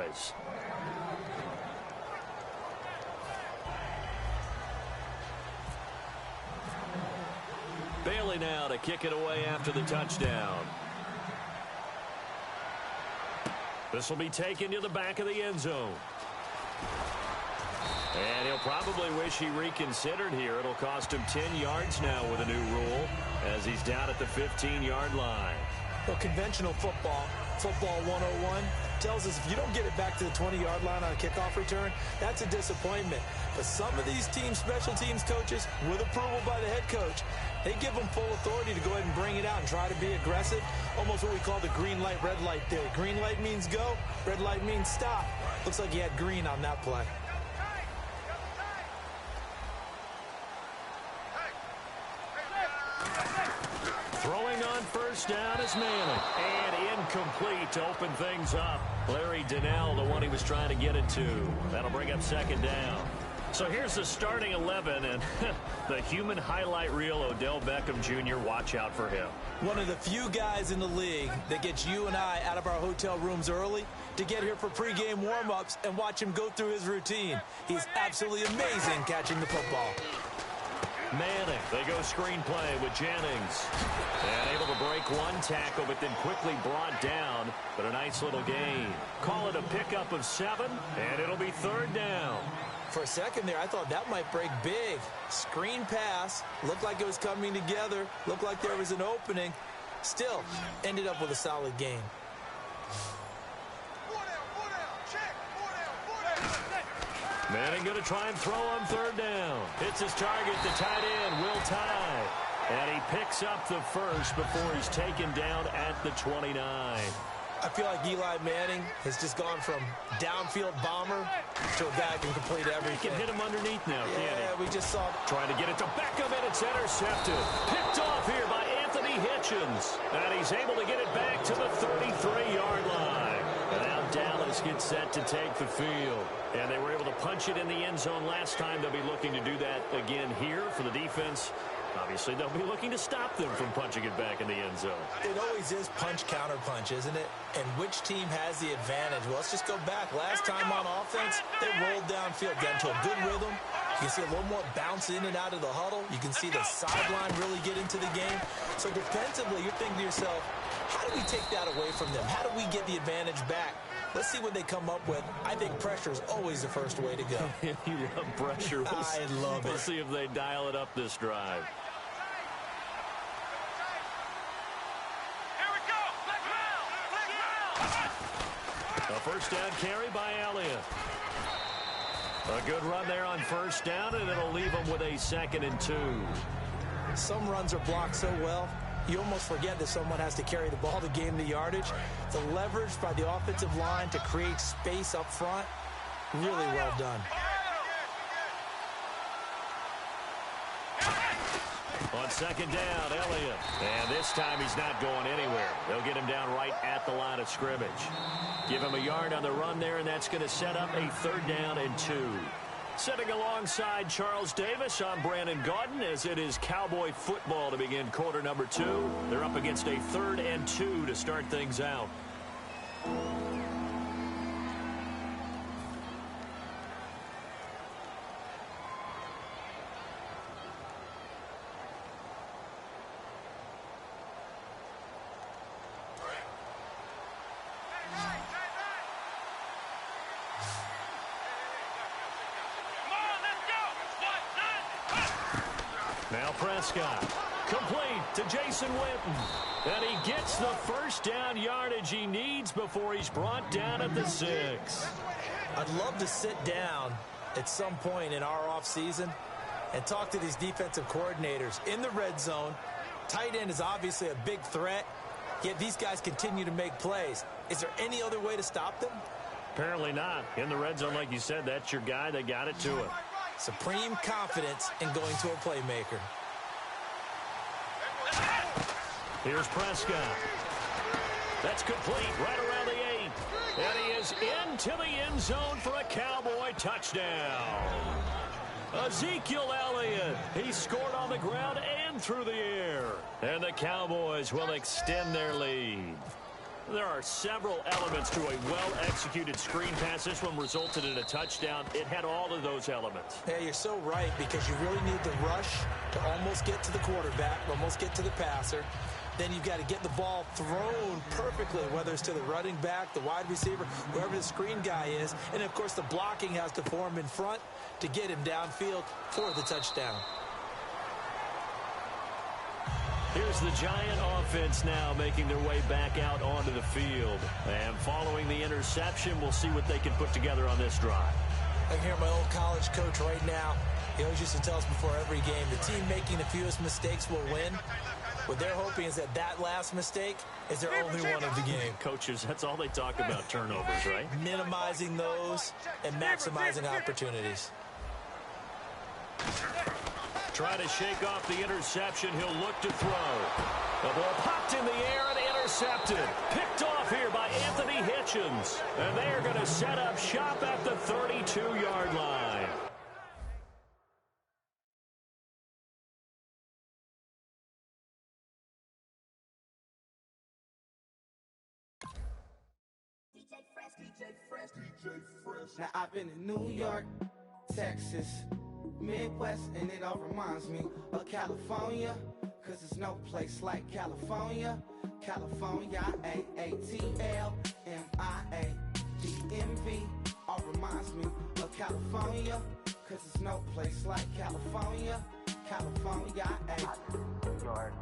Cowboys. Bailey now to kick it away after the touchdown. This will be taken to the back of the end zone. And he'll probably wish he reconsidered here. It'll cost him 10 yards now with a new rule as he's down at the 15-yard line. Well, conventional football 101, tells us if you don't get it back to the 20-yard line on a kickoff return, that's a disappointment. But some of these special teams coaches, with approval by the head coach, they give them full authority to go ahead and bring it out and try to be aggressive. Almost what we call the green light, red light theory. Green light means go, red light means stop. Looks like he had green on that play. Throwing on first down is Manning. And incomplete to open things up. Larry Donnell, the one he was trying to get it to. That'll bring up second down. So here's the starting 11, and the human highlight reel, Odell Beckham Jr., watch out for him. One of the few guys in the league that gets you and I out of our hotel rooms early to get here for pregame warm-ups and watch him go through his routine. He's absolutely amazing catching the football. Manning, they go screenplay with Jennings. And able to break one tackle, but then quickly brought down. But a nice little gain. Call it a pickup of 7, and it'll be third down. For a second there, I thought that might break big. Screen pass. Looked like it was coming together. Looked like there was an opening. Still, ended up with a solid gain. Manning going to try and throw on third down. Hits his target, the tight end, Will Tye. And he picks up the first before he's taken down at the 29. I feel like Eli Manning has just gone from downfield bomber to a guy who can complete everything. He can hit him underneath now, can't he? Yeah, we just saw. Trying to get it to Beckham, and it's intercepted. Picked off here by Anthony Hitchens. And he's able to get it back to the 33-yard line. And now Dallas gets set to take the field. And they were able to punch it in the end zone last time. They'll be looking to do that again here for the defense. Obviously, they'll be looking to stop them from punching it back in the end zone. It always is punch-counter-punch, isn't it? And which team has the advantage? Well, let's just go back. Last time on offense, they rolled downfield, got into a good rhythm. You can see a little more bounce in and out of the huddle. You can see the sideline really get into the game. So defensively, you're thinking to yourself, how do we take that away from them? How do we get the advantage back? Let's see what they come up with. I think pressure is always the first way to go. You love pressure. I love it. We'll see if they dial it up this drive. Here we go. A first down carry by Elliott. A good run there on first down, and it'll leave them with a 2nd and 2. Some runs are blocked so well, you almost forget that someone has to carry the ball to gain the yardage. The leverage by the offensive line to create space up front, really well done. On second down, Elliott. And this time he's not going anywhere. They'll get him down right at the line of scrimmage. Give him a yard on the run there, and that's going to set up a 3rd down and 2. Sitting alongside Charles Davis, I'm Brandon Gaudin as it is Cowboy football to begin quarter number 2. They're up against a 3rd and 2 to start things out. Now Prescott, complete to Jason Witten. And he gets the first down yardage he needs before he's brought down at the 6. I'd love to sit down at some point in our offseason and talk to these defensive coordinators in the red zone. Tight end is obviously a big threat, yet these guys continue to make plays. Is there any other way to stop them? Apparently not. In the red zone, like you said, that's your guy. They got it to him. Supreme confidence in going to a playmaker. Here's Prescott. That's complete right around the 8. And he is into the end zone for a Cowboy touchdown. Ezekiel Elliott. He scored on the ground and through the air. And the Cowboys will extend their lead. There are several elements to a well-executed screen pass. This one resulted in a touchdown. It had all of those elements. Yeah, you're so right, because you really need the rush to almost get to the quarterback, almost get to the passer. Then you've got to get the ball thrown perfectly, whether it's to the running back, the wide receiver, whoever the screen guy is. And, of course, the blocking has to form in front to get him downfield for the touchdown. Here's the Giant offense now making their way back out onto the field. And following the interception, we'll see what they can put together on this drive. I can hear my old college coach right now. He always used to tell us before every game, the team making the fewest mistakes will win. What they're hoping is that that last mistake is their only one of the game. Coaches, that's all they talk about, turnovers, right? Minimizing those and maximizing opportunities. Try to shake off the interception. He'll look to throw. The ball popped in the air and intercepted. Picked off here by Anthony Hitchens. And they're going to set up shop at the 32-yard line. Now I've been in New York, Texas, Midwest, and it all reminds me of California, cause there's no place like California. California, A-A-T-L-M-I-A-D-M-V, all reminds me of California, cause there's no place like California. California, New York,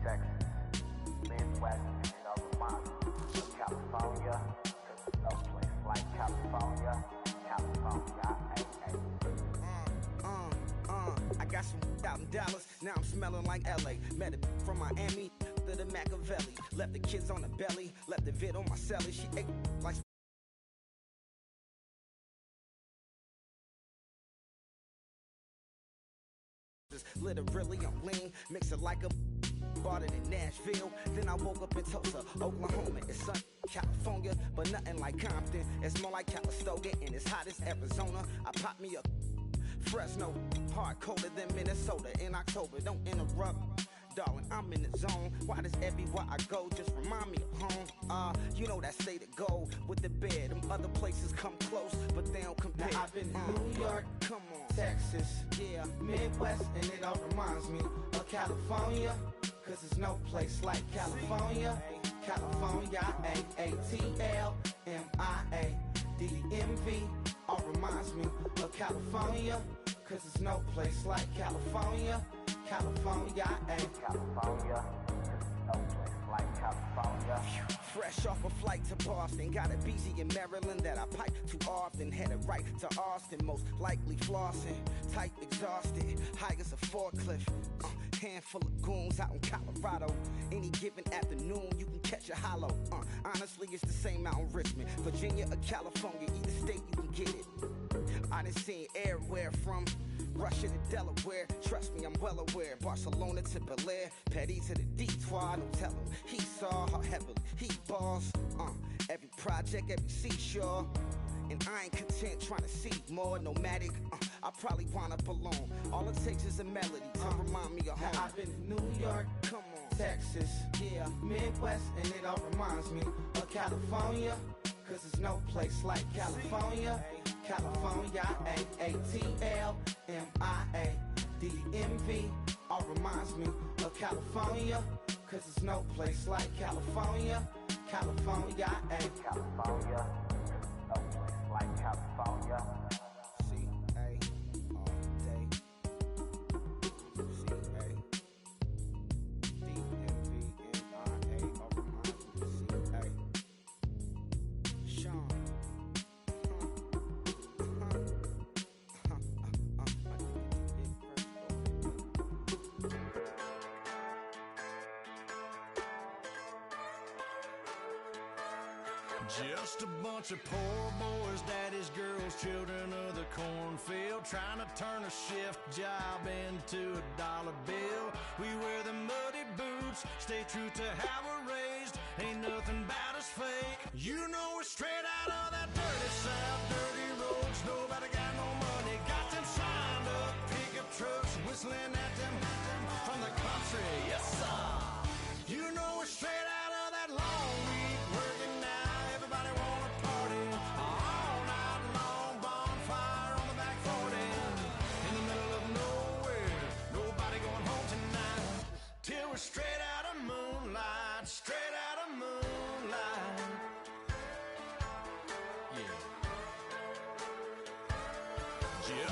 Texas, Midwest, and it all reminds me of California, cause there's no place like California. California, I got some out in Dallas, now I'm smelling like LA. Met a from Miami to the Machiavelli. Left the kids on the belly, left the vid on my celly. She ate like literally I'm lean, mix it like a bought it in Nashville. Then I woke up in Tulsa, Oklahoma. It's sun, California, but nothing like Compton. It's more like Calistoga, and it's hot as Arizona. I pop me a Fresno, hard colder than Minnesota in October. Don't interrupt, darling, I'm in the zone. Why does everywhere I go just remind me of home? You know that state of gold with the bed. Them other places come close, but they don't compare. Now I've been in New York, come on, Texas, yeah, Midwest, and it all reminds me of California, cause there's no place like California. California, A-A-T-L-M-I-A-D-M-V, all reminds me of California, cause there's no place like California. California, California, no place like California. Fresh off a flight to Boston, got a BZ in Maryland that I pipe too often. Headed right to Austin, most likely flossing. Tight, exhausted, high as a forklift. Handful of goons out in Colorado. Any given afternoon, you can catch a hollow. Honestly, it's the same out in Richmond, Virginia or California. Either state, you can get it. I done seen everywhere from Russia to Delaware. Trust me, I'm well aware. Barcelona to Bel Air, Petty to the Detroit. Don't tell him he saw how heavily he balls. Every project, every seashore. And I ain't content trying to see more nomadic. I probably wind up alone. All it takes is a melody to remind me of home. Now I've been in New York, come on, Texas, yeah, Midwest, and it all reminds me of California, cause there's no place like California. California, A-A-T-L-M-I-A-D-M-V, all reminds me of California, cause there's no place like California. California, California, no place like California. C-A all day. C-A D-M-V-M-I-A, all reminds me of C-A. Sean. Just a bunch of poor boys, daddies, girls, children of the cornfield, trying to turn a shift job into a dollar bill. We wear the muddy boots, stay true to how we're raised. Ain't nothing about us fake. You know we're straight out of that dirty south, dirty roads. Nobody got no money, got them signed up pickup trucks, whistling at them from the country. Yes, sir. You know we're straight out of that long week.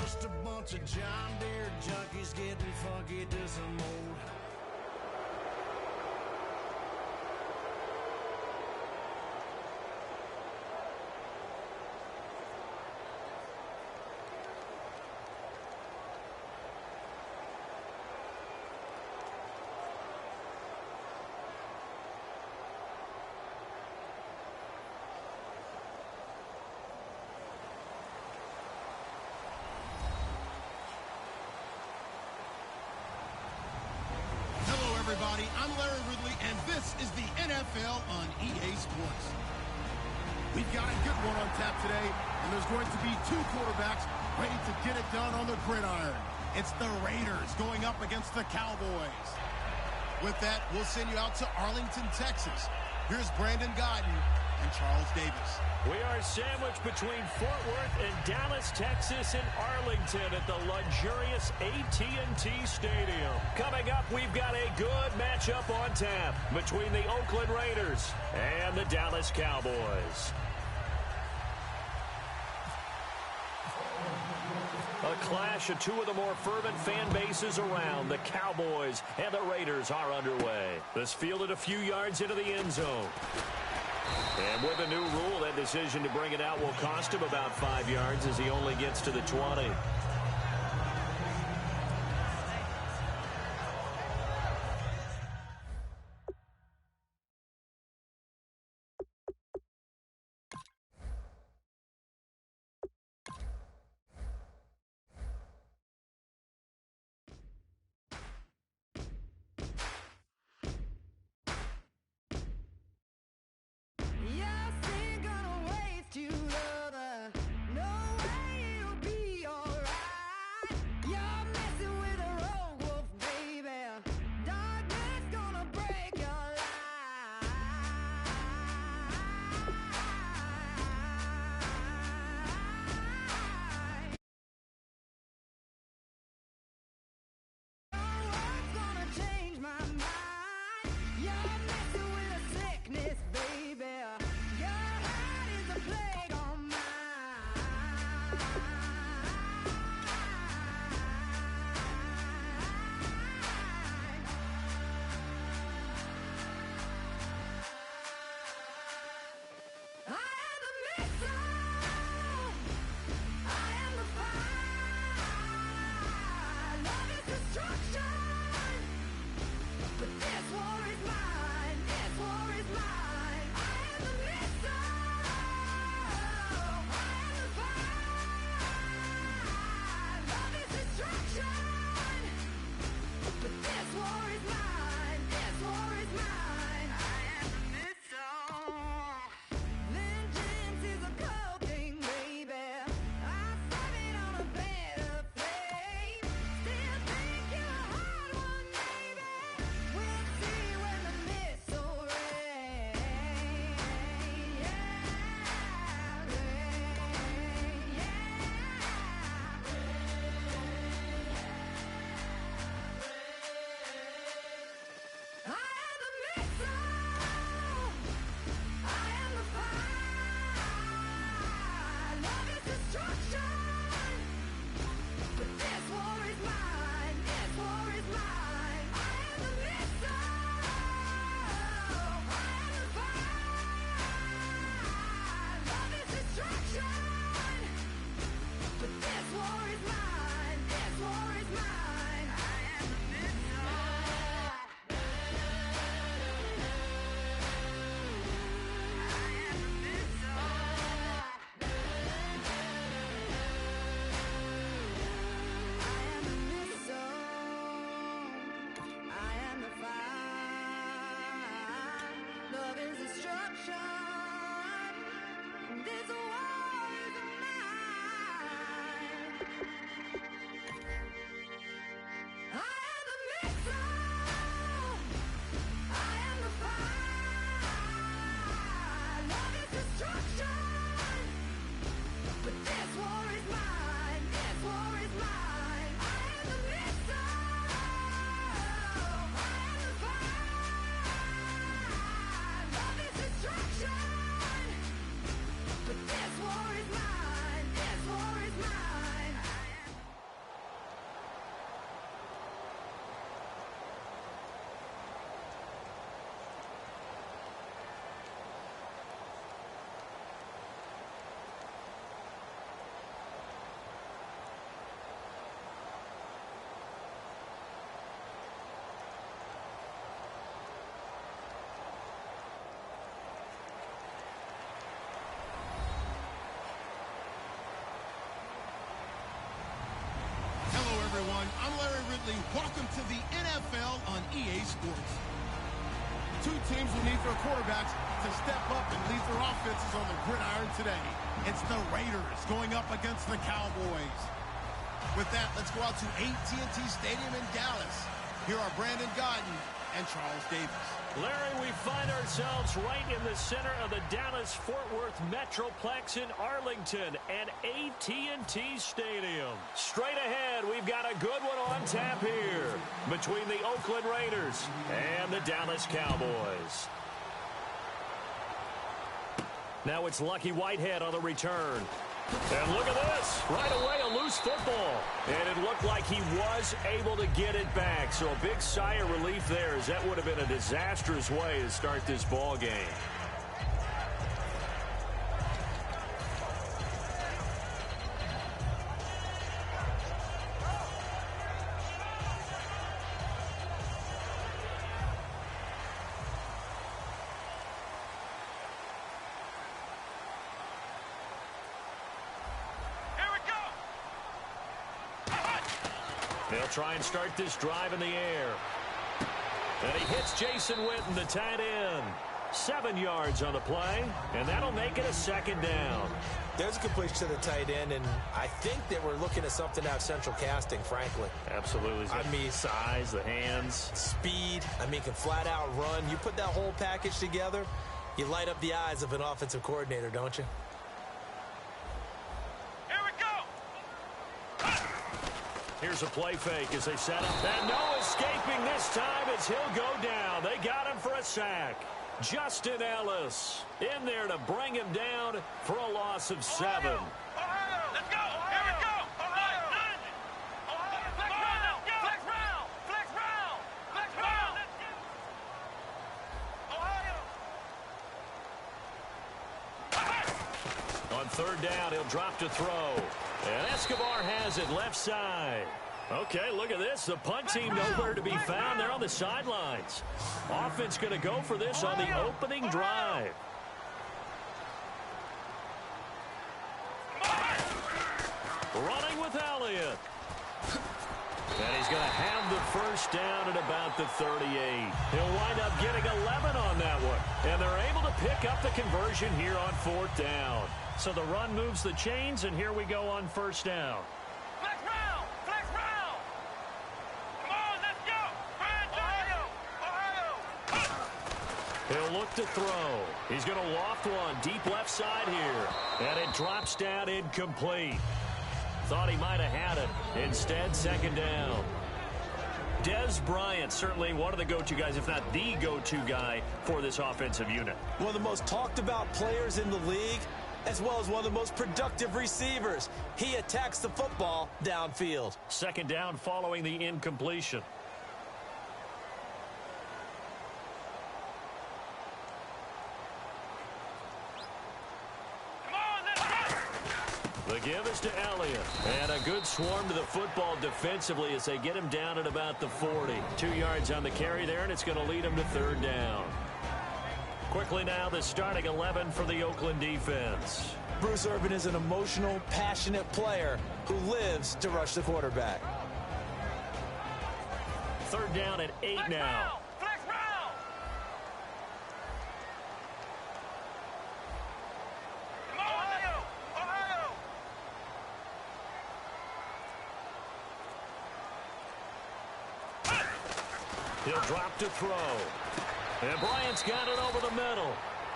Just a bunch of John Deere junkies getting funky to some old. Everybody, I'm Larry Ridley, and this is the NFL on EA Sports. We've got a good one on tap today, and there's going to be two quarterbacks ready to get it done on the gridiron. It's the Raiders going up against the Cowboys. With that, we'll send you out to Arlington, Texas. Here's Brandon Guyton and Charles Davis. We are sandwiched between Fort Worth and Dallas, Texas, and Arlington at the luxurious AT&T Stadium. Coming up, we've got a good matchup on tap between the Oakland Raiders and the Dallas Cowboys. A clash of two of the more fervent fan bases around. The Cowboys and the Raiders are underway. This fielded a few yards into the end zone. And with a new rule, that decision to bring it out will cost him about 5 yards as he only gets to the 20. everyone. I'm Larry Ridley. Welcome to the NFL on EA Sports. Two teams will need their quarterbacks to step up and lead their offenses on the gridiron today. It's the Raiders going up against the Cowboys. With that, let's go out to AT&T Stadium in Dallas. Here are Brandon Gaudin and Charles Davis. Larry, we find ourselves right in the center of the Dallas-Fort Worth Metroplex in Arlington and AT&T Stadium. Straight ahead, we've got a good one on tap here between the Oakland Raiders and the Dallas Cowboys. Now it's Lucky Whitehead on the return. And look at this. Right away, a loose football. And it looked like he was able to get it back. So a big sigh of relief there, as that would have been a disastrous way to start this ball game. They'll try and start this drive in the air. And he hits Jason Witten, the tight end. 7 yards on the play, and that'll make it a second down. There's a completion to the tight end, and I think that we're looking at something out of central casting, frankly. Absolutely. I mean, size, the hands. Speed. I mean, can flat out run. You put that whole package together, you light up the eyes of an offensive coordinator, don't you? Here's a play fake as they set up. And no escaping this time as he'll go down. They got him for a sack. Justin Ellis in there to bring him down for a loss of 7. Ohio, let's go. Here we go. Ohio. Flex round. Flex round. Flex round. Flex round. Ohio. On third down, he'll drop to throw. And Escobar has it left side. Okay, look at this. The punt team nowhere to be found. They're on the sidelines. Offense going to go for this on the opening drive. Running with Elliott. And he's going to have the first down at about the 38. He'll wind up getting 11 on that one. And they're able to pick up the conversion here on fourth down. So the run moves the chains, and here we go on first down. Flex round! Flex round! Come on, let's go! Ohio! He'll look to throw. He's going to loft one deep left side here. And it drops down incomplete. Thought he might have had it. Instead, second down. Dez Bryant, certainly one of the go-to guys, if not the go-to guy for this offensive unit. One of the most talked about players in the league, as well as one of the most productive receivers. He attacks the football downfield. Second down following the incompletion. The give is to Elliott. And a good swarm to the football defensively as they get him down at about the 40. 2 yards on the carry there, and it's going to lead him to third down. Quickly now, the starting 11 for the Oakland defense. Bruce Irvin is an emotional, passionate player who lives to rush the quarterback. Third down at 8 now. Flex round! Ohio! Ohio! He'll drop to throw. And Bryant's got it over the middle.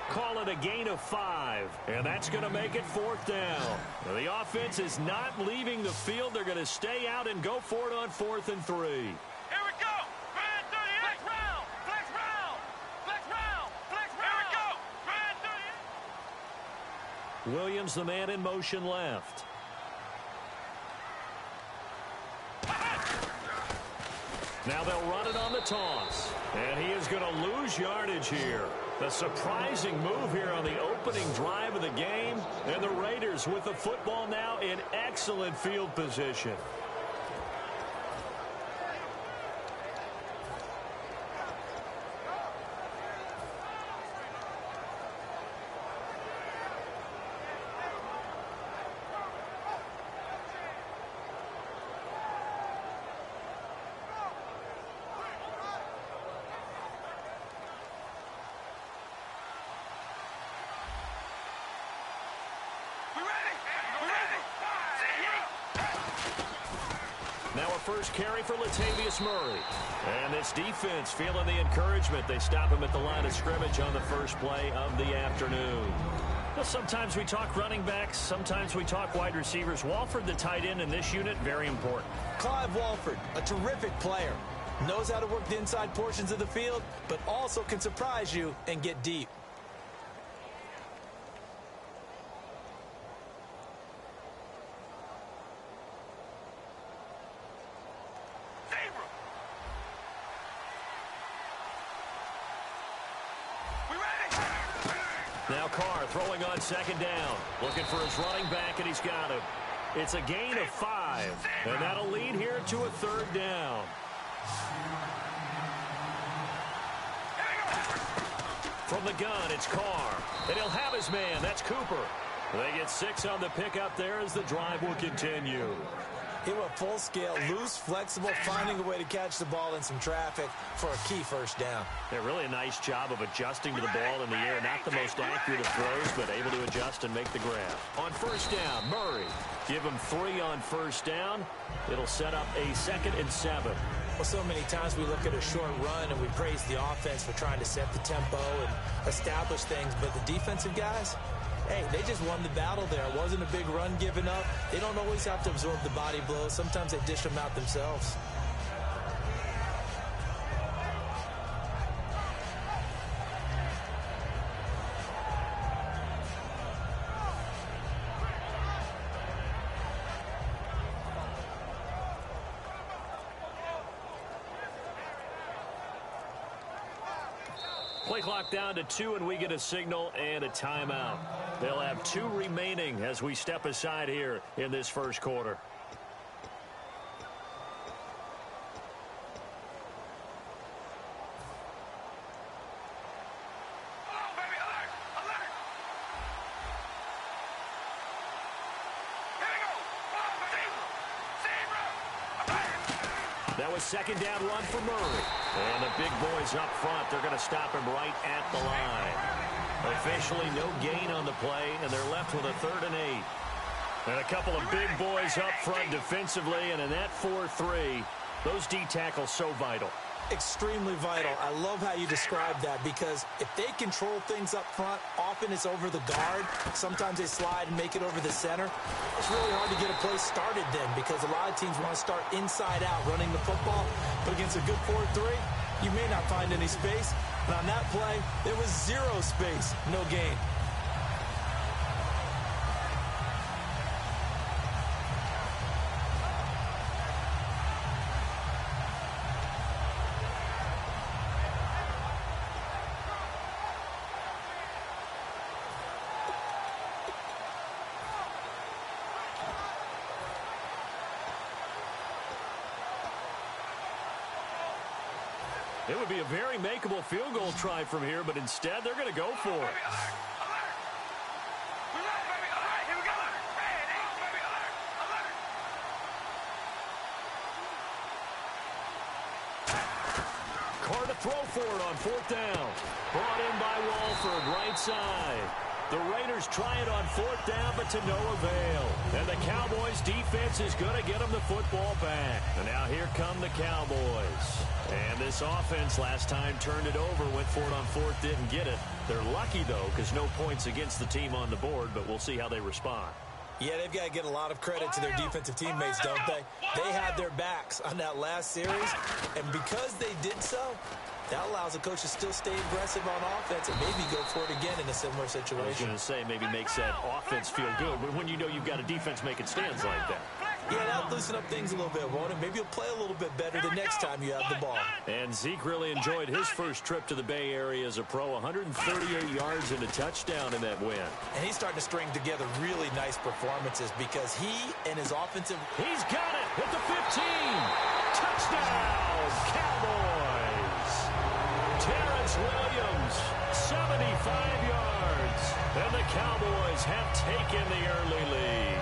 Call it a gain of 5. And that's going to make it fourth down. Now, the offense is not leaving the field. They're going to stay out and go for it on 4th and 3. Here we go! Grand 38! Flex round! Flex round! Flex round! Flex round! Here we go! Grand 38! Williams, the man in motion left. Now they'll run it on the toss. And he is going to lose yardage here. The surprising move here on the opening drive of the game. And the Raiders with the football now in excellent field position. Now a first carry for Latavius Murray. And this defense feeling the encouragement. They stop him at the line of scrimmage on the first play of the afternoon. Well, sometimes we talk running backs. Sometimes we talk wide receivers. Walford, the tight end in this unit, very important. Clive Walford, a terrific player. Knows how to work the inside portions of the field, but also can surprise you and get deep. Now Carr throwing on second down. Looking for his running back, and he's got him. It's a gain of 5, and that'll lead here to a third down. From the gun, it's Carr, and he'll have his man. That's Cooper. They get 6 on the pickup there as the drive will continue. He went full scale, loose, flexible, finding a way to catch the ball in some traffic for a key first down. Yeah, really a nice job of adjusting to the ball in the air. Not the most accurate of throws, but able to adjust and make the grab. On first down, Murray. Give him 3 on first down. It'll set up a 2nd and 7. Well, so many times we look at a short run and we praise the offense for trying to set the tempo and establish things, but the defensive guys, hey, they just won the battle there. It wasn't a big run given up. They don't always have to absorb the body blows. Sometimes they dish them out themselves. Play clock down to 2, and we get a signal and a timeout. They'll have 2 remaining as we step aside here in this first quarter. That was second down run for Murray. And the big boys up front, they're going to stop him right at the line. Officially no gain on the play, and they're left with a 3rd and 8. And a couple of big boys up front defensively, and in that 4-3, those D tackles so vital. Extremely vital. I love how you describe that, because if they control things up front, often it's over the guard. Sometimes they slide and make it over the center. It's really hard to get a play started then, because a lot of teams want to start inside out running the football. But against a good 4-3, you may not find any space. But on that play, there was 0 space, no gain. It would be a very makeable field goal try from here, but instead they're going to go for it. Carr to throw for it on 4th down. Brought in by Walford, right side. The Raiders try it on 4th down, but to no avail. And the Cowboys' defense is going to get them the football back. And now here come the Cowboys. And this offense last time turned it over, went for it on 4th, didn't get it. They're lucky, though, because no points against the team on the board, but we'll see how they respond. Yeah, they've got to get a lot of credit to their defensive teammates, don't they? They had their backs on that last series, and because they did so, that allows the coach to still stay aggressive on offense and maybe go for it again in a similar situation. I was going to say maybe makes that offense feel good, but when you know you've got a defense making stands like that. Yeah, that'll loosen up things a little bit, won't it? Maybe you'll play a little bit better the next time you have the ball. And Zeke really enjoyed his first trip to the Bay Area as a pro. 138 yards and a touchdown in that win. And he's starting to string together really nice performances because he and his offensive... He's got it at the 15. Touchdown, Cowboys. Terrence Williams, 75 yards. And the Cowboys have taken the early lead.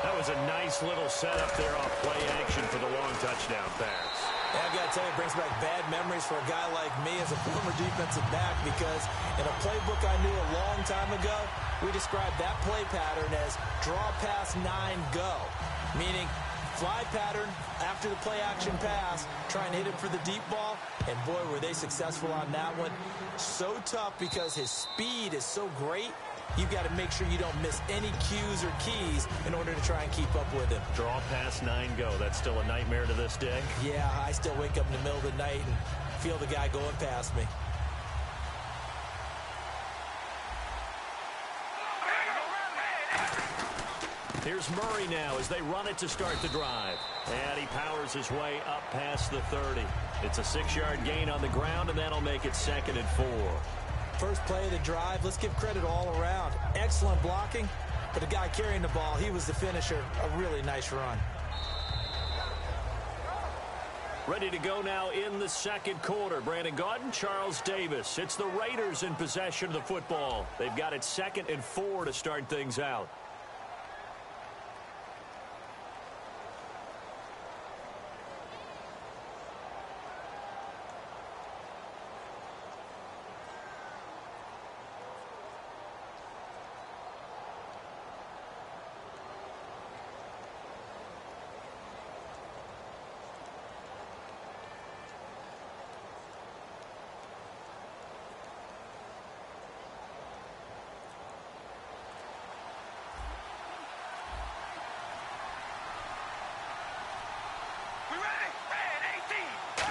That was a nice little setup there off play action for the long touchdown pass. Yeah, I've got to tell you, it brings back bad memories for a guy like me as a former defensive back because in a playbook I knew a long time ago, we described that play pattern as draw pass 9 go, meaning Fly pattern after the play-action pass, trying to hit him for the deep ball, and boy, were they successful on that one. So tough because his speed is so great, you've got to make sure you don't miss any cues or keys in order to try and keep up with him. Draw pass 9 go. That's still a nightmare to this day? Yeah, I still wake up in the middle of the night and feel the guy going past me. Here's Murray now as they run it to start the drive. And he powers his way up past the 30. It's a 6-yard gain on the ground, and that'll make it 2nd and 4. First play of the drive, let's give credit all around. Excellent blocking, but the guy carrying the ball, he was the finisher. A really nice run. Ready to go now in the second quarter. Brandon Gaudin, Charles Davis. It's the Raiders in possession of the football. They've got it 2nd and 4 to start things out.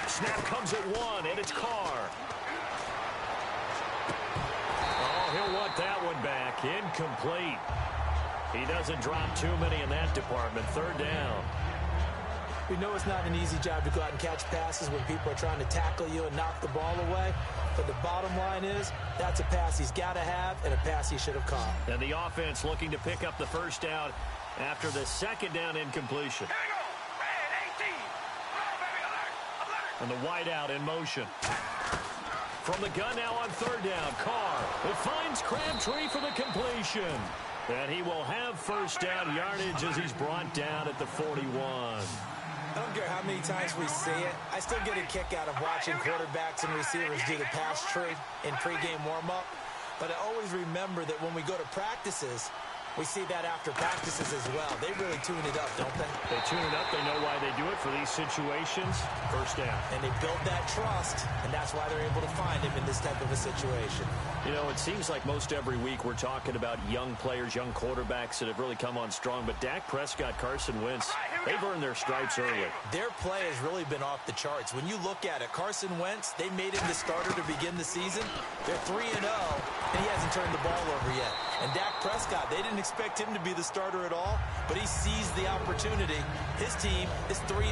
Snap comes at 1, and it's Carr. Oh, he'll want that one back. Incomplete. He doesn't drop too many in that department. 3rd down. We know it's not an easy job to go out and catch passes when people are trying to tackle you and knock the ball away. But the bottom line is, that's a pass he's got to have and a pass he should have caught. And the offense looking to pick up the first down after the 2nd down incompletion. And the wideout in motion. From the gun now on 3rd down, Carr. It finds Crabtree for the completion. And he will have first down yardage as he's brought down at the 41. I don't care how many times we see it. I still get a kick out of watching quarterbacks and receivers do the pass tree in pregame warm-up. But I always remember that when we go to practices, we see that after practices as well. They really tune it up, don't they? They tune it up. They know why they do it for these situations. First down. And they build that trust, and that's why they're able to find him in this type of a situation. You know, it seems like most every week we're talking about young players, young quarterbacks that have really come on strong. But Dak Prescott, Carson Wentz, they've earned their stripes early. Their play has really been off the charts. When you look at it, Carson Wentz, they made him the starter to begin the season. They're 3-0, and he hasn't turned the ball over yet. And Dak Prescott, they didn't expect him to be the starter at all, but he seized the opportunity. His team is 3-1,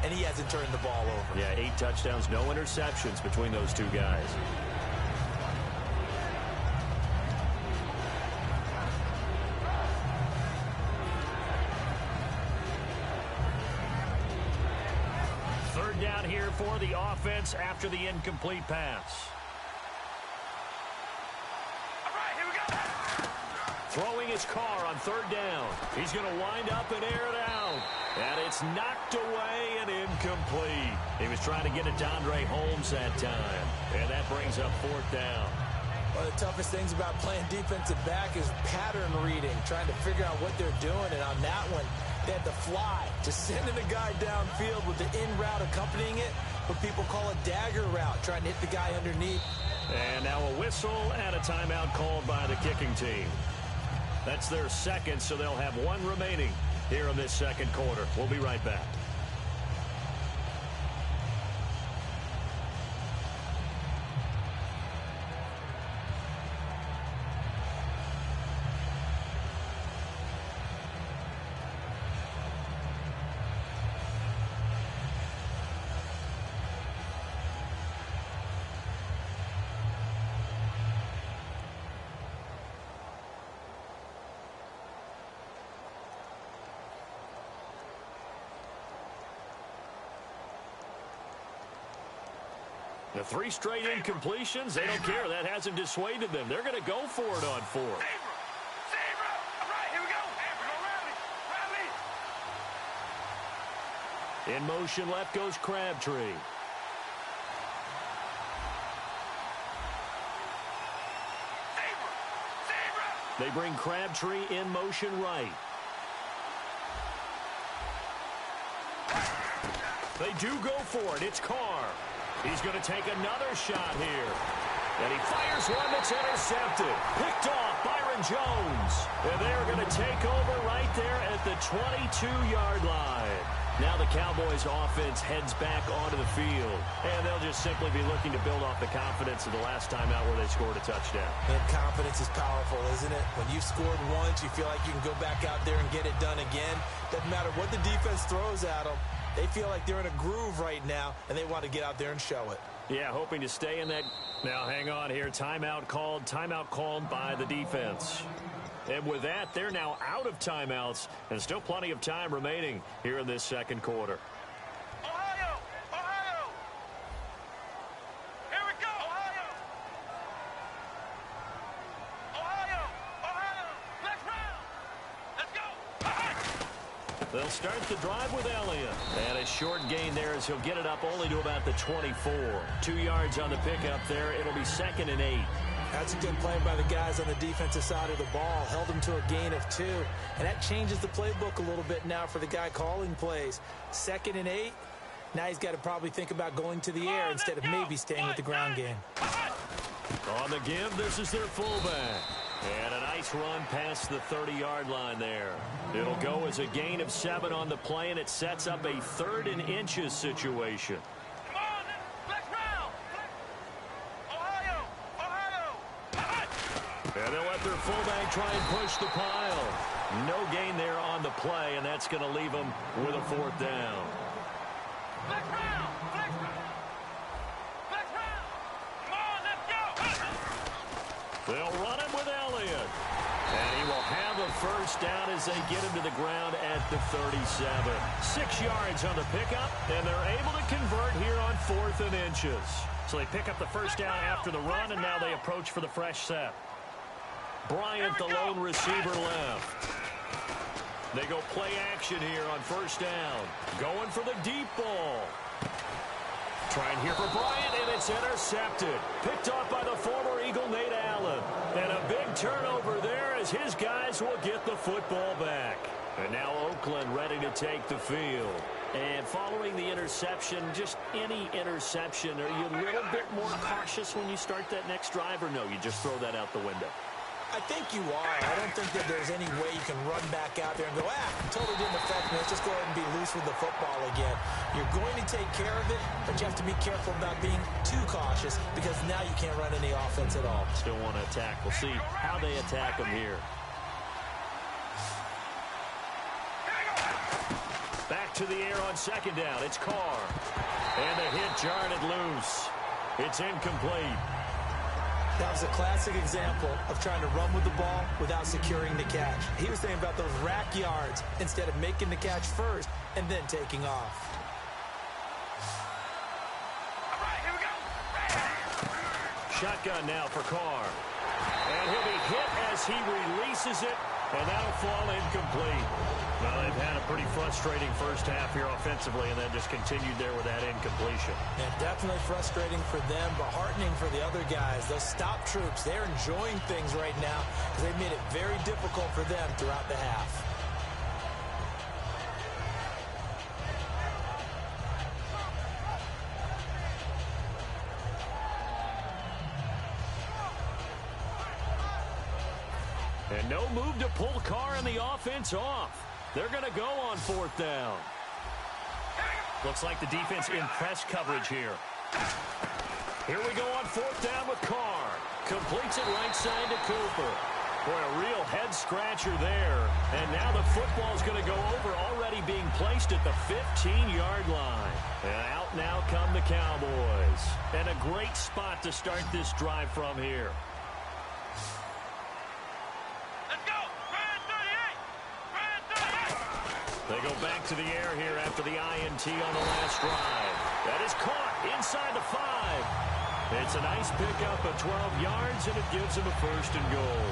and he hasn't turned the ball over. Yeah, 8 touchdowns, no interceptions between those two guys. Third down here for the offense after the incomplete pass. Throwing his Carr on 3rd down. He's going to wind up and air it out. And it's knocked away and incomplete. He was trying to get it to Andre Holmes that time. And that brings up 4th down. One of the toughest things about playing defensive back is pattern reading, trying to figure out what they're doing. And on that one, they had to fly, just sending a guy downfield with the in route accompanying it, what people call a dagger route, trying to hit the guy underneath. And now a whistle and a timeout called by the kicking team. That's their 2nd, so they'll have 1 remaining here in this 2nd quarter. We'll be right back. The 3 straight incompletions, they don't care. That hasn't dissuaded them. They're going to go for it on 4th. In motion, left goes Crabtree. They bring Crabtree in motion right. They do go for it. It's Carr. He's going to take another shot here. And he fires one that's intercepted. Picked off Byron Jones. And they're going to take over right there at the 22-yard line. Now the Cowboys offense heads back onto the field. And they'll just simply be looking to build off the confidence of the last time out where they scored a touchdown. And confidence is powerful, isn't it? When you've scored once, you feel like you can go back out there and get it done again. Doesn't matter what the defense throws at them. They feel like they're in a groove right now, and they want to get out there and show it. Yeah, hoping to stay in that. Now, hang on here. Timeout called by the defense. And with that, they're now out of timeouts, and still plenty of time remaining here in this second quarter. Ohio! Ohio! Here we go! Ohio! Ohio! Ohio! Let's round! Let's go! Ohio! They'll start the drive with Elliott. And a short gain there as he'll get it up only to about the 24. 2 yards on the pickup there. It'll be 2nd and 8. That's a good play by the guys on the defensive side of the ball. Held them to a gain of 2. And that changes the playbook a little bit now for the guy calling plays. 2nd and 8. Now he's got to probably think about going to the air instead of maybe staying with the ground game. On the give, this is their fullback. And a nice run past the 30-yard line there. It'll go as a gain of 7 on the play, and it sets up a 3rd and inches situation. Come on! Let's round! Ohio! Ohio! And they'll let their fullback try and push the pile. No gain there on the play, and that's going to leave them with a 4th down. Let's round! Let's round! Let's round! Come on, let's go! They'll run it with Elliott. And he will have a 1st down as they get him to the ground at the 37. 6 yards on the pickup, and they're able to convert here on 4th and inches. So they pick up the 1st down after the run, and now they approach for the fresh set. Bryant, the lone receiver, left. They go play action here on 1st down. Going for the deep ball. Trying here for Bryant, and it's intercepted. Picked off by the former Eagle, Nate Allen. And a big turnover there as his guys will get the football back. And now Oakland ready to take the field. And following the interception, just any interception, are you a little bit more cautious when you start that next drive, or no, you just throw that out the window? I think you are. I don't think that there's any way you can run back out there and go, totally didn't affect me. Let's just go ahead and be loose with the football again. You're going to take care of it, but you have to be careful about being too cautious because now you can't run any offense at all. Still want to attack. We'll see how they attack them here. Back to the air on 2nd down. It's Carr. And the hit jarred it loose. It's incomplete. That was a classic example of trying to run with the ball without securing the catch. He was thinking about those rack yards instead of making the catch first and then taking off. All right, here we go! Shotgun now for Carr. And he'll be hit as he releases it, and that'll fall incomplete. Well, they've had a pretty frustrating 1st half here offensively, and then just continued there with that incompletion. And definitely frustrating for them, but heartening for the other guys. Those stop troops, they're enjoying things right now because they've made it very difficult for them throughout the half. And no move to pull Carr and the offense off. They're going to go on 4th down. Looks like the defense in press coverage here. Here we go on 4th down with Carr. Completes it right side to Cooper. Boy, a real head-scratcher there. And now the football's going to go over, already being placed at the 15-yard line. And out now come the Cowboys. And a great spot to start this drive from here. They go back to the air here after the INT on the last drive. That is caught inside the 5. It's a nice pickup of 12 yards, and it gives them a 1st and goal.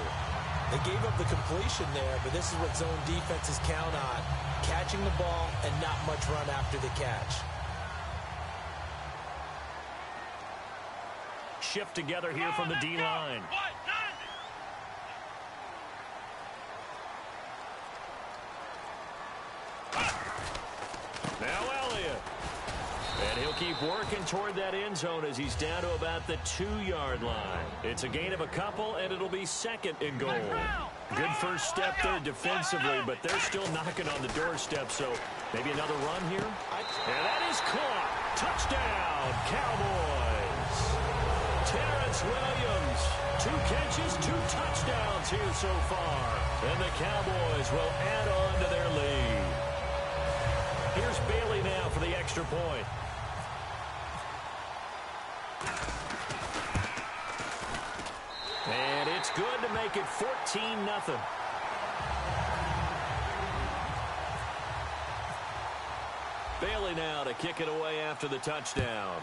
They gave up the completion there, but this is what zone defenses count on. Catching the ball and not much run after the catch. Shift together here from the D-line. Now Elliott. And he'll keep working toward that end zone as he's down to about the 2-yard line. It's a gain of a couple, and it'll be second and goal. Good first step there defensively, but they're still knocking on the doorstep, so maybe another run here? And that is caught. Touchdown, Cowboys. Terrence Williams, 2 catches, 2 touchdowns here so far. And the Cowboys will add on to their lead. Here's Bailey now for the extra point. And it's good to make it 14-0. Bailey now to kick it away after the touchdown.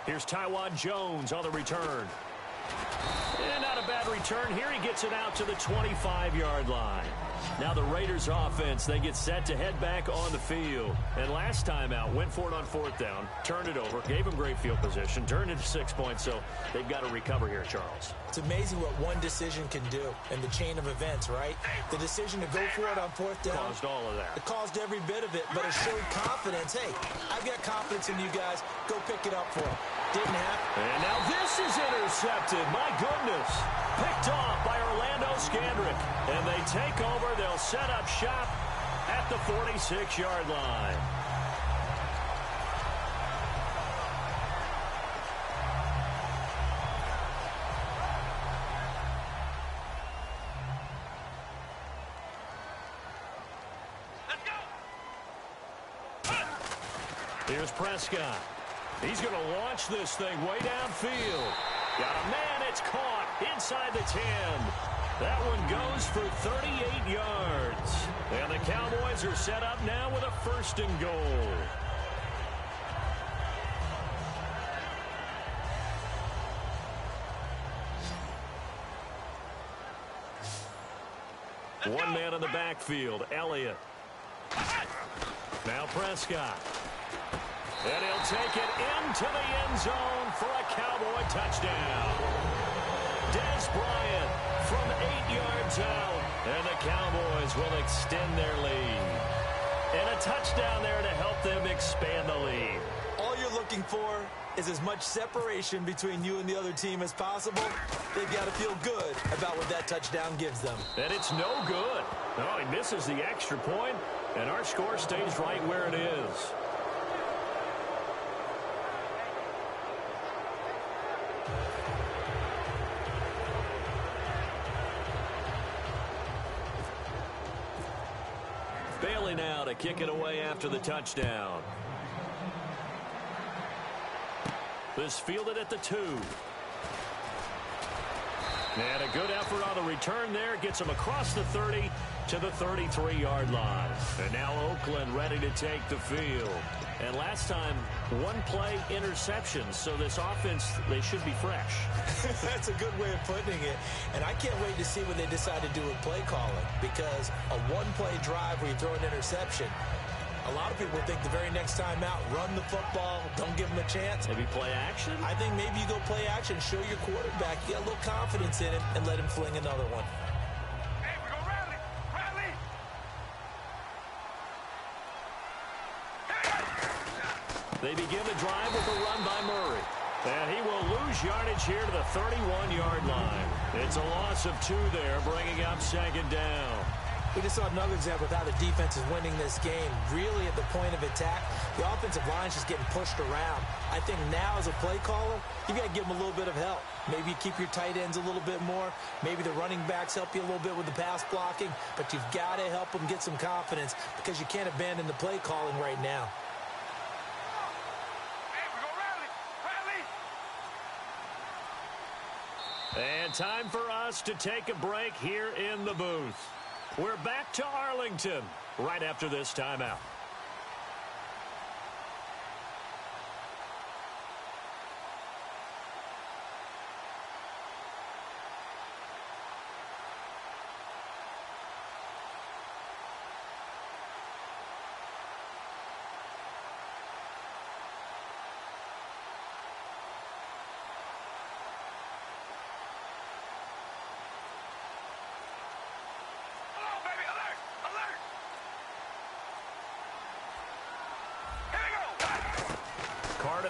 Here's Taiwan Jones on the return. And not a bad return here. He gets it out to the 25-yard line. Now the Raiders offense, they get set to head back on the field. And last time out, went for it on 4th down, turned it over, gave him great field position, turned it to 6 points, so they've got to recover here, Charles. It's amazing what one decision can do in the chain of events, right? The decision to go for it on 4th down. Caused all of that. It caused every bit of it, but it showed confidence. Hey, I've got confidence in you guys. Go pick it up for them. Didn't happen. And now this is intercepted. My goodness. Picked off by Orlando Scandrick. And they take over. They'll set up shop at the 46-yard line. Here's Prescott. He's going to launch this thing way downfield. Got a man. It's caught inside the 10. That one goes for 38 yards. And the Cowboys are set up now with a 1st and goal. One man in the backfield, Elliott. Now Prescott. And he'll take it into the end zone for a Cowboy touchdown. Des Bryant from 8 yards out. And the Cowboys will extend their lead. And a touchdown there to help them expand the lead. All you're looking for is as much separation between you and the other team as possible. They've got to feel good about what that touchdown gives them. And it's no good. Oh, he misses the extra point, and our score stays right where it is. Bailey now to kick it away after the touchdown. This fielded at the 2. And a good effort on the return there. Gets him across the 30 to the 33-yard line. And now Oakland ready to take the field. And last time, 1-play interceptions. So this offense, they should be fresh. That's a good way of putting it. And I can't wait to see what they decide to do with play calling. Because a 1-play drive where you throw an interception, a lot of people think the very next time out, run the football, don't give them a chance. Maybe play action? I think maybe you go play action, show your quarterback, you got a little confidence in him, and let him fling another one. Hey, we go rally! Rally! They begin the drive with a run by Murray. And he will lose yardage here to the 31-yard line. It's a loss of 2 there, bringing up 2nd down. We just saw another example of how the defense is winning this game. Really at the point of attack, the offensive line is just getting pushed around. I think now as a play caller, you've got to give them a little bit of help. Maybe you keep your tight ends a little bit more. Maybe the running backs help you a little bit with the pass blocking. But you've got to help them get some confidence because you can't abandon the play calling right now. Hey, we go rally! Rally! And time for us to take a break here in the booth. We're back to Arlington right after this timeout.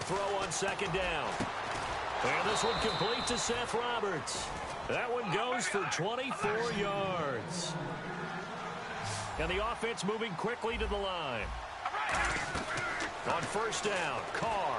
throw on second down. And this one complete to Seth Roberts. That one goes for 24 yards. And the offense moving quickly to the line. On first down, Carr.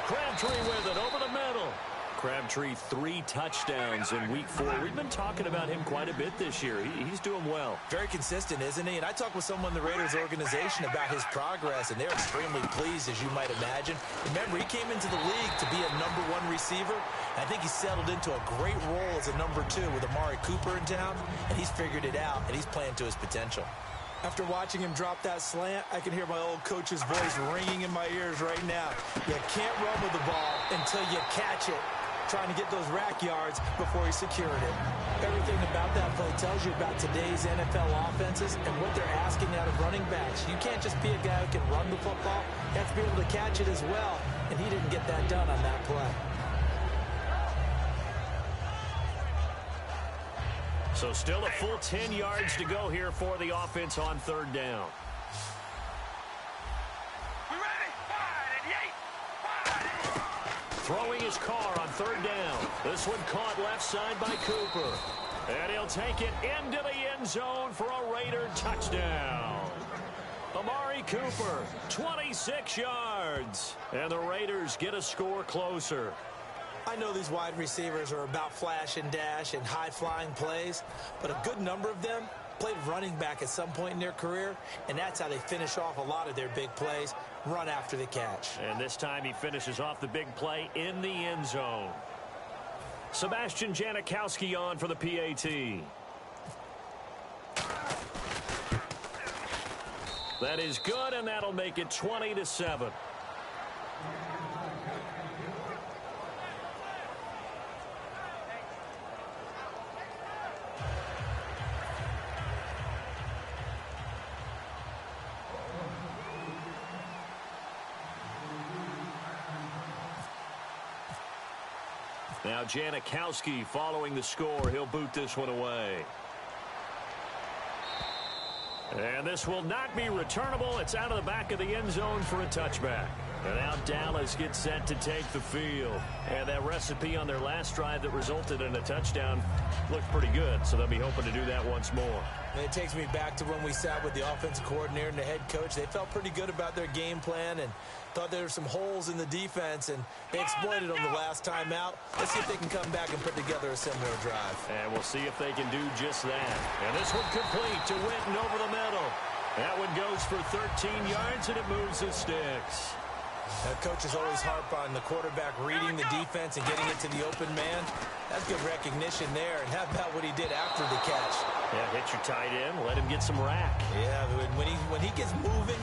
Crabtree with it over the middle. Crabtree 3 touchdowns in week 4. We've been talking about him quite a bit this year. He's doing well. Very consistent, isn't he? And I talked with someone in the Raiders organization about his progress, and they're extremely pleased, as you might imagine. Remember, he came into the league to be a #1 receiver. I think he settled into a great role as a #2 with Amari Cooper in town, and he's figured it out, and he's playing to his potential. After watching him drop that slant, I can hear my old coach's voice ringing in my ears right now. You can't run with the ball until you catch it. Trying to get those rack yards before he secured it. Everything about that play tells you about today's NFL offenses and what they're asking out of running backs. You can't just be a guy who can run the football. You have to be able to catch it as well, and he didn't get that done on that play. So still a full 10 yards to go here for the offense on third down. Throwing his Carr on third down. This one caught left side by Cooper. And he'll take it into the end zone for a Raider touchdown. Amari Cooper, 26 yards. And the Raiders get a score closer. I know these wide receivers are about flash and dash and high-flying plays, but a good number of them played running back at some point in their career, and that's how they finish off a lot of their big plays, run after the catch. And this time he finishes off the big play in the end zone. Sebastian Janikowski on for the PAT. That is good, and that'll make it 20-7. Now Janikowski following the score. He'll boot this one away. And this will not be returnable. It's out of the back of the end zone for a touchback. And now Dallas gets set to take the field. And that recipe on their last drive that resulted in a touchdown looked pretty good. So they'll be hoping to do that once more. And it takes me back to when we sat with the offensive coordinator and the head coach. They felt pretty good about their game plan and thought there were some holes in the defense, and they exploited them the last time out. Let's see if they can come back and put together a similar drive. And we'll see if they can do just that. And this one complete to Witten over the middle. That one goes for 13 yards, and it moves the sticks. Now, coaches always harp on the quarterback reading the defense and getting it to the open man. That's good recognition there. And how about what he did after the catch? Yeah, hit your tight end, let him get some rack. Yeah, when he gets moving,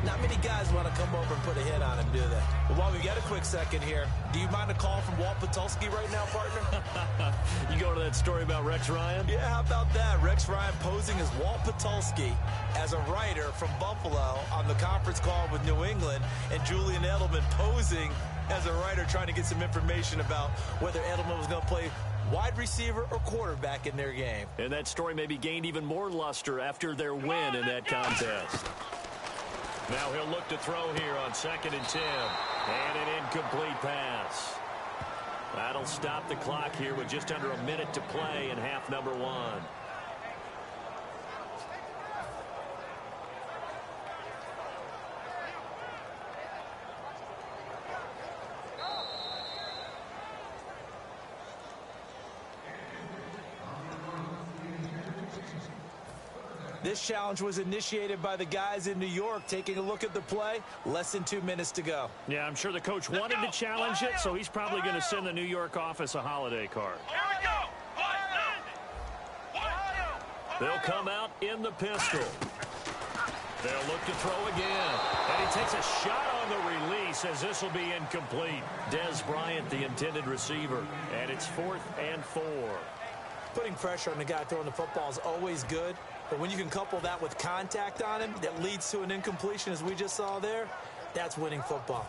not many guys want to come over and put a hit on him, do they? But while we got a quick second here, do you mind a call from Walt Patulski right now, partner? You go to that story about Rex Ryan? Yeah, how about that? Rex Ryan posing as Walt Patulski as a writer from Buffalo on the conference call with New England, and Julian Edelman posing as a writer trying to get some information about whether Edelman was going to play wide receiver or quarterback in their game. And that story maybe gained even more luster after their win in that contest. Now he'll look to throw here on 2nd and 10. And an incomplete pass. That'll stop the clock here with just under a minute to play in half number 1. This challenge was initiated by the guys in New York. Taking a look at the play, less than 2 minutes to go. Yeah, I'm sure the coach wanted to challenge it, so he's probably going to send the New York office a holiday card. Here we go. They'll come out in the pistol. They'll look to throw again. And he takes a shot on the release as this will be incomplete. Dez Bryant, the intended receiver. And it's 4th and 4. Putting pressure on the guy throwing the football is always good. But when you can couple that with contact on him that leads to an incompletion, as we just saw there, that's winning football.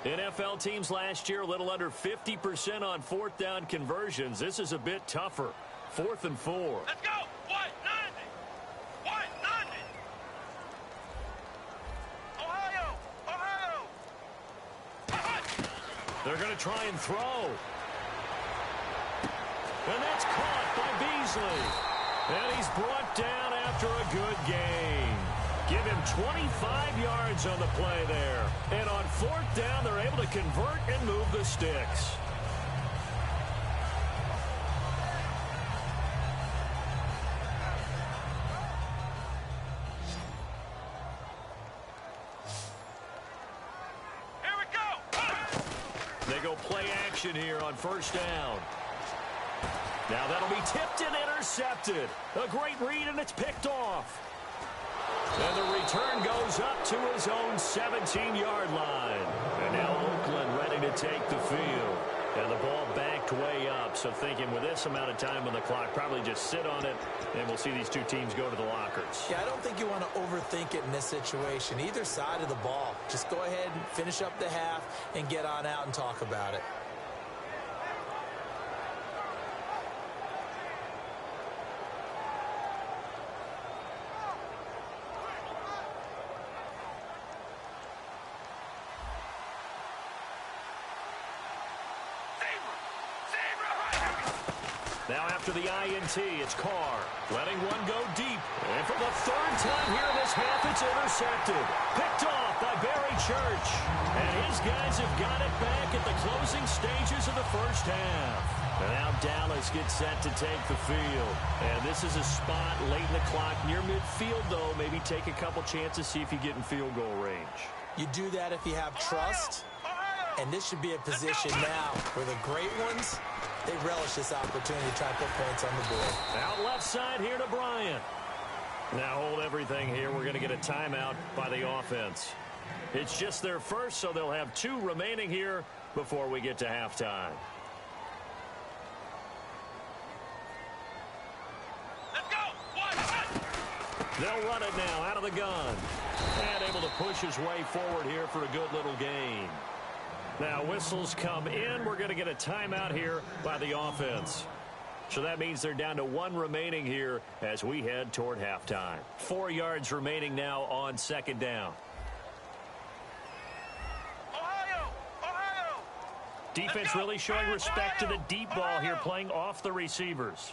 NFL teams last year a little under 50% on 4th down conversions. This is a bit tougher. 4th and 4. Let's go. They're going to try and throw. And that's caught by Beasley. And he's brought down after a good game. Give him 25 yards on the play there. And on fourth down, they're able to convert and move the sticks. Here we go. They go play action here on first down. Now that'll be tipped and intercepted. A great read, and it's picked off. And the return goes up to his own 17-yard line. And now Oakland ready to take the field. And the ball backed way up. So thinking with this amount of time on the clock, probably just sit on it, and we'll see these two teams go to the lockers. Yeah, I don't think you want to overthink it in this situation. Either side of the ball. Just go ahead and finish up the half and get on out and talk about it. Now after the INT, it's Carr letting one go deep. And for the third time here in this half, it's intercepted. Picked off by Barry Church. And his guys have got it back at the closing stages of the first half. And now Dallas gets set to take the field. And this is a spot late in the clock near midfield, though. Maybe take a couple chances, see if you get in field goal range. You do that if you have trust. And this should be a position now where the great ones, they relish this opportunity to try to put points on the board. Out left side here to Bryant. Now hold everything here. We're going to get a timeout by the offense. It's just their first, so they'll have 2 remaining here before we get to halftime. Let's go. They'll run it now out of the gun. And able to push his way forward here for a good little gain. Now whistles come in. We're going to get a timeout here by the offense. So that means they're down to 1 remaining here as we head toward halftime. 4 yards remaining now on second down. Ohio. Defense really showing respect to the deep ball here, playing off the receivers.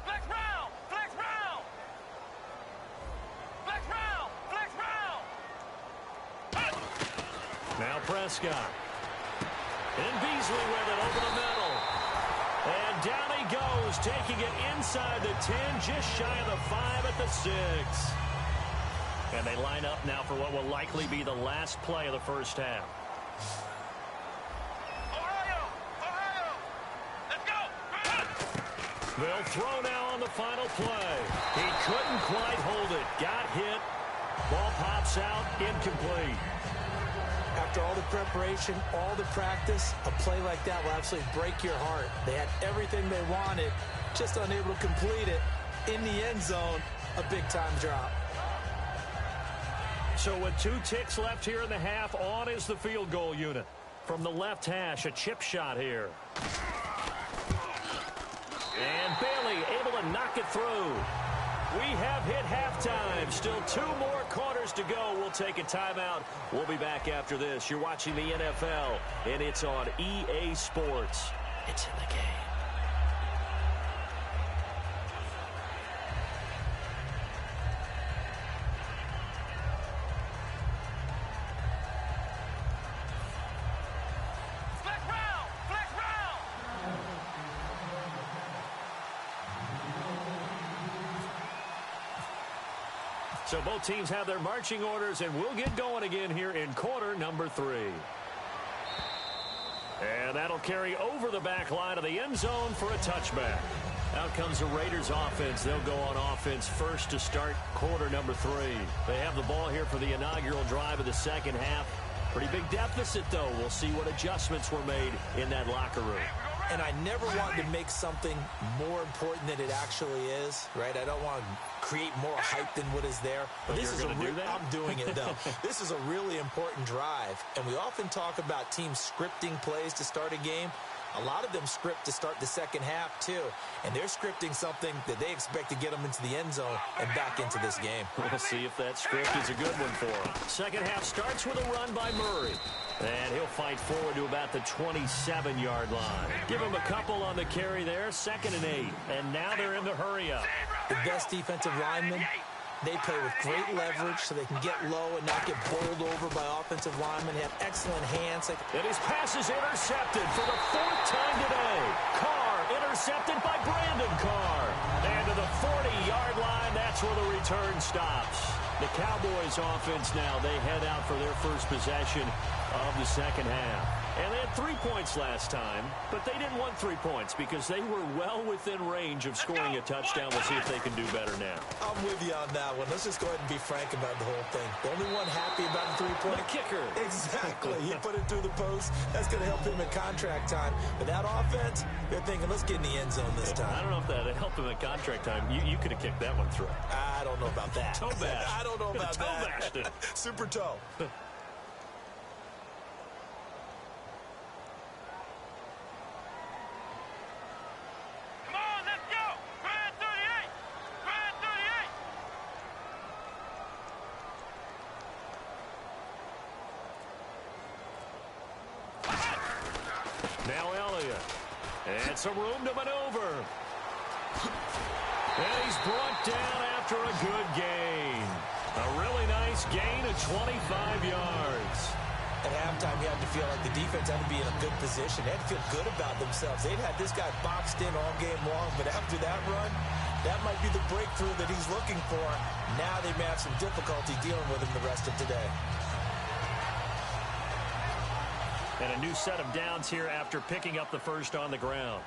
Flex round. Flex round. Flex round. Flex round. Now Prescott. And Beasley with it over the middle. And down he goes, taking it inside the 10, just shy of the 5 at the 6. And they line up now for what will likely be the last play of the first half. Ohio. Let's go. They'll throw now on the final play. He couldn't quite hold it. Got hit. Ball pops out, incomplete. After all the preparation, all the practice, a play like that will absolutely break your heart. They had everything they wanted, just unable to complete it. In the end zone, a big-time drop. So with 2 ticks left here in the half, on is the field goal unit. From the left hash, a chip shot here. And Bailey able to knock it through. We have hit halftime. Still 2 more quarters to go. We'll take a timeout. We'll be back after this. You're watching the NFL, and it's on EA Sports. It's in the game. So both teams have their marching orders, and we'll get going again here in quarter number 3. And that'll carry over the back line of the end zone for a touchback. Out comes the Raiders offense. They'll go on offense first to start quarter number 3. They have the ball here for the inaugural drive of the second half. Pretty big deficit, though. We'll see what adjustments were made in that locker room. And I never want to make something more important than it actually is, right? I don't want to create more hype than what is there. But this is do that? I'm doing it, though. This is a really important drive. And we often talk about teams scripting plays to start a game. A lot of them script to start the second half, too. And they're scripting something that they expect to get them into the end zone and back into this game. We'll see if that script is a good one for them. Second half starts with a run by Murray. And he'll fight forward to about the 27-yard line. Give him a couple on the carry there, 2nd and 8. And now they're in the hurry-up. The best defensive linemen, they play with great leverage so they can get low and not get bowled over by offensive linemen. They have excellent hands. And his pass is intercepted for the 4th time today. Carr intercepted by Brandon Carr. And to the 40-yard line, that's where the return stops. The Cowboys offense now, they head out for their first possession of the second half. And they had 3 points last time, but they didn't want 3 points because they were well within range of scoring a touchdown. We'll see if they can do better now. I'm with you on that one. Let's just go ahead and be frank about the whole thing. The only one happy about the 3-point? The kicker. Exactly. He put it through the post. That's going to help him at contract time. But that offense, they're thinking, let's get in the end zone this time. I don't know if that helped him at contract time. You could have kicked that one through. I don't know about that. Toe bash. I don't know about toe that. Bashed it. Super toe. Now Elliott. And some room to maneuver. And he's brought down after a good gain. A really nice gain of 25 yards. At halftime, you had to feel like the defense had to be in a good position. They had to feel good about themselves. They'd had this guy boxed in all game long, but after that run, that might be the breakthrough that he's looking for. Now they may have some difficulty dealing with him the rest of today. And a new set of downs here after picking up the first on the ground.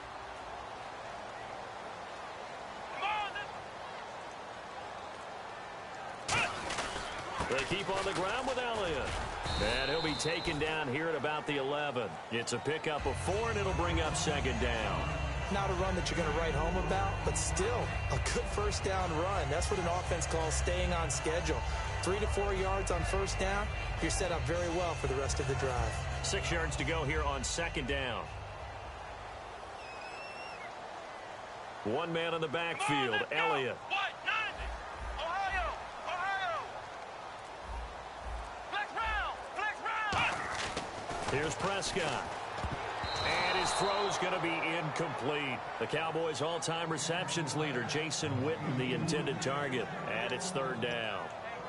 They keep on the ground with Elliott. And he'll be taken down here at about the 11. It's a pickup of 4, and it'll bring up 2nd down. Not a run that you're going to write home about, but still a good first down run. That's what an offense calls staying on schedule. 3 to 4 yards on first down, you're set up very well for the rest of the drive. 6 yards to go here on 2nd down. One man in the backfield, Elliott. Here's Prescott. And his throw's going to be incomplete. The Cowboys' all-time receptions leader, Jason Witten, the intended target. And it's 3rd down.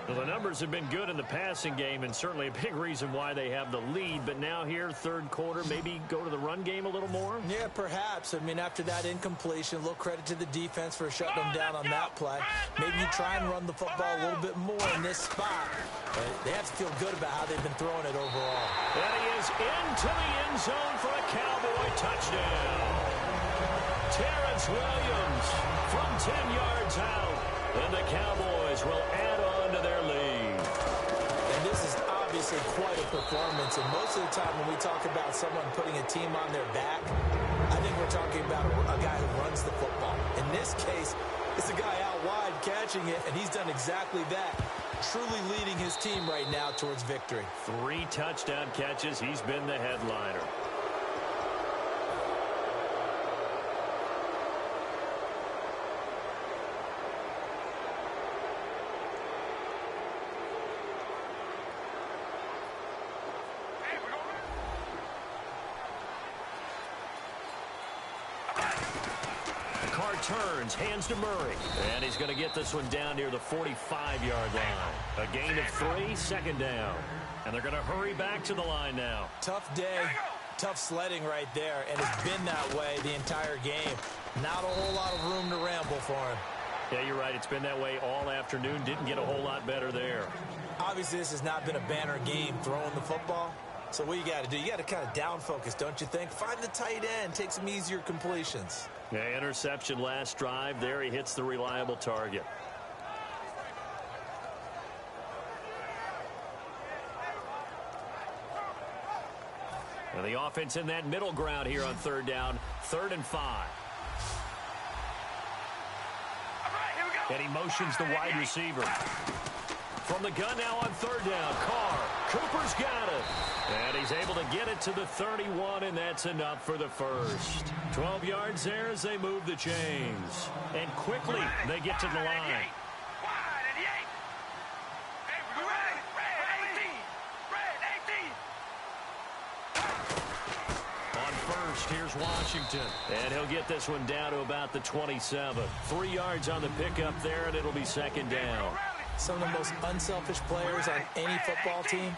Well, the numbers have been good in the passing game and certainly a big reason why they have the lead. But now here, 3rd quarter, maybe go to the run game a little more? Yeah, perhaps. I mean, after that incompletion, a little credit to the defense for shutting them down on that play. Maybe you try and run the football a little bit more in this spot. But they have to feel good about how they've been throwing it overall. And he is into the end zone for a Cowboy touchdown. Terrence Williams from 10 yards out. And the Cowboys will add on to their lead. And this is obviously quite a performance. And most of the time when we talk about someone putting a team on their back, I think we're talking about a guy who runs the football. In this case, it's a guy out wide catching it, and he's done exactly that. Truly leading his team right now towards victory. 3 touchdown catches. He's been the headliner. Carr turns, hands to Murray. And he's going to get this one down near the 45-yard line. A gain of 3, 2nd down. And they're going to hurry back to the line now. Tough day, tough sledding right there, and it's been that way the entire game. Not a whole lot of room to ramble for him. Yeah, you're right. It's been that way all afternoon. Didn't get a whole lot better there. Obviously, this has not been a banner game throwing the football. So what you got to do, you got to kind of down focus, don't you think? Find the tight end, take some easier completions. Yeah, interception last drive. There he hits the reliable target. And the offense in that middle ground here on 3rd down, 3rd and 5. And he motions the wide receiver. From the gun now on 3rd down, Carr. Cooper's got it. And he's able to get it to the 31, and that's enough for the first. 12 yards there as they move the chains. And quickly, they get to the line. On first, here's Washington. And he'll get this one down to about the 27. 3 yards on the pickup there, and it'll be second down. Some of the most unselfish players on any football team,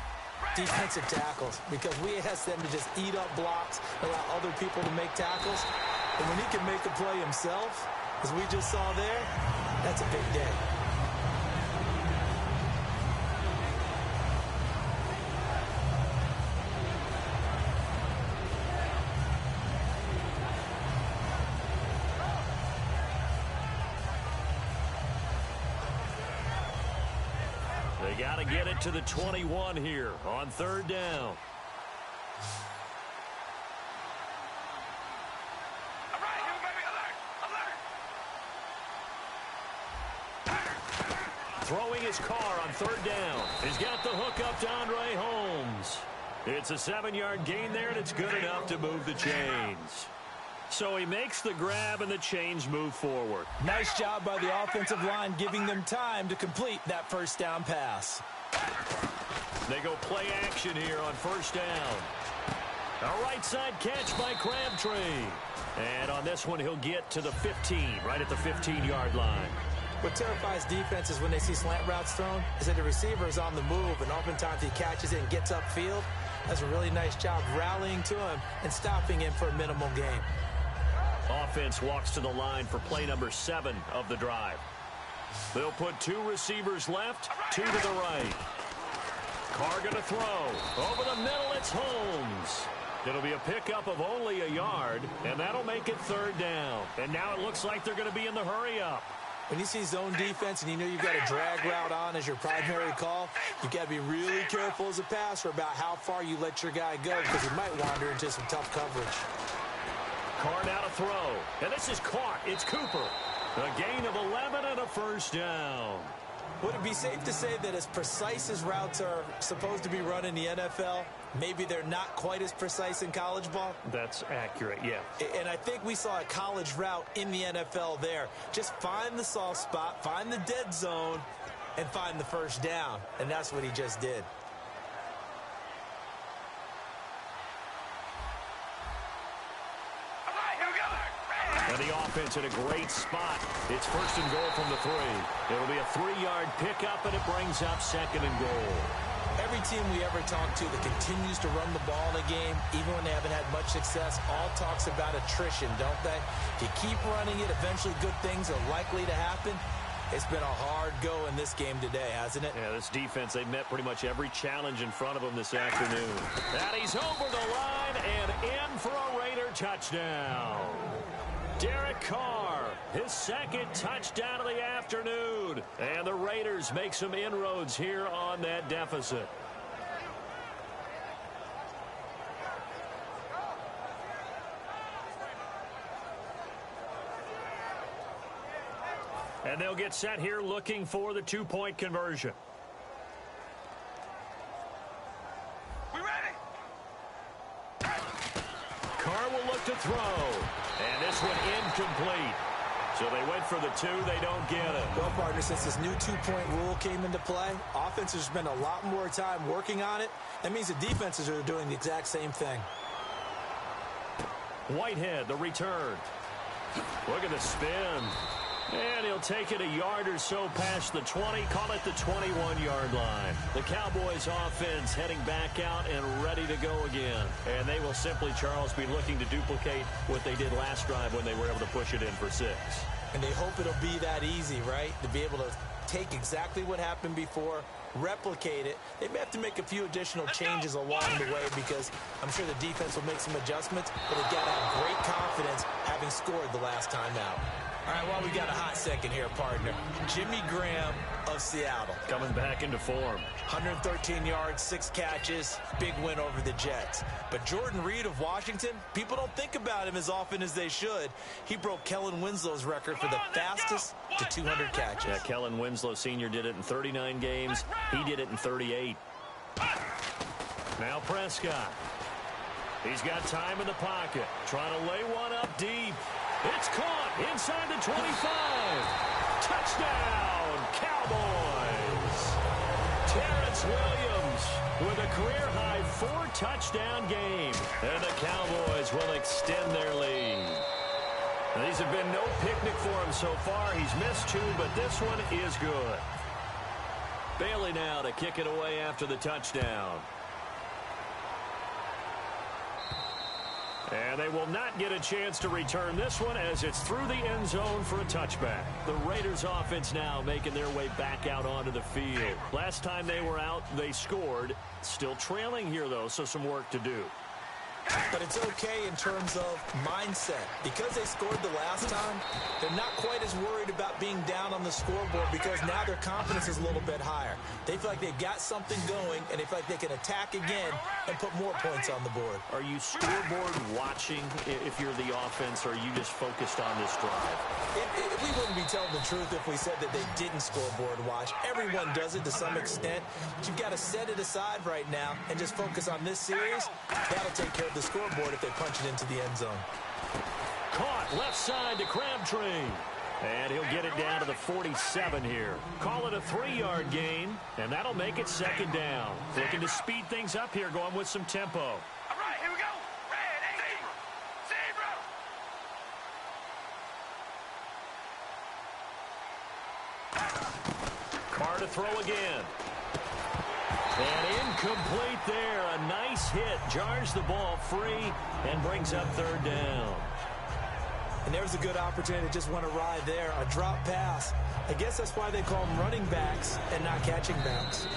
defensive tackles, because we ask them to just eat up blocks, allow other people to make tackles. And when he can make a play himself, as we just saw there, that's a big day. They got to get it to the 21 here on third down. Throwing his car on third down. He's got the hook up to Andre Holmes. It's a 7-yard gain there, and it's good enough to move the chains. So he makes the grab, and the chains move forward. Nice job by the offensive line, giving them time to complete that first down pass. They go play action here on first down. A right side catch by Crabtree. And on this one, he'll get to the 15, right at the 15-yard line. What terrifies defenses when they see slant routes thrown is that the receiver is on the move, and oftentimes he catches it and gets upfield. Does a really nice job rallying to him and stopping him for a minimal gain. Offense walks to the line for play number 7 of the drive. They'll put 2 receivers left, 2 to the right. Carr going to throw. Over the middle, it's Holmes. It'll be a pickup of only a yard, and that'll make it third down. And now it looks like they're going to be in the hurry-up. When you see zone defense and you know you've got a drag route on as your primary call, you've got to be really careful as a passer about how far you let your guy go, because he might wander into some tough coverage. Carr now to throw. And this is caught. It's Cooper. A gain of 11 and a first down. Would it be safe to say that as precise as routes are supposed to be run in the NFL, maybe they're not quite as precise in college ball? That's accurate, yeah. And I think we saw a college route in the NFL there. Just find the soft spot, find the dead zone, and find the first down. And that's what he just did. And the offense in a great spot. It's first and goal from the 3. It'll be a 3-yard pickup, and it brings up second and goal. Every team we ever talk to that continues to run the ball in a game, even when they haven't had much success, all talks about attrition, don't they? If you keep running it, eventually good things are likely to happen. It's been a hard go in this game today, hasn't it? Yeah, this defense, they've met pretty much every challenge in front of them this afternoon. And he's over the line and in for a Raider touchdown. Derek Carr, his second touchdown of the afternoon. And the Raiders make some inroads here on that deficit. And they'll get set here looking for the 2-point conversion. We ready? Carr will look to throw. And this one incomplete. So they went for the 2. They don't get it. Well, partner, since this new 2-point rule came into play, offenses spend a lot more time working on it. That means the defenses are doing the exact same thing. Whitehead, the return. Look at the spin. And he'll take it a yard or so past the 20, call it the 21-yard line. The Cowboys offense heading back out and ready to go again. And they will simply, Charles, be looking to duplicate what they did last drive when they were able to push it in for 6. And they hope it'll be that easy, right? To be able to take exactly what happened before, replicate it. They may have to make a few additional changes along the way because I'm sure the defense will make some adjustments, but they've got to have great confidence having scored the last time out. All right, well, we got a hot second here, partner. Jimmy Graham of Seattle. Coming back into form. 113 yards, 6 catches, big win over the Jets. But Jordan Reed of Washington, people don't think about him as often as they should. He broke Kellen Winslow's record for the fastest to 200 catches. Yeah, Kellen Winslow Sr. did it in 39 games. He did it in 38. Now Prescott. He's got time in the pocket. Trying to lay one up deep. It's caught inside the 25. Touchdown, Cowboys. Terrence Williams with a career-high 4-touchdown game. And the Cowboys will extend their lead. Now, these have been no picnic for him so far. He's missed 2, but this one is good. Bailey now to kick it away after the touchdown. And they will not get a chance to return this one as it's through the end zone for a touchback. The Raiders offense now making their way back out onto the field. Last time they were out, they scored. Still trailing here, though, so some work to do. But it's okay in terms of mindset. Because they scored the last time, they're not quite as worried about being down on the scoreboard because now their confidence is a little bit higher. They feel like they've got something going, and they feel like they can attack again and put more points on the board. Are you scoreboard watching if you're the offense, or are you just focused on this drive? We wouldn't be telling the truth if we said that they didn't scoreboard watch. Everyone does it to some extent. But you've got to set it aside right now and just focus on this series. That'll take care of the scoreboard if they punch it into the end zone. Caught left side to Crabtree. And he'll get it down to the 47 here. Call it a 3-yard gain, and that'll make it second down. Looking to speed things up here, going with some tempo. All right, here we go. Red, zebra. Carr to throw again. And incomplete there. A nice hit. Jars the ball free and brings up third down. And there's a good opportunity to just want to ride there. A drop pass. I guess that's why they call them running backs and not catching backs.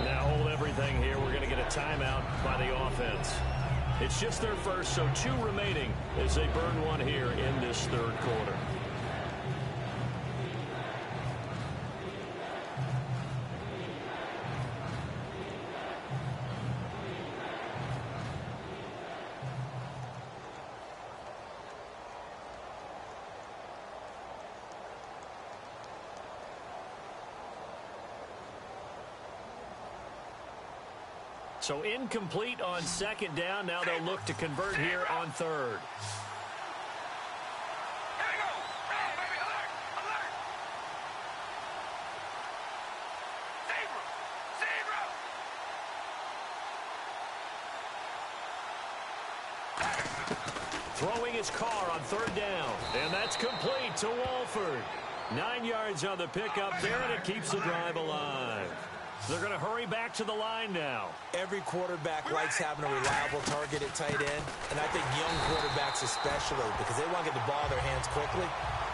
Now hold everything here. We're going to get a timeout by the offense. It's just their first, so 2 remaining as they burn one here in this third quarter. So incomplete on second down. Now they'll look to convert here on third. Here we go. Red, baby, alert. Zebra. Throwing his Carr on third down. And that's complete to Walford. 9 yards on the pickup there, and it keeps the drive alive. They're going to hurry back to the line now. Every quarterback likes having a reliable target at tight end, and I think young quarterbacks especially, because they want to get the ball in their hands quickly.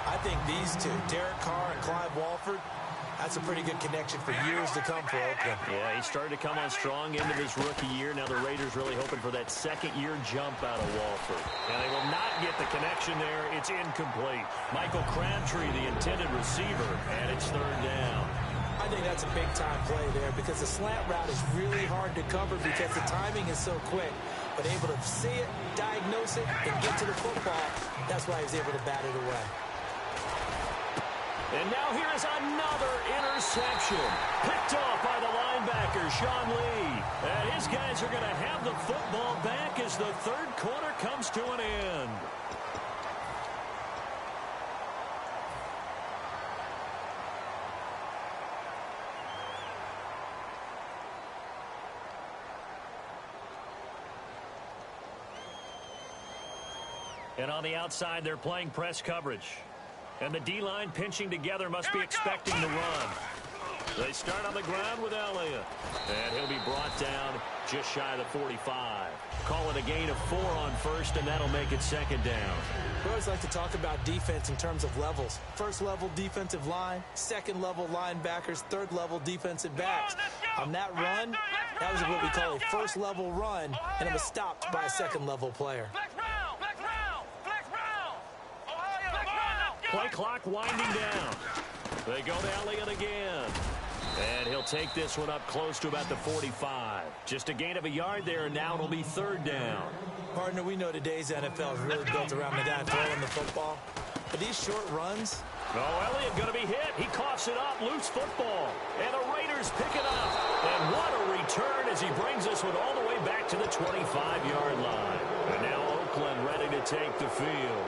I think these two, Derek Carr and Clive Walford, that's a pretty good connection for years to come for Oakland. Yeah, he started to come on strong into this rookie year. Now the Raiders really hoping for that second-year jump out of Walford. And they will not get the connection there. It's incomplete. Michael Crabtree, the intended receiver, and it's third down. I think that's a big-time play there because the slant route is really hard to cover because the timing is so quick. But able to see it, diagnose it, and get to the football, that's why he was able to bat it away. And now here is another interception. Picked off by the linebacker, Sean Lee. And his guys are going to have the football back as the third quarter comes to an end. And on the outside, they're playing press coverage. And the D-line pinching together must be expecting the run. They start on the ground with Elliott. And he'll be brought down just shy of the 45. Call it a gain of 4 on first, and that'll make it second down. We always like to talk about defense in terms of levels. First level defensive line, second level linebackers, third level defensive backs. On that run, that was what we call a first level run, and it was stopped by a second level player. Play clock winding down. They go to Elliott again. And he'll take this one up close to about the 45. Just a gain of a yard there, and now it'll be third down. Partner, we know today's NFL is really built around the guy throwing the football. But these short runs, Oh, Elliott going to be hit. He coughs it up. Loose football. And the Raiders pick it up. And what a return as he brings this one all the way back to the 25-yard line. And now Oakland ready to take the field.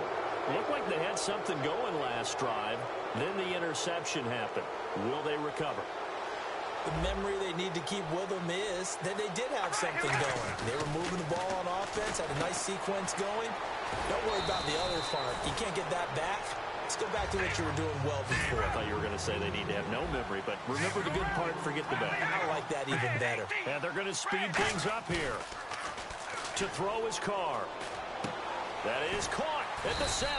Looked like they had something going last drive. Then the interception happened. Will they recover? The memory they need to keep with them is that they did have something going. They were moving the ball on offense, had a nice sequence going. Don't worry about the other part. You can't get that back. Let's go back to what you were doing well before. I thought you were going to say they need to have no memory, but remember the good part, forget the bad. I like that even better. And they're going to speed things up here. To throw his car. That is caught at the 7.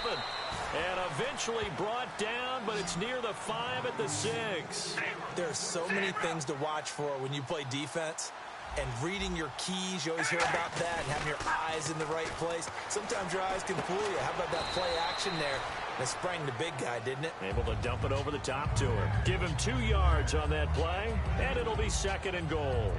And eventually brought down, but it's near the 5 at the 6. There's so many things to watch for when you play defense. And reading your keys, you always hear about that, and having your eyes in the right place. Sometimes your eyes can fool you. How about that play action there? And it sprang the big guy, didn't it? Able to dump it over the top to him. Give him 2 yards on that play, and it'll be 2nd and goal.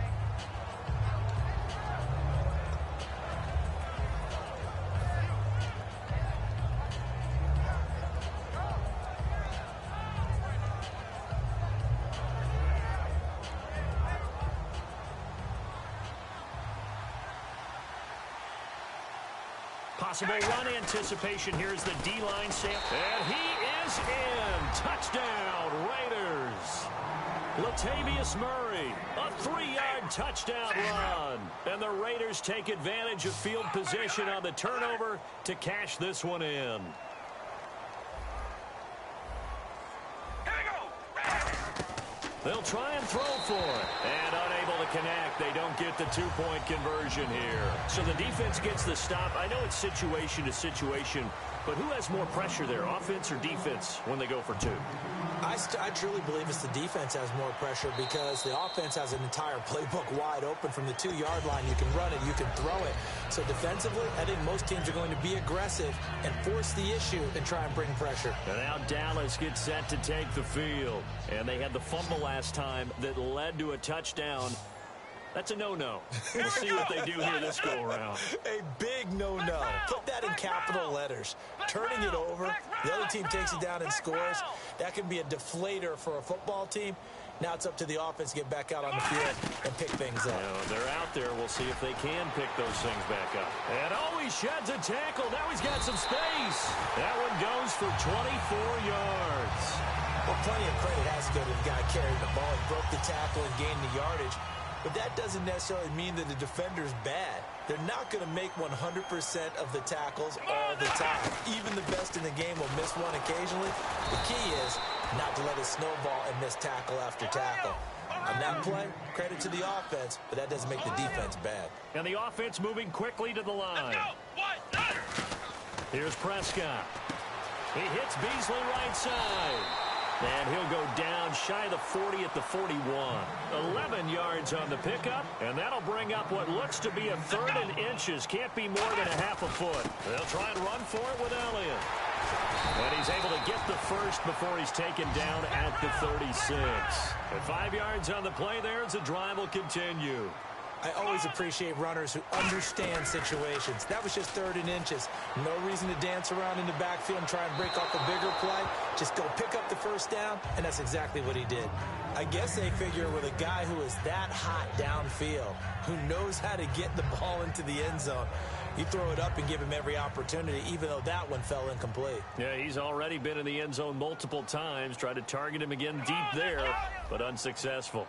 Possible run anticipation. Here's the D-line sample. And he is in. Touchdown, Raiders. Latavius Murray, a 3-yard touchdown run. And the Raiders take advantage of field position on the turnover to cash this one in. They'll try and throw for it. And unable to connect. They don't get the 2-point conversion here. So the defense gets the stop. I know it's situation to situation, but who has more pressure there, offense or defense, when they go for 2? I truly believe it's the defense has more pressure because the offense has an entire playbook wide open from the 2-yard line. You can run it, you can throw it. So defensively, I think most teams are going to be aggressive and force the issue and try and bring pressure. And now Dallas gets set to take the field. And they had the fumble last time that led to a touchdown. That's a no-no. We'll see what they do here this go-around. A big no-no. Put that in capital letters. Turning it over, the other team takes it down and scores. That can be a deflator for a football team. Now it's up to the offense to get back out on the field and pick things up. They're out there. We'll see if they can pick those things back up. And he sheds a tackle. Now he's got some space. That one goes for 24 yards. Well, plenty of credit has to go to the guy carrying the ball. He broke the tackle and gained the yardage. But that doesn't necessarily mean that the defender's bad. They're not going to make 100% of the tackles all the time. Even the best in the game will miss one occasionally. The key is not to let it snowball and miss tackle after tackle. On that play, credit to the offense, but that doesn't make the defense bad. And the offense moving quickly to the line. Here's Prescott. He hits Beasley right side. And he'll go down shy of the 40 at the 41. 11 yards on the pickup, and that'll bring up what looks to be a 3rd and inches. Can't be more than a half a foot. They'll try and run for it with Elliott. And he's able to get the first before he's taken down at the 36. And 5 yards on the play there as the drive will continue. I always appreciate runners who understand situations. That was just 3rd and inches. No reason to dance around in the backfield and try and break off a bigger play. Just go pick up the first down, and that's exactly what he did. I guess they figure with a guy who is that hot downfield, who knows how to get the ball into the end zone, you throw it up and give him every opportunity, even though that one fell incomplete. Yeah, he's already been in the end zone multiple times. Tried to target him again deep there, but unsuccessful.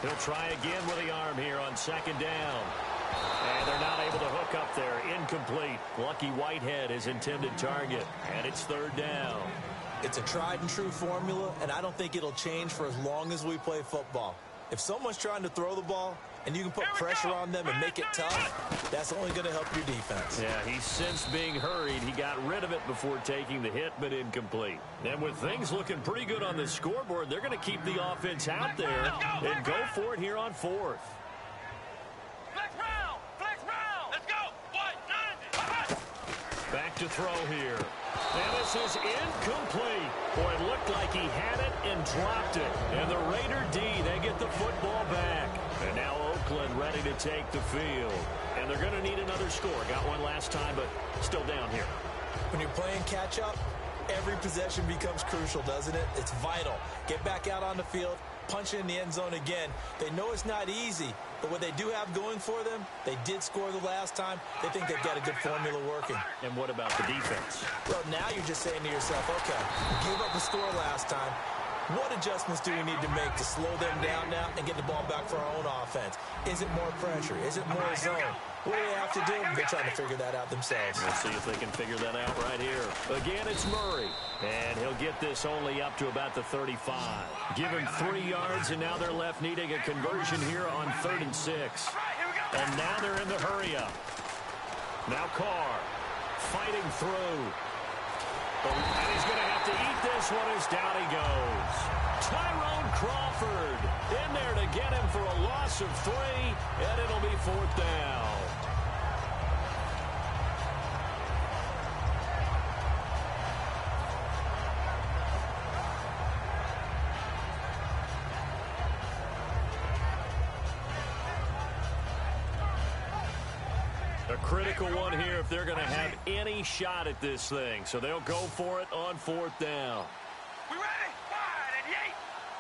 He'll try again with the arm here on 2nd down. And they're not able to hook up there. Incomplete. Lucky Whitehead, his intended target. And it's 3rd down. It's a tried and true formula, and I don't think it'll change for as long as we play football. If someone's trying to throw the ball, and you can put pressure on them and make it tough, that's only going to help your defense. Yeah, he's sensed being hurried. He got rid of it before taking the hit, but incomplete. And with things looking pretty good on the scoreboard, they're going to keep the offense out there and go for it here on 4th. Flex round! Flex round! Let's go! Back to throw here. And this is incomplete. Boy, it looked like he had it and dropped it. And the Raider D, they get the football back. And now Oakland ready to take the field. And they're going to need another score. Got one last time, but still down here. When you're playing catch-up, every possession becomes crucial, doesn't it? It's vital. Get back out on the field, punch it in the end zone again. They know it's not easy, but what they do have going for them, they did score the last time. They think they've got a good formula working. And what about the defense? Well, now you're just saying to yourself, okay, give up a score last time. What adjustments do we need to make to slow them down now and get the ball back for our own offense? Is it more pressure? Is it more zone? What do they have to do? They're trying to figure that out themselves. We'll see if they can figure that out right here. Again, it's Murray. And he'll get this only up to about the 35. Give him 3 yards, and now they're left needing a conversion here on 3rd and 6. And now they're in the hurry-up. Now Carr fighting through. And he's going to have to eat this one as down he goes. Tyrone Crawford in there to get him for a loss of 3, and it'll be 4th down. A critical one here if they're going to have any shot at this thing. So they'll go for it on 4th down. We ready? Wide at the 8.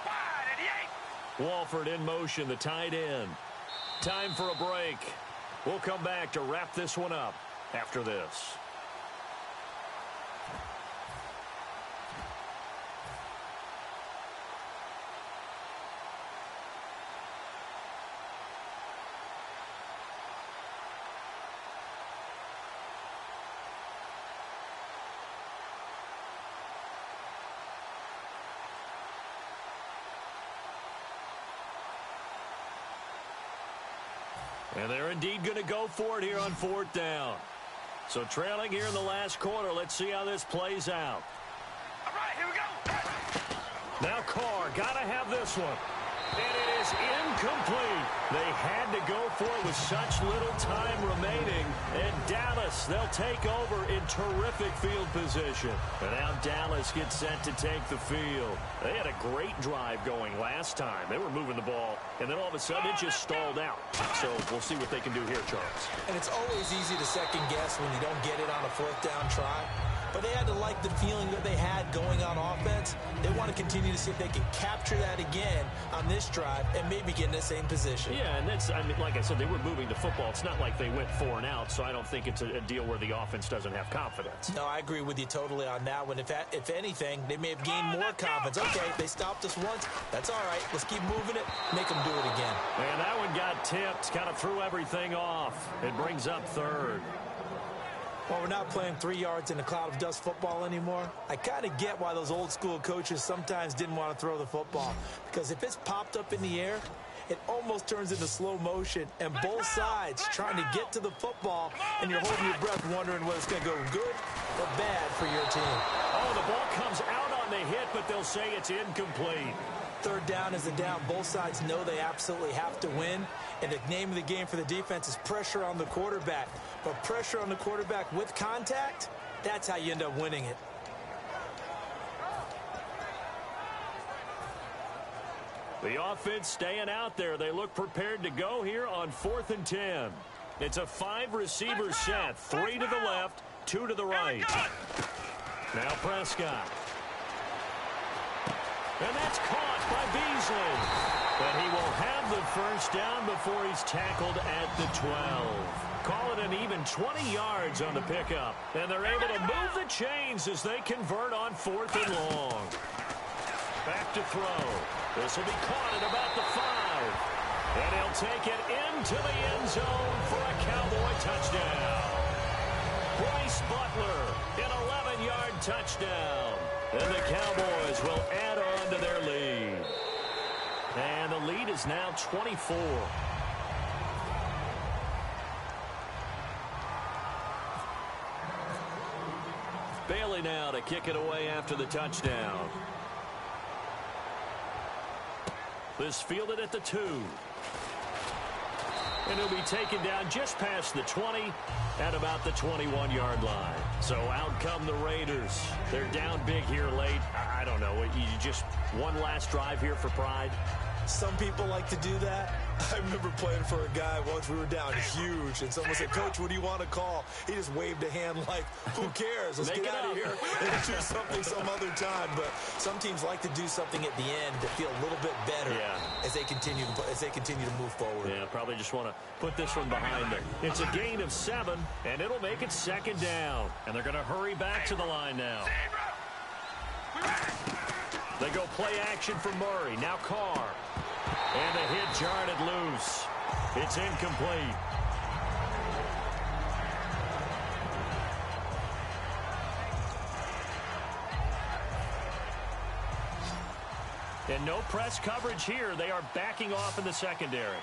Wide at the 8. Walford in motion, the tight end. Time for a break. We'll come back to wrap this one up after this. And they're indeed going to go for it here on 4th down. So trailing here in the last quarter. Let's see how this plays out. All right, here we go. Now Carr, got to have this one. And it is incomplete. They had to go for it with such little time remaining. And Dallas, they'll take over in terrific field position. And now Dallas gets set to take the field. They had a great drive going last time. They were moving the ball, and then all of a sudden it just stalled out. So we'll see what they can do here, Charles. And it's always easy to second guess when you don't get it on a 4th down try. But they had to like the feeling that they had going on offense. They want to continue to see if they can capture that again on this drive and maybe get in the same position. Yeah, and that's, I mean, like I said, they were moving the football. It's not like they went 4 and out, so I don't think it's a deal where the offense doesn't have confidence. No, I agree with you totally on that one. If anything, they may have gained more confidence. Okay, they stopped us once. That's all right. Let's keep moving it. Make them do it again. And that one got tipped. Kind of threw everything off. It brings up 3rd. Well, we're not playing 3 yards in a cloud of dust football anymore. I kind of get why those old school coaches sometimes didn't want to throw the football. Because if it's popped up in the air, it almost turns into slow motion. And both sides trying to get to the football, and you're holding your breath wondering whether it's going to go good or bad for your team. Oh, the ball comes out on the hit, but they'll say it's incomplete. 3rd down is a down. Both sides know they absolutely have to win. And the name of the game for the defense is pressure on the quarterback. But pressure on the quarterback with contact, that's how you end up winning it. The offense staying out there. They look prepared to go here on 4th and 10. It's a 5-receiver set. 3 to the left, 2 to the right. Now Prescott. And that's caught by Beasley. But he will have the 1st down before he's tackled at the 12. Call it an even 20 yards on the pickup. And they're able to move the chains as they convert on 4th and long. Back to throw. This will be caught at about the 5. And he'll take it into the end zone for a Cowboy touchdown. Bryce Butler, an 11-yard touchdown. And the Cowboys will add on to their lead. And the lead is now 24. Bailey now to kick it away after the touchdown. This fielded at the 2. And he'll be taken down just past the 20 at about the 21-yard line. So out come the Raiders. They're down big here late. I don't know. You just one last drive here for pride? Some people like to do that. I remember playing for a guy once. We were down huge, and someone said, "Coach, what do you want to call?" He just waved a hand like, "Who cares? Let's get out of here and do something some other time." But some teams like to do something at the end to feel a little bit better as they continue to move forward. Yeah, probably just want to put this one behind them. It's a gain of 7, and it'll make it second down. And they're going to hurry back to the line now. They go play action for Murray. Now Carr. And the hit jarred it loose. It's incomplete. And no press coverage here. They are backing off in the secondary.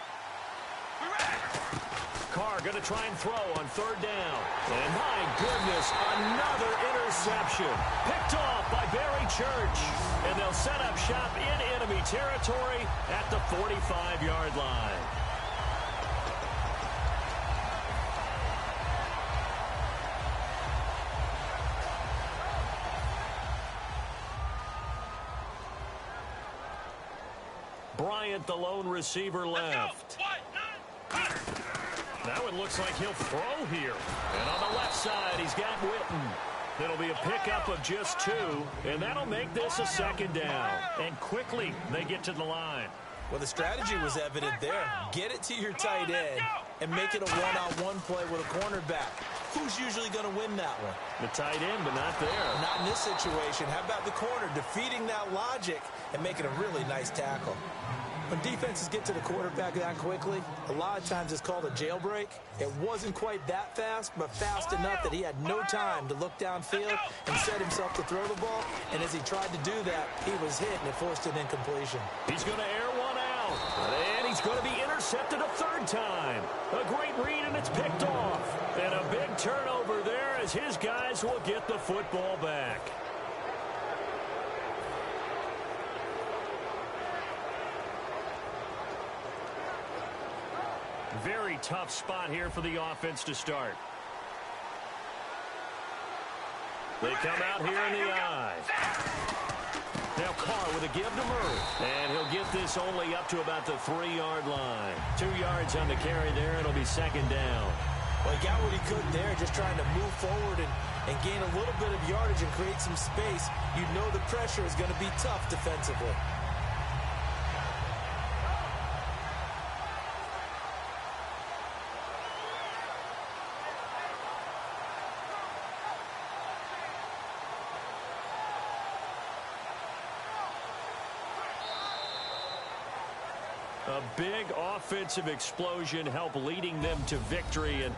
Carr going to try and throw on 3rd down. And my goodness, another interception. Picked off by Barry Church. And they'll set up shop in enemy territory at the 45-yard line. Bryant, the lone receiver, left. Now it looks like he'll throw here. And on the left side, he's got Witten. It'll be a pickup of just 2, and that'll make this a second down. And quickly, they get to the line. Well, the strategy was evident there. Get it to your tight end and make it a one-on-one play with a cornerback. Who's usually going to win that one? The tight end, but not there. Not in this situation. How about the corner defeating that logic and making a really nice tackle? When defenses get to the quarterback that quickly, a lot of times it's called a jailbreak. It wasn't quite that fast, but fast enough that he had no time to look downfield and set himself to throw the ball. And as he tried to do that, he was hit and it forced an incompletion. He's going to air one out. And he's going to be intercepted a 3rd time. A great read, and it's picked off. And a big turnover there as his guys will get the football back. Very tough spot here for the offense to start. They come out here in the eye. Now Carr with a give to Murray. And he'll get this only up to about the 3-yard line. 2 yards on the carry there. It'll be second down. Well, he got what he could there, just trying to move forward and gain a little bit of yardage and create some space. You know the pressure is going to be tough defensively. A big offensive explosion helped leading them to victory. And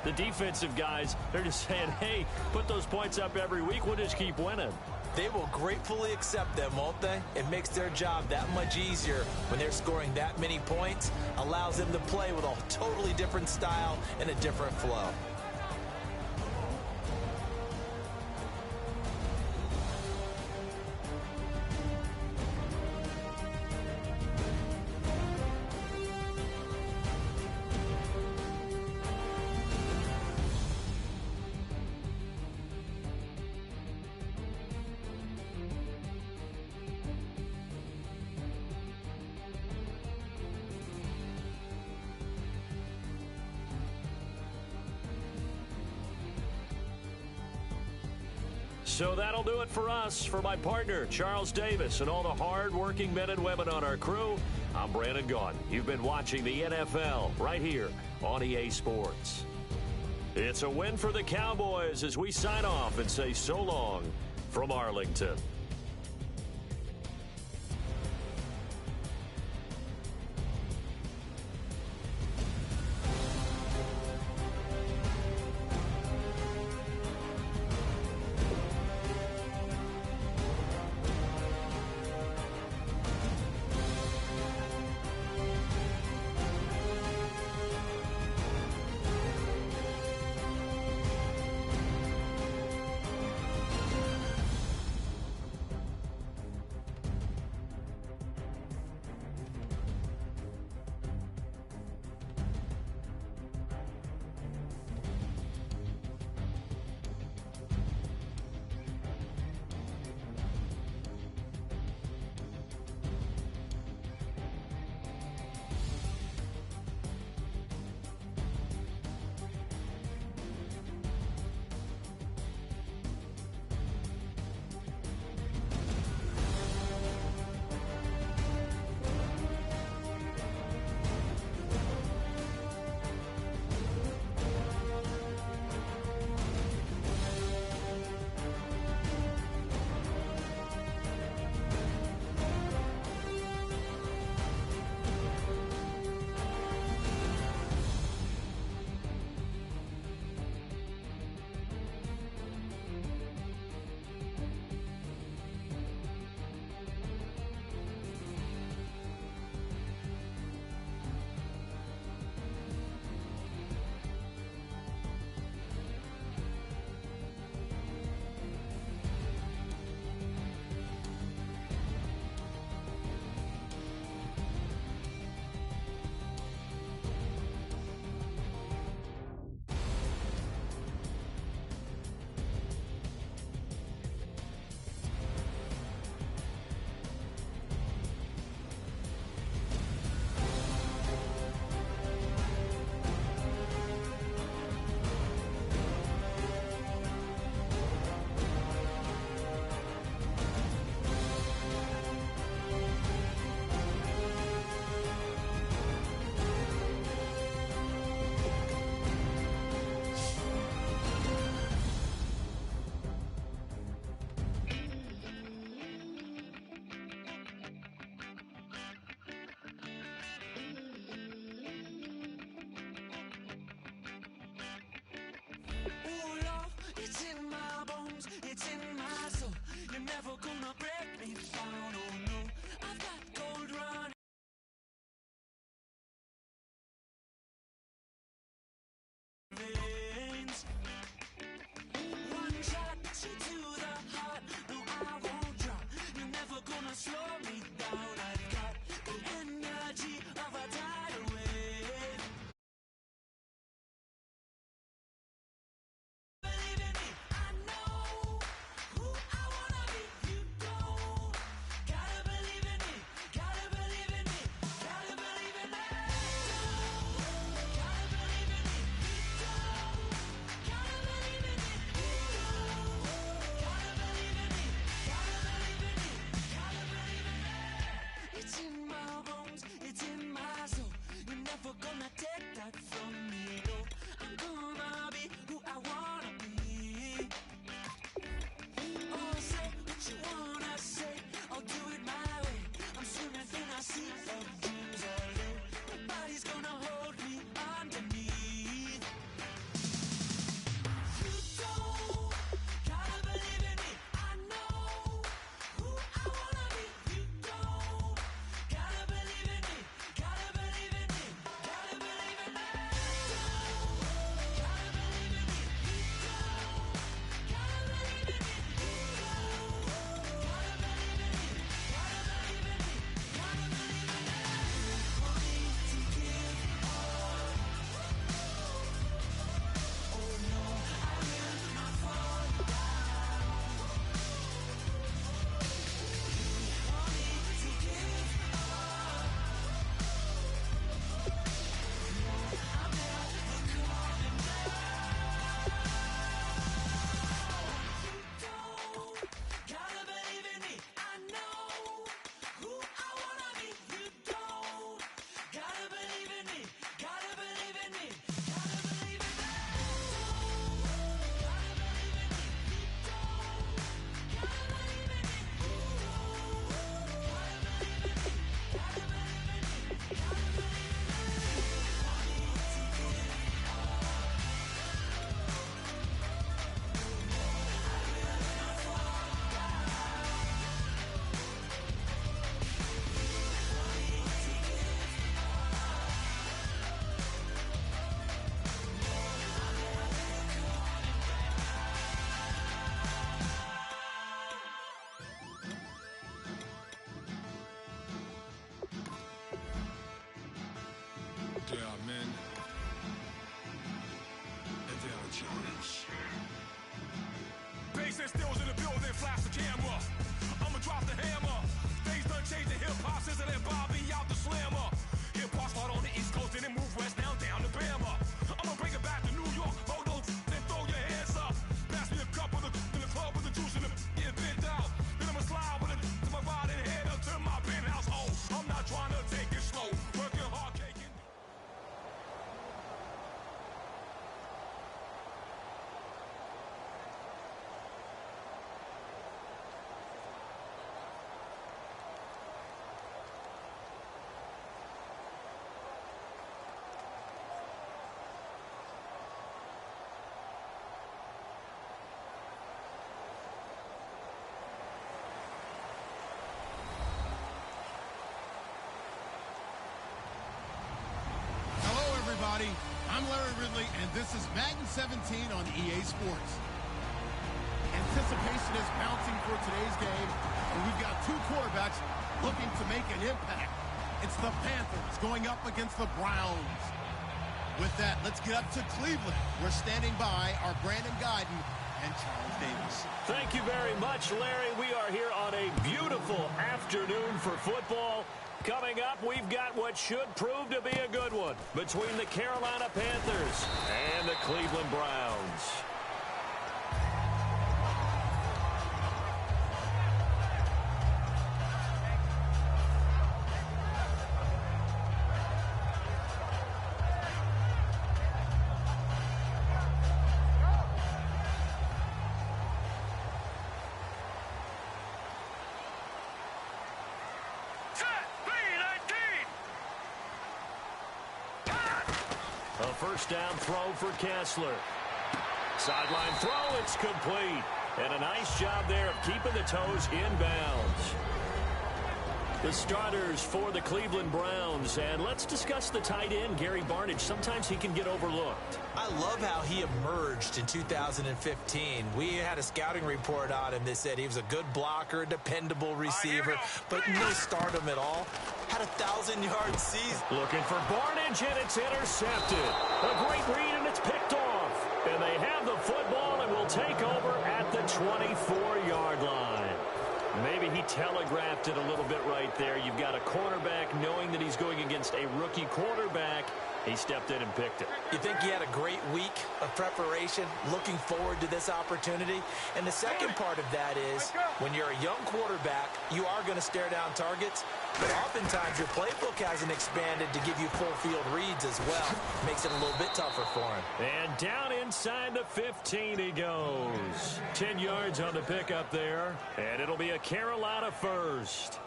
the defensive guys, they're just saying, hey, put those points up every week. We'll just keep winning. They will gratefully accept them, won't they? It makes their job that much easier when they're scoring that many points. Allows them to play with a totally different style and a different flow. So that'll do it for us. For my partner, Charles Davis, and all the hard-working men and women on our crew, I'm Brandon Gaudin. You've been watching the NFL right here on EA Sports. It's a win for the Cowboys as we sign off and say so long from Arlington. never gonna break me down, oh no. I've got gold running veins. One shot, straight to the heart. No, I won't drop. You're never gonna slow me down. I've got the energy of a tidal wave. Believe in me, I know who I wanna be. You don't. Gotta believe in me. Gotta believe in me. Gotta believe in me. Gotta believe in me. You don't. Gotta believe in me. You don't. Gotta believe in me. Gotta believe in me. Gotta believe in me. It's in my bones. It's in my soul. You're never gonna take that from me. No, I'm gonna be who I wanna be. Oh, say what you wanna say. I'll do it my way. I'm swimming in a sea of dreams all day. Nobody's gonna hold me underneath. You don't gotta believe in me. I know who I wanna be. You don't gotta believe in me. Gotta believe in me. Gotta believe in me. Gotta believe in me. You don't gotta believe in me. You don't gotta believe in me. Gotta believe in me. Gotta believe in me. Want me to give up? Oh no, I will not fall down. Want me to give up? No, I'm never coming back. You don't gotta believe in me. I know who I wanna be. You don't gotta believe in me. Gotta believe in me. Gotta believe in me. Gotta believe in me. You don't gotta believe in me. You don't gotta believe in me. Gotta believe in me. Gotta believe in me. Want me to give up? I will not fall down. Want me to give There are men, and there are giants. Bass and stills in the building, flash the camera. I'ma drop the hammer. Things done changed in hip-hop since I let Bobby out the slammer. Hip-hop start on the East Coast and then move west down to Bama. I'ma bring it back to New York. Hold on, then throw your hands up. Pass me a cup of the in the club with the juice and the get bent out. Then I'ma slide with it to my ride and head up to my penthouse. Oh, I'm not trying to take it slow. Working hard, caking. Hello, everybody. I'm Larry Ridley, and this is Madden 17 on EA Sports. Anticipation is mounting for today's game, and we've got two quarterbacks looking to make an impact. It's the Panthers going up against the Browns. With that, let's get up to Cleveland. We're standing by our Brandon Guyton and Charles Davis. Thank you very much, Larry. We are here on a beautiful afternoon for football. Coming up, we've got what should prove to be a good one between the Carolina Panthers and the Cleveland Browns. A first down throw for Kessler. Sideline throw, it's complete. And a nice job there of keeping the toes inbounds. The starters for the Cleveland Browns. And let's discuss the tight end, Gary Barnidge. Sometimes he can get overlooked. I love how he emerged in 2015. We had a scouting report on him that said he was a good blocker, dependable receiver, but no stardom at all. Had a 1,000-yard season. Looking for Barnidge, and it's intercepted. A great read, and it's picked off. And they have the football and will take over at the 24-yard line. Maybe he telegraphed it a little bit right there. You've got a cornerback knowing that he's going against a rookie quarterback. He stepped in and picked it. You think he had a great week of preparation, looking forward to this opportunity? And the second part of that is, when you're a young quarterback, you are going to stare down targets, but oftentimes your playbook hasn't expanded to give you full field reads as well. Makes it a little bit tougher for him. And down inside the 15 he goes. 10 yards on the pickup there, and it'll be a Carolina first.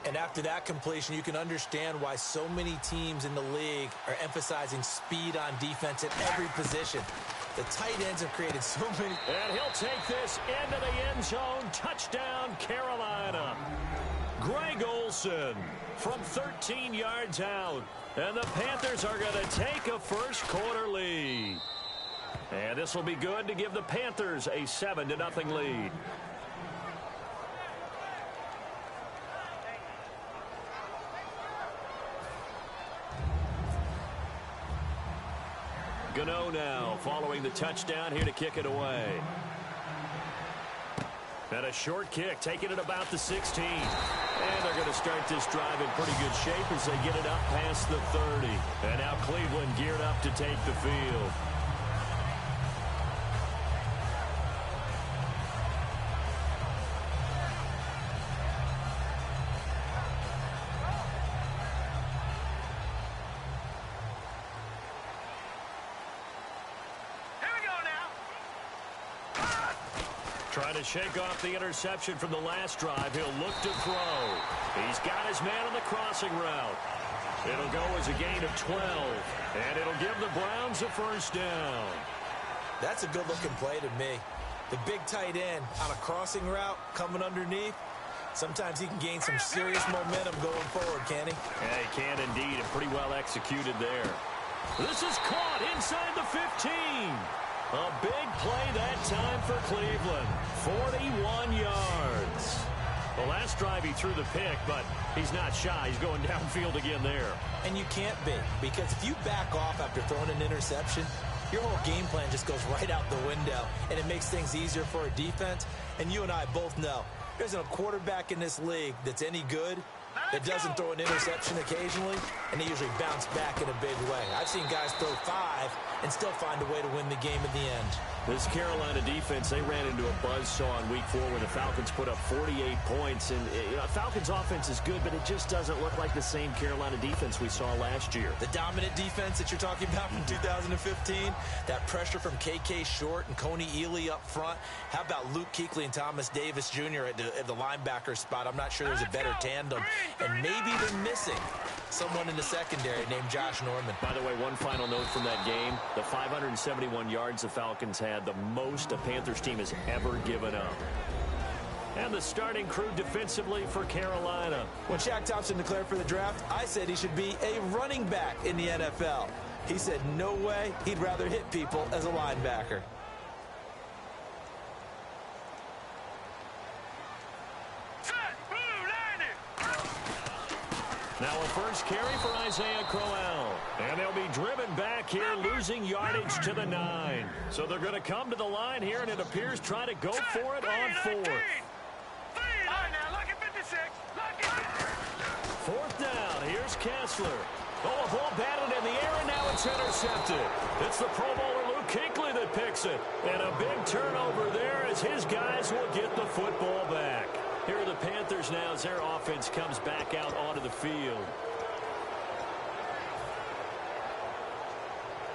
And after that completion, you can understand why so many teams in the league are emphasizing speed on defense at every position. The tight ends have created so many. And he'll take this into the end zone. Touchdown, Carolina. Greg Olsen from 13 yards out. And the Panthers are going to take a first quarter lead. And this will be good to give the Panthers a 7-0 lead. Gano now following the touchdown here to kick it away. And a short kick, taking it about the 16. And they're going to start this drive in pretty good shape as they get it up past the 30. And now Cleveland geared up to take the field. Trying to shake off the interception from the last drive. He'll look to throw. He's got his man on the crossing route. It'll go as a gain of 12. And it'll give the Browns a first down. That's a good-looking play to me. The big tight end on a crossing route coming underneath. Sometimes he can gain some serious momentum going forward, can he? Yeah, he can indeed, and pretty well executed there. This is caught inside the 15. A big play that time for Cleveland. 41 yards. The last drive he threw the pick, but he's not shy. He's going downfield again there. And you can't be, because if you back off after throwing an interception, your whole game plan just goes right out the window, and it makes things easier for a defense. And you and I both know there isn't a quarterback in this league that's any good that doesn't throw an interception occasionally, and they usually bounce back in a big way. I've seen guys throw 5 and still find a way to win the game at the end. This Carolina defense, they ran into a buzzsaw in Week 4 where the Falcons put up 48 points. And Falcons offense is good, but it just doesn't look like the same Carolina defense we saw last year. The dominant defense that you're talking about from 2015, that pressure from KK Short and Coney Ely up front. How about Luke Kuechly and Thomas Davis Jr. at the linebacker spot? I'm not sure there's a better tandem. And maybe they're missing someone in the secondary named Josh Norman. By the way, one final note from that game, the 571 yards the Falcons had, the most a Panthers team has ever given up. And the starting crew defensively for Carolina. When Shaq Thompson declared for the draft, I said he should be a running back in the NFL. He said no way, he'd rather hit people as a linebacker. Now a first carry for Isaiah Crowell. And they'll be driven back here, losing yardage to the 9. So they're going to come to the line here, and it appears try to go for it on 4th. Fourth down, here's Kessler. Oh, a ball batted in the air, and now it's intercepted. It's the Pro Bowler Luke Kuechly that picks it. And a big turnover there as his guys will get the football back. Here are the Panthers now as their offense comes back out onto the field.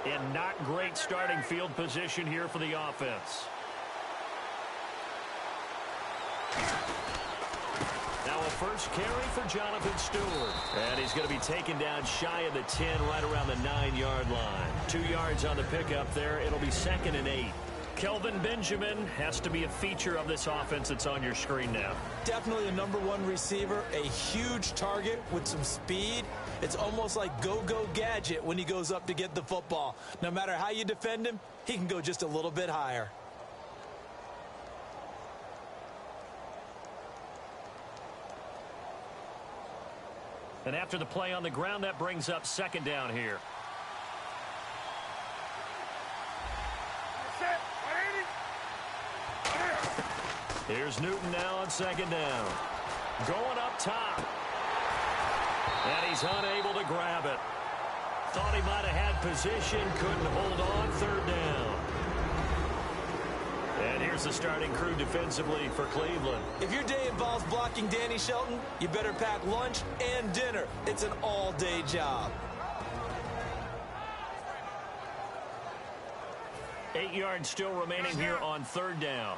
And not great starting field position here for the offense. Now a first carry for Jonathan Stewart. And he's going to be taken down shy of the 10, right around the 9-yard line. 2 yards on the pickup there. It'll be 2nd and 8. Kelvin Benjamin has to be a feature of this offense that's on your screen now. Definitely a #1 receiver, a huge target with some speed. It's almost like go-go gadget when he goes up to get the football. No matter how you defend him, he can go just a little bit higher. And after the play on the ground, that brings up second down here. Here's Newton now on second down. Going up top. And he's unable to grab it. Thought he might have had position, couldn't hold on, third down. And here's the starting crew defensively for Cleveland. If your day involves blocking Danny Shelton, you better pack lunch and dinner. It's an all-day job. 8 yards still remaining here on third down.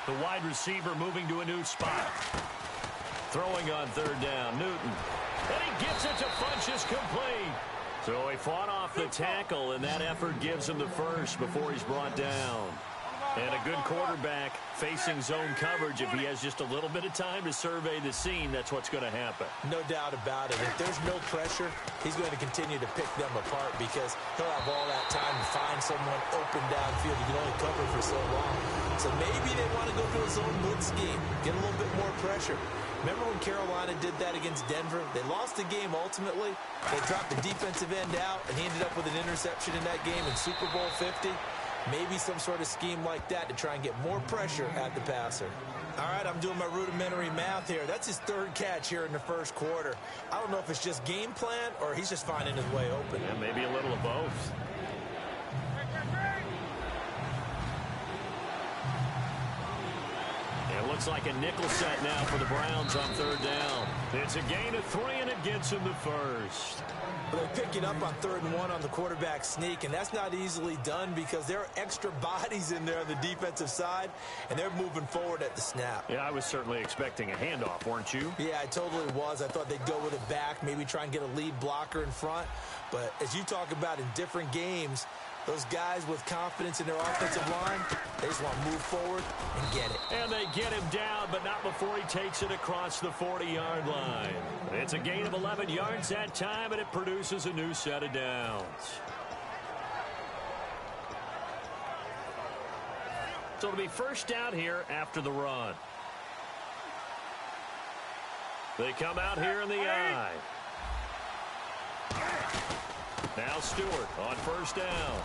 The wide receiver moving to a new spot. Throwing on third down, Newton. And he gets it to Funchess complete. So he fought off the tackle, and that effort gives him the first before he's brought down. And a good quarterback facing zone coverage. If he has just a little bit of time to survey the scene, that's what's going to happen. No doubt about it. If there's no pressure, he's going to continue to pick them apart because he'll have all that time to find someone open downfield. You can only cover for so long. So maybe they want to go to a zone blitz scheme, get a little bit more pressure. Remember when Carolina did that against Denver? They lost the game ultimately. They dropped the defensive end out, and he ended up with an interception in that game in Super Bowl 50. Maybe some sort of scheme like that to try and get more pressure at the passer. All right, I'm doing my rudimentary math here. That's his third catch here in the first quarter. I don't know if it's just game plan or he's just finding his way open. Yeah, maybe a little of both. It looks like a nickel set now for the Browns on third down. It's a gain of 3, and it gets him the first. They're picking up on 3rd and 1 on the quarterback sneak, and that's not easily done because there are extra bodies in there on the defensive side, and they're moving forward at the snap. Yeah, I was certainly expecting a handoff, weren't you? Yeah, I totally was. I thought they'd go with it back, maybe try and get a lead blocker in front. But as you talk about in different games, those guys with confidence in their offensive line, they just want to move forward and get it. And they get him down, but not before he takes it across the 40-yard line. It's a gain of 11 yards that time, and it produces a new set of downs. So it'll be first down here after the run. They come out here in the I. Now Stewart on first down.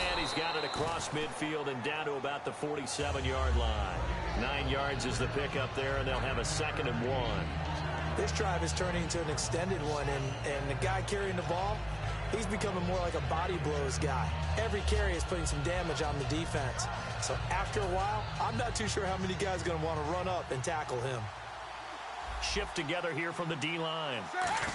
And he's got it across midfield and down to about the 47-yard line. 9 yards is the pickup there, and they'll have a 2nd and 1. This drive is turning into an extended one, and the guy carrying the ball, he's becoming more like a body blows guy. Every carry is putting some damage on the defense. So after a while, I'm not too sure how many guys are going to want to run up and tackle him. Shift together here from the D-line.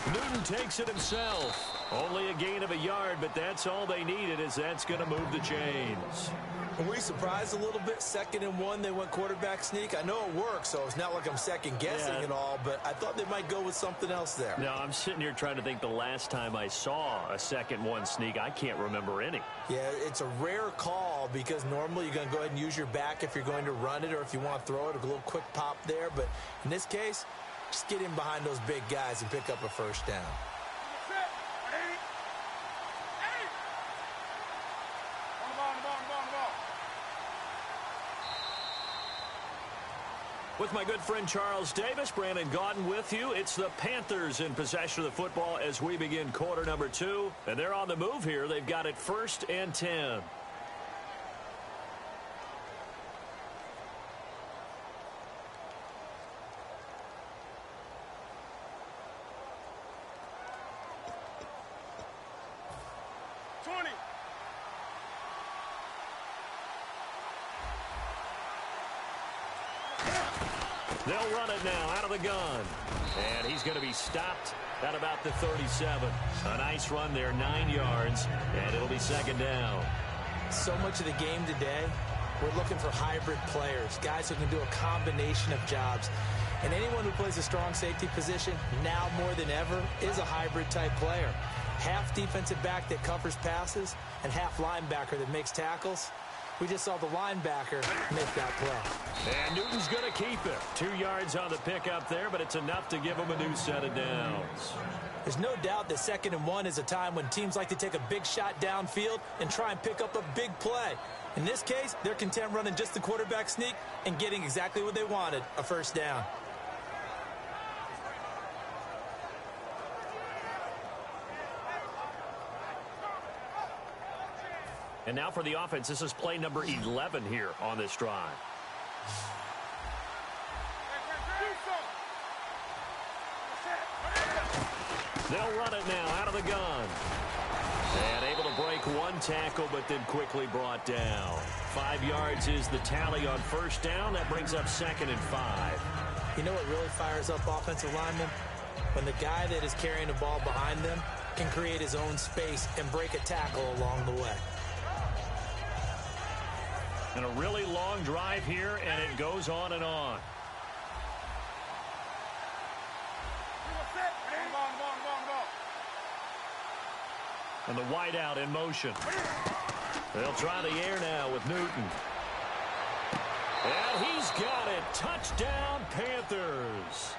Newton takes it himself. Only a gain of a yard, but that's all they needed, as that's going to move the chains. Were we surprised a little bit? 2nd and 1, they went quarterback sneak. I know it works, so it's not like I'm second-guessing at all, but I thought they might go with something else there. No, I'm sitting here trying to think the last time I saw a 2nd 1 sneak. I can't remember any. Yeah, it's a rare call because normally you're going to go ahead and use your back if you're going to run it or if you want to throw it, a little quick pop there. But in this case, just get in behind those big guys and pick up a first down. With my good friend Charles Davis, Brandon Gaudin with you. It's the Panthers in possession of the football as we begin quarter number 2. And they're on the move here. They've got it 1st and 10. They'll run it now out of the gun. And he's going to be stopped at about the 37. A nice run there, 9 yards, and it'll be 2nd down. So much of the game today we're looking for hybrid players, guys who can do a combination of jobs. And anyone who plays a strong safety position, now more than ever, is a hybrid-type player. Half defensive back that covers passes and half linebacker that makes tackles. We just saw the linebacker make that play. And Newton's going to keep it. 2 yards on the pickup there, but it's enough to give him a new set of downs. There's no doubt that 2nd and 1 is a time when teams like to take a big shot downfield and try and pick up a big play. In this case, they're content running just the quarterback sneak and getting exactly what they wanted, a first down. And now for the offense, this is play number 11 here on this drive. They'll run it now out of the gun. And able to break one tackle, but then quickly brought down. 5 yards is the tally on first down. That brings up 2nd and 5. You know what really fires up offensive linemen? When the guy that is carrying the ball behind them can create his own space and break a tackle along the way. And a really long drive here, and it goes on and on. And the wideout in motion. They'll try the air now with Newton. And he's got it. Touchdown, Panthers.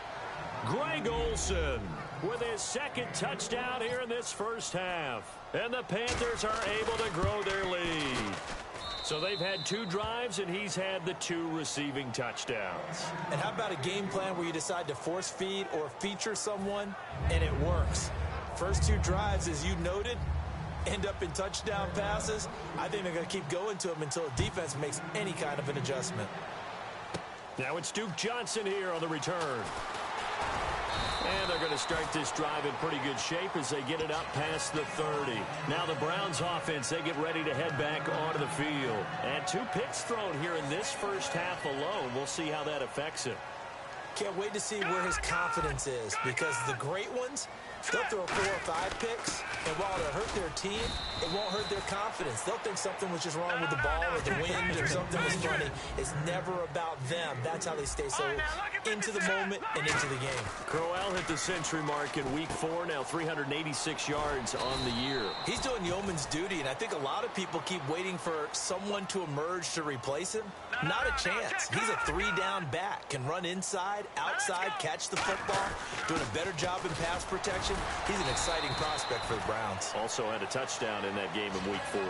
Greg Olsen with his 2nd touchdown here in this first half. And the Panthers are able to grow their lead. So they've had 2 drives, and he's had the 2 receiving touchdowns. And how about a game plan where you decide to force feed or feature someone, and it works? First 2 drives, as you noted, end up in touchdown passes. I think they're going to keep going to them until the defense makes any kind of an adjustment. Now it's Duke Johnson here on the return. And they're going to start this drive in pretty good shape as they get it up past the 30. Now the Browns offense, they get ready to head back onto the field. And 2 picks thrown here in this first half alone. We'll see how that affects him. Can't wait to see where his confidence is, because the great ones, they'll throw 4 or 5 picks, and while it'll hurt their team, it won't hurt their confidence. They'll think something was just wrong with the ball or the wind or something was funny. It's never about them. That's how they stay so into the moment and into the game. Crowell hit the century mark in week 4, now 386 yards on the year. He's doing yeoman's duty, and I think a lot of people keep waiting for someone to emerge to replace him. Not a chance. He's a 3-down back, can run inside, outside, catch the football, doing a better job in pass protection. He's an exciting prospect for the Browns. Also had a touchdown in that game in week 4.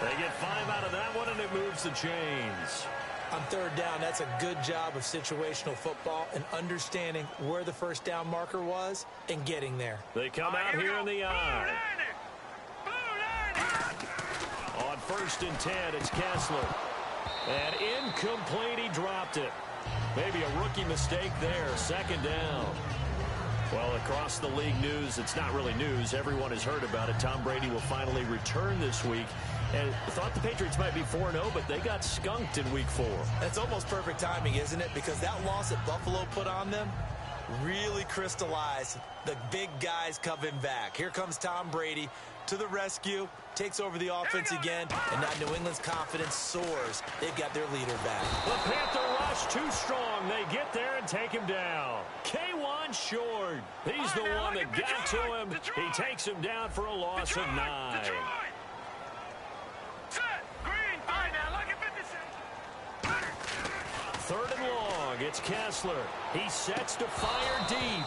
They get 5 out of that one, and it moves the chains. On 3rd down, that's a good job of situational football and understanding where the first down marker was and getting there. They come out here in the eye. On 1st and 10, it's Kessler. And incomplete, he dropped it. Maybe a rookie mistake there. 2nd down. Well, across the league news, it's not really news. Everyone has heard about it. Tom Brady will finally return this week. And thought the Patriots might be 4-0, but they got skunked in week 4. That's almost perfect timing, isn't it? Because that loss that Buffalo put on them really crystallized the big guys coming back. Here comes Tom Brady to the rescue, takes over the offense again, and now New England's confidence soars. They've got their leader back. The Panther rush too strong. They get there and take him down. K1 Short. He's the one that got to him. He takes him down for a loss of 9. Third and long, it's Kessler. He sets to fire deep.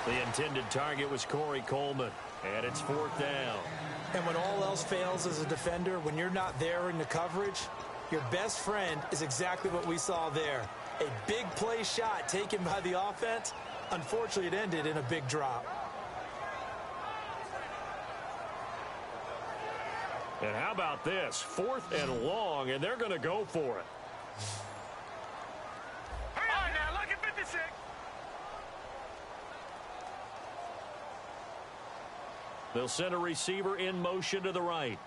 The intended target was Corey Coleman, and it's 4th down. And when all else fails as a defender, when you're not there in the coverage, your best friend is exactly what we saw there. A big play shot taken by the offense. Unfortunately, it ended in a big drop. And how about this? 4th and long, and they're going to go for it. They'll send a receiver in motion to the right.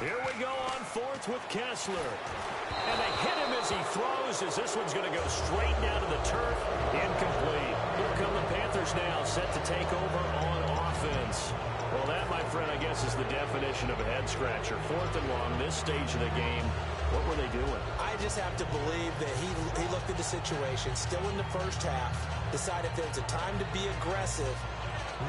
Here we go on fourth with Kessler. And they hit him as he throws, as this one's going to go straight down to the turf. Incomplete. Here come the Panthers now, set to take over on offense. Well, that, my friend, I guess is the definition of a head-scratcher. Fourth and long, this stage of the game. What were they doing? I just have to believe that he looked at the situation, still in the first half, decided if there's a time to be aggressive,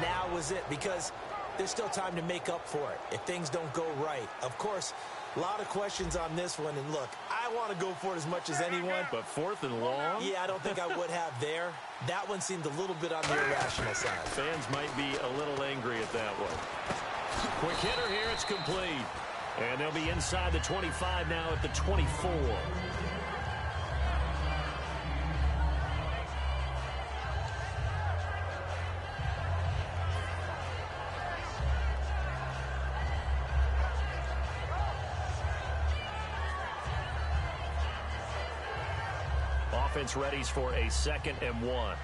now was it, because there's still time to make up for it if things don't go right. Of course, a lot of questions on this one, and look, I want to go for it as much as anyone. But fourth and long? Yeah, I don't think I would have there. That one seemed a little bit on the irrational side. Fans might be a little angry at that one. Quick hitter here, it's complete. And they'll be inside the 25 now at the 24. Offense readies for a 2nd and 1.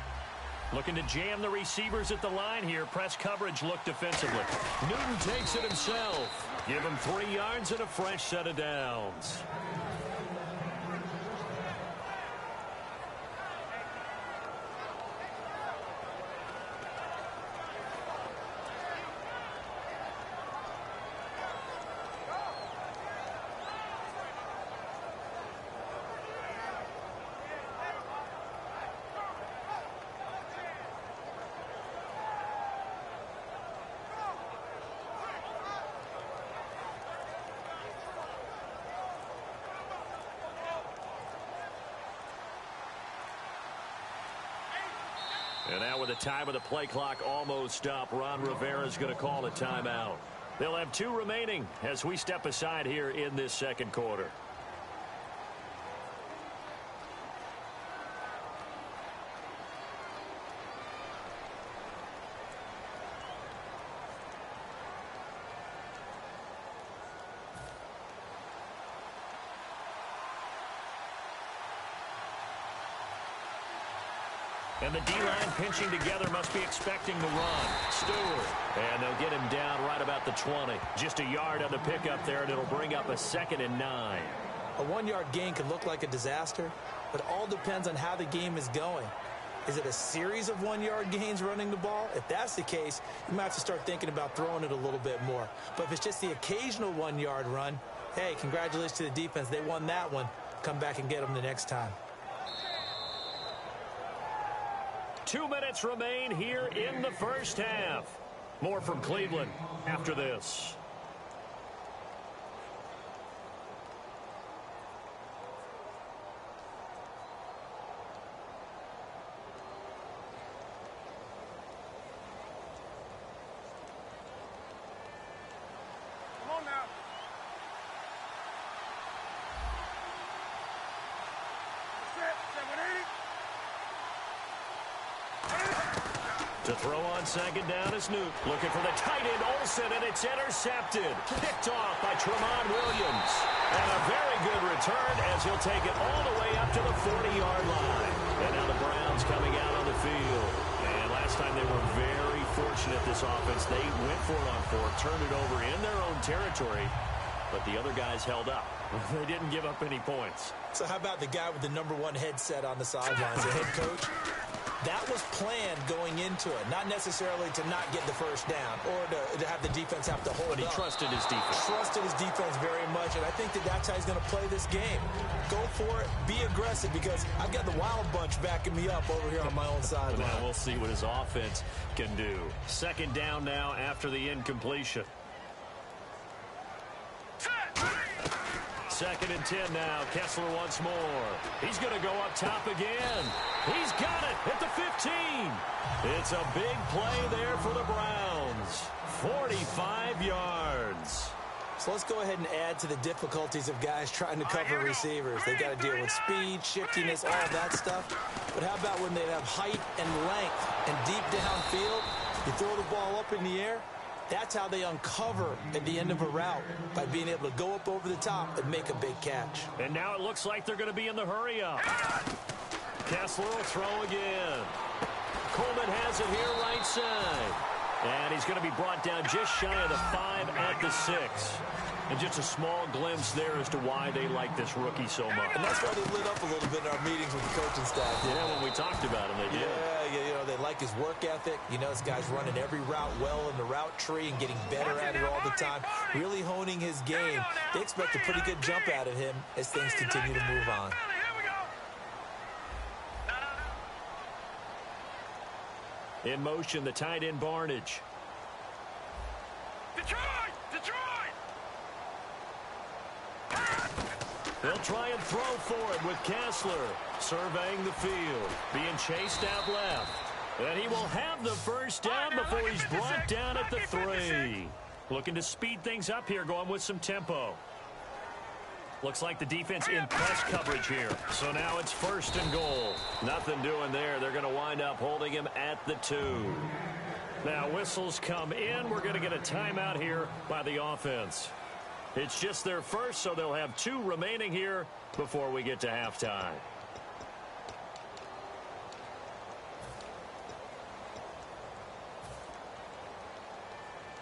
Looking to jam the receivers at the line here. Press coverage look defensively. Newton takes it himself. Give him 3 yards and a fresh set of downs. And now with the time of the play clock almost up, Ron Rivera's going to call a timeout. They'll have 2 remaining as we step aside here in this second quarter. And the D-line pinching together must be expecting the run. Stewart. And they'll get him down right about the 20. Just a yard on the pickup there, and it'll bring up a 2nd and 9. A 1-yard gain can look like a disaster, but all depends on how the game is going. Is it a series of 1-yard gains running the ball? If that's the case, you might have to start thinking about throwing it a little bit more. But if it's just the occasional 1-yard run, hey, congratulations to the defense. They won that one. Come back and get them the next time. 2 minutes remain here in the first half. More from Cleveland after this. Come on now. Set, 780. To throw on second down is Newt. Looking for the tight end, Olsen, and it's intercepted. Picked off by Tremont Williams. And a very good return as he'll take it all the way up to the 40-yard line. And now the Browns coming out on the field. And last time they were very fortunate, this offense. They went for it on 4, turned it over in their own territory. But the other guys held up. They didn't give up any points. So how about the guy with the number 1 headset on the sidelines, the head coach? That was planned going into it, not necessarily to not get the first down or to have the defense have to hold But he up. trusted his defense. Trusted his defense very much, and I think that's how he's going to play this game. Go for it, be aggressive, because I've got the Wild Bunch backing me up over here on my own sideline. Now we'll see what his offense can do. Second down now after the incompletion. 2nd and 10 now. Kessler once more. He's going to go up top again. He's got it at the 15. It's a big play there for the Browns. 45 yards. So let's go ahead and add to the difficulties of guys trying to cover receivers. They got to deal with speed, shiftiness, all that stuff. But how about when they have height and length and deep downfield? You throw the ball up in the air. That's how they uncover at the end of a route, by being able to go up over the top and make a big catch. And now it looks like they're going to be in the hurry-up. Kessler will throw again. Coleman has it here right side. And he's going to be brought down just shy of the 5 at the 6. And just a small glimpse there as to why they like this rookie so much. And that's why they lit up a little bit in our meetings with the coaching staff. Yeah, when we talked about him, they did. Yeah, you know, they like his work ethic. You know, this guy's running every route well in the route tree and getting better at it all the time, really honing his game. They expect a pretty good jump out of him as things continue to move on. In motion, the tight end Barnage. Detroit! They'll try and throw for it with Kessler surveying the field, being chased out left. And he will have the first down before he's brought down at the 3. Looking to speed things up here, going with some tempo. Looks like the defense in press coverage here. So now it's 1st and goal. Nothing doing there. They're going to wind up holding him at the 2. Now whistles come in. We're going to get a timeout here by the offense. It's just their first, so they'll have 2 remaining here before we get to halftime.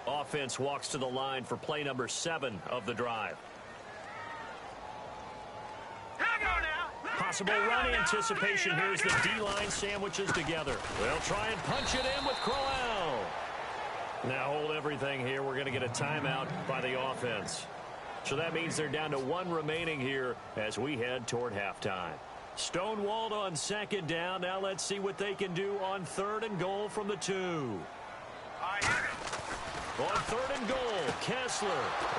Offense walks to the line for play number 7 of the drive. Possible run anticipation. Here's the D-line sandwiches together. They'll try and punch it in with Crowell. Now hold everything here. We're going to get a timeout by the offense. So that means they're down to 1 remaining here as we head toward halftime. Stonewalled on 2nd down. Now let's see what they can do on 3rd and goal from the 2. On 3rd and goal, Kessler.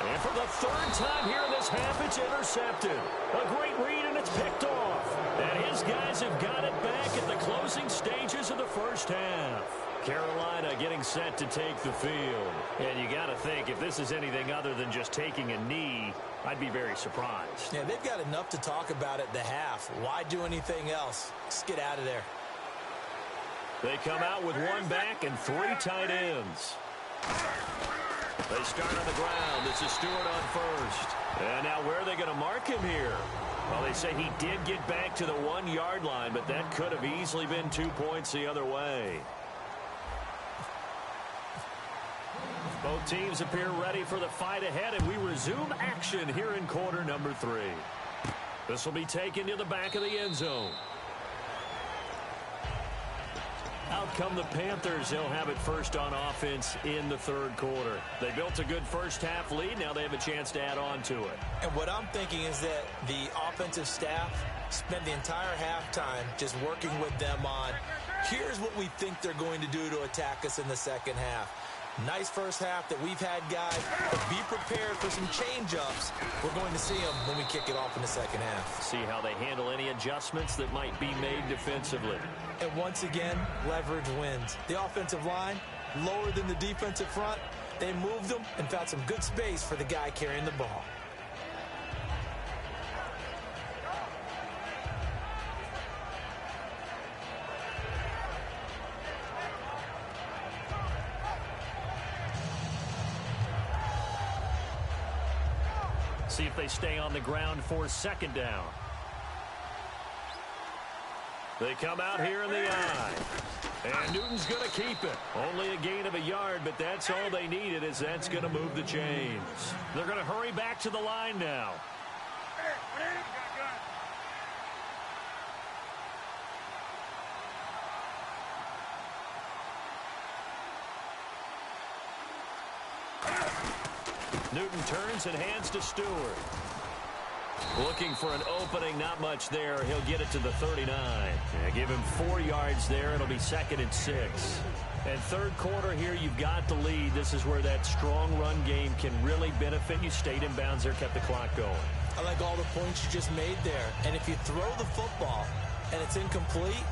And for the 3rd time here in this half, it's intercepted. A great read, and it's picked off. And his guys have got it back at the closing stages of the first half. Carolina getting set to take the field. And you got to think, if this is anything other than just taking a knee, I'd be very surprised. Yeah, they've got enough to talk about at the half. Why do anything else? Just get out of there. They come out with 1 back and 3 tight ends. They start on the ground. This is Stewart on 1st. And now where are they going to mark him here? Well, they say he did get back to the 1-yard line, but that could have easily been 2 points the other way. Both teams appear ready for the fight ahead, and we resume action here in quarter number 3. This will be taken to the back of the end zone. Out come the Panthers. They'll have it first on offense in the 3rd quarter. They built a good first half lead. Now they have a chance to add on to it. And what I'm thinking is that the offensive staff spent the entire halftime just working with them on, here's what we think they're going to do to attack us in the second half. Nice first half that we've had, guys, but be prepared for some change-ups. We're going to see them when we kick it off in the second half. See how they handle any adjustments that might be made defensively. And once again, leverage wins. The offensive line, lower than the defensive front, they moved them and found some good space for the guy carrying the ball. See if they stay on the ground for 2nd down. They come out here in the eye. And Newton's going to keep it. Only a gain of a yard, but that's all they needed, as that's going to move the chains. They're going to hurry back to the line now. Newton turns and hands to Stewart. Looking for an opening, not much there. He'll get it to the 39. Yeah, give him 4 yards there. It'll be 2nd and 6. And 3rd quarter here, you've got the lead. This is where that strong run game can really benefit you. Stayed in bounds there, kept the clock going. I like all the points you just made there. And if you throw the football and it's incomplete,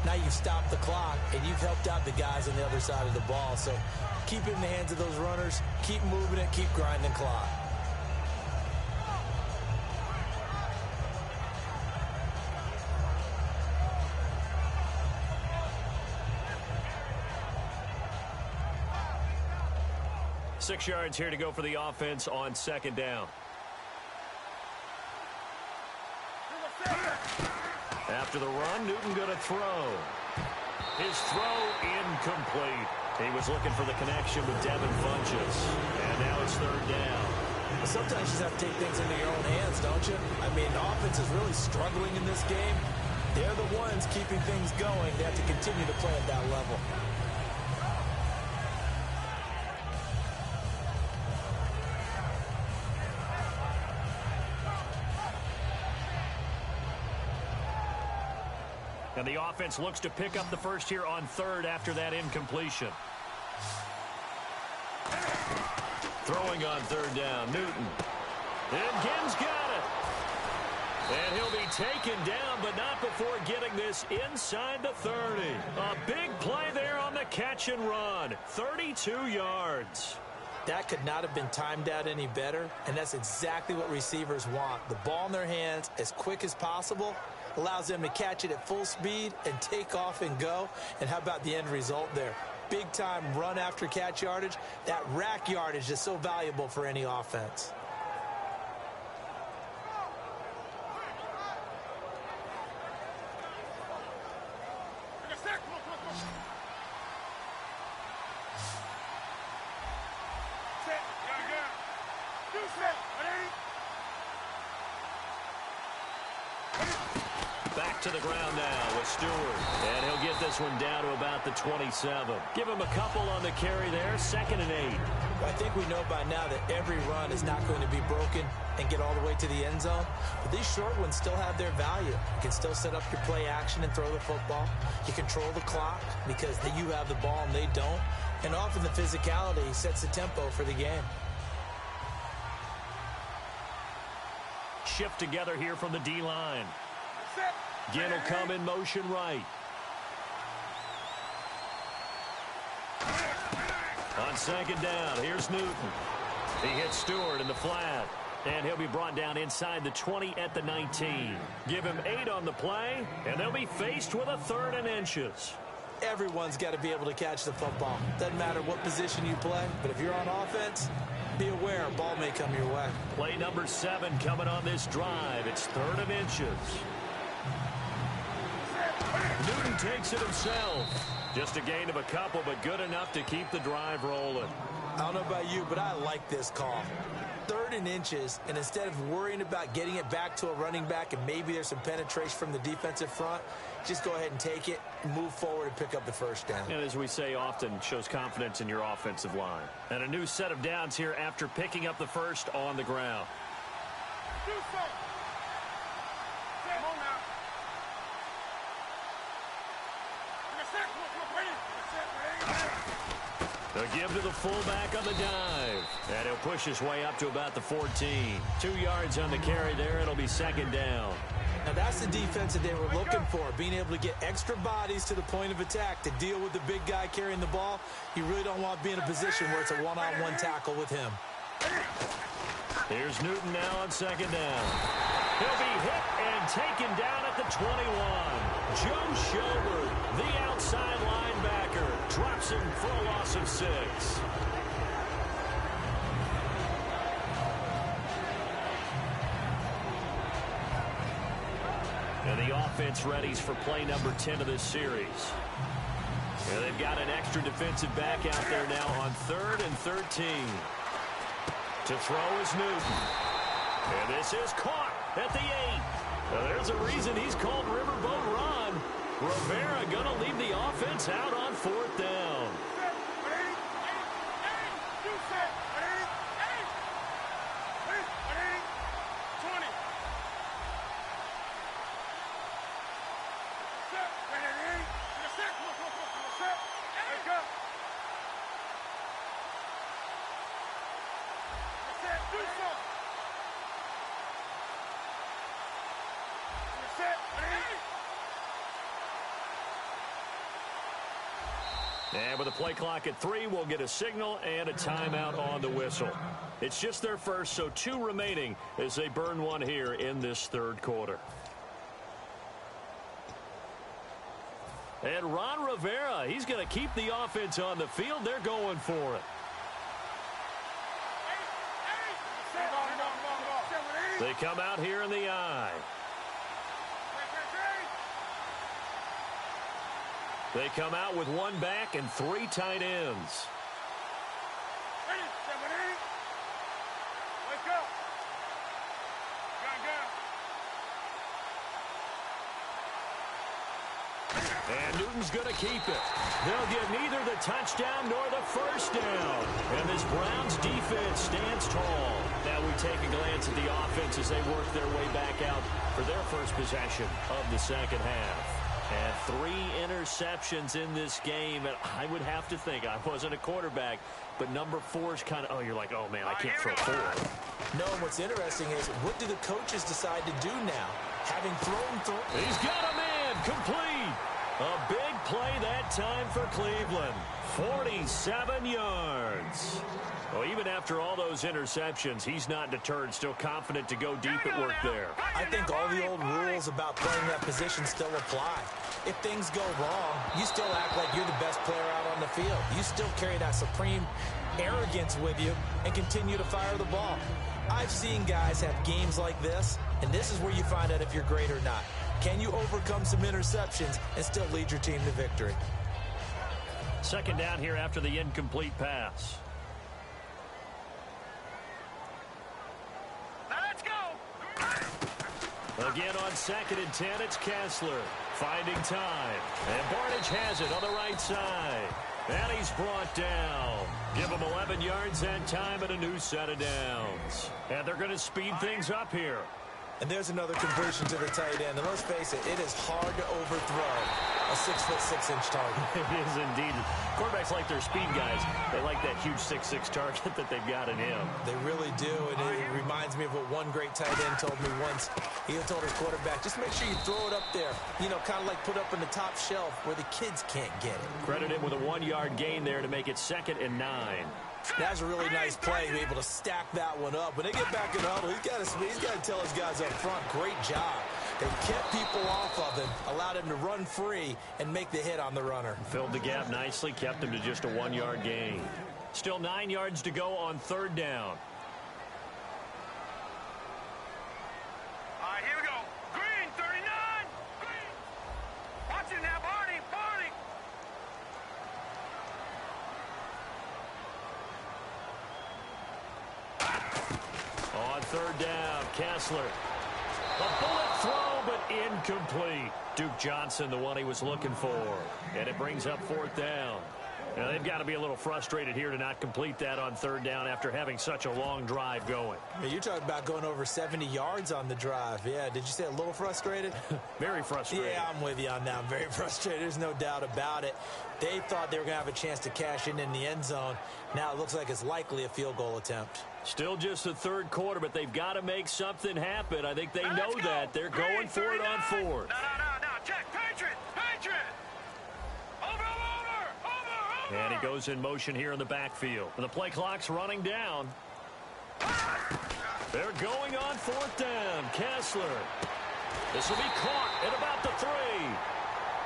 now you've stopped the clock and you've helped out the guys on the other side of the ball. So keep it in the hands of those runners. Keep moving it. Keep grinding clock. Six yards here to go for the offense on 2nd down. After the run, Newton going to throw. His throw incomplete. He was looking for the connection with Devin Funchess. And now it's 3rd down. sometimes you just have to take things into your own hands, don't you? I mean, the offense is really struggling in this game. They're the ones keeping things going. They have to continue to play at that level. And the offense looks to pick up the first here on third after that incompletion. Throwing on third down, Newton. And Gibbs got it. And he'll be taken down, but not before getting this inside the 30. A big play there on the catch and run. 32 yards. That could not have been timed out any better, and that's exactly what receivers want. The ball in their hands as quick as possible allows them to catch it at full speed and take off and go. And how about the end result there? Big-time run after catch yardage. That rack yardage is so valuable for any offense. Back to the ground now with Stewart. And he'll get this one down to about the 27. Give him a couple on the carry there. 2nd and 8. I think we know by now that every run is not going to be broken and get all the way to the end zone. But these short ones still have their value. You can still set up your play action and throw the football. You control the clock because you have the ball and they don't. And often the physicality sets the tempo for the game. Shift together here from the D-line. Ginn will come in motion right. On 2nd down, here's Newton. He hits Stewart in the flat. And he'll be brought down inside the 20 at the 19. Give him 8 on the play, and they'll be faced with a 3rd and inches. Everyone's got to be able to catch the football. Doesn't matter what position you play, but if you're on offense, be aware a ball may come your way. Play number 7 coming on this drive. It's 3rd and inches. Newton takes it himself. Just a gain of a couple, but good enough to keep the drive rolling. I don't know about you, but I like this call. 3rd and inches, and instead of worrying about getting it back to a running back and maybe there's some penetration from the defensive front, just go ahead and take it, move forward, and pick up the first down. And as we say often, shows confidence in your offensive line. And a new set of downs here after picking up the first on the ground. They'll give to the fullback on the dive. And he'll push his way up to about the 14. 2 yards on the carry there. It'll be 2nd down. Now that's the defense that they were looking for, being able to get extra bodies to the point of attack to deal with the big guy carrying the ball. You really don't want to be in a position where it's a one-on-one tackle with him. Here's Newton now on 2nd down. He'll be hit and taken down at the 21. Joe Schobert, the outside linebacker, drops him for a loss of 6. And the offense readies for play number 10 of this series. And they've got an extra defensive back out there now on 3rd and 13. To throw is Newton. And this is caught at the 8. Now there's a reason he's called Riverboat Ron. Rivera going to leave the offense out on 4th down. And with a play clock at 3, we'll get a signal and a timeout on the whistle. It's just their first, so 2 remaining as they burn one here in this 3rd quarter. And Ron Rivera, he's going to keep the offense on the field. They're going for it. They come out here in the I. They come out with 1 back and 3 tight ends. Wake up. And Newton's going to keep it. They'll get neither the touchdown nor the first down. And this Browns defense stands tall. Now we take a glance at the offense as they work their way back out for their first possession of the second half. And 3 interceptions in this game. And I would have to think, I wasn't a quarterback, but number 4 is kind of, you're like, oh, man, I can't throw 4. No, and what's interesting is, what do the coaches decide to do now? Having thrown. He's got a man complete. A big play that time for Cleveland. 47 yards. Well, even after all those interceptions, he's not deterred, still confident to go deep at work there. I think all the old rules about playing that position still apply. If things go wrong, you still act like you're the best player out on the field. You still carry that supreme arrogance with you and continue to fire the ball. I've seen guys have games like this, and this is where you find out if you're great or not. Can you overcome some interceptions and still lead your team to victory? Second down here after the incomplete pass. Let's go. Again on 2nd and 10, it's Kessler finding time. And Barnage has it on the right side. And he's brought down. Give him 11 yards that time and a new set of downs. And they're going to speed things up here. And there's another completion to the tight end. And let's face it, it is hard to overthrow a 6'6" target. It is indeed. Quarterbacks like their speed guys. They like that huge 6'6" target that they've got in him. They really do. And it reminds me of what one great tight end told me once. He told his quarterback, just make sure you throw it up there. You know, kind of like put up in the top shelf where the kids can't get it. Credit him with a 1-yard gain there to make it 2nd and 9. That's a really nice play to be able to stack that one up. When they get back in the huddle, he's got to tell his guys up front, great job. They kept people off of him, allowed him to run free, and make the hit on the runner. Filled the gap nicely, kept him to just a 1-yard gain. Still 9 yards to go on 3rd down. All right, here we go. Green, 39. Green. Watch it now, Barney. Barney. On 3rd down, Kessler. A bullet throw, but incomplete. Duke Johnson, the one he was looking for. And it brings up 4th down. Now, they've got to be a little frustrated here to not complete that on 3rd down after having such a long drive going. You're talking about going over 70 yards on the drive. Yeah, did you say a little frustrated? Very frustrated. Yeah, I'm with you on that. I'm very frustrated. There's no doubt about it. They thought they were going to have a chance to cash in the end zone. Now it looks like it's likely a field goal attempt. Still just the 3rd quarter, but they've got to make something happen. I think they know that. They're going for it on 4th. No, check. Patriot. Over. And he goes in motion here in the backfield. And the play clock's running down. They're going on 4th down. Kessler. This will be caught at about the 3.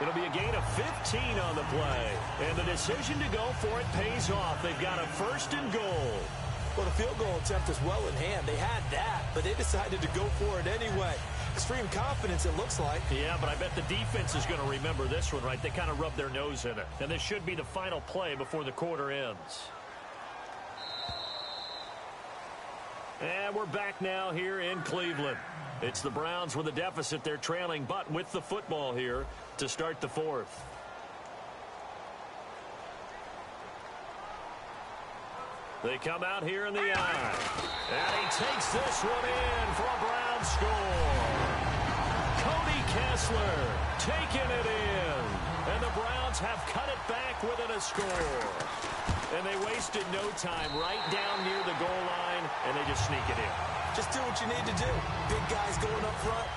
It'll be a gain of 15 on the play. And the decision to go for it pays off. They've got a 1st and goal. Well, the field goal attempt is well in hand. They had that, but they decided to go for it anyway. Extreme confidence, it looks like. Yeah, but I bet the defense is going to remember this one, right? They kind of rubbed their nose in it. And this should be the final play before the quarter ends. And we're back now here in Cleveland. It's the Browns with a deficit. They're trailing, but with the football here to start the 4th. They come out here in the eye. And he takes this one in for a Browns score. Cody Kessler taking it in. And the Browns have cut it back within a score. And they wasted no time right down near the goal line, and they just sneak it in. Just do what you need to do. Big guys going up front.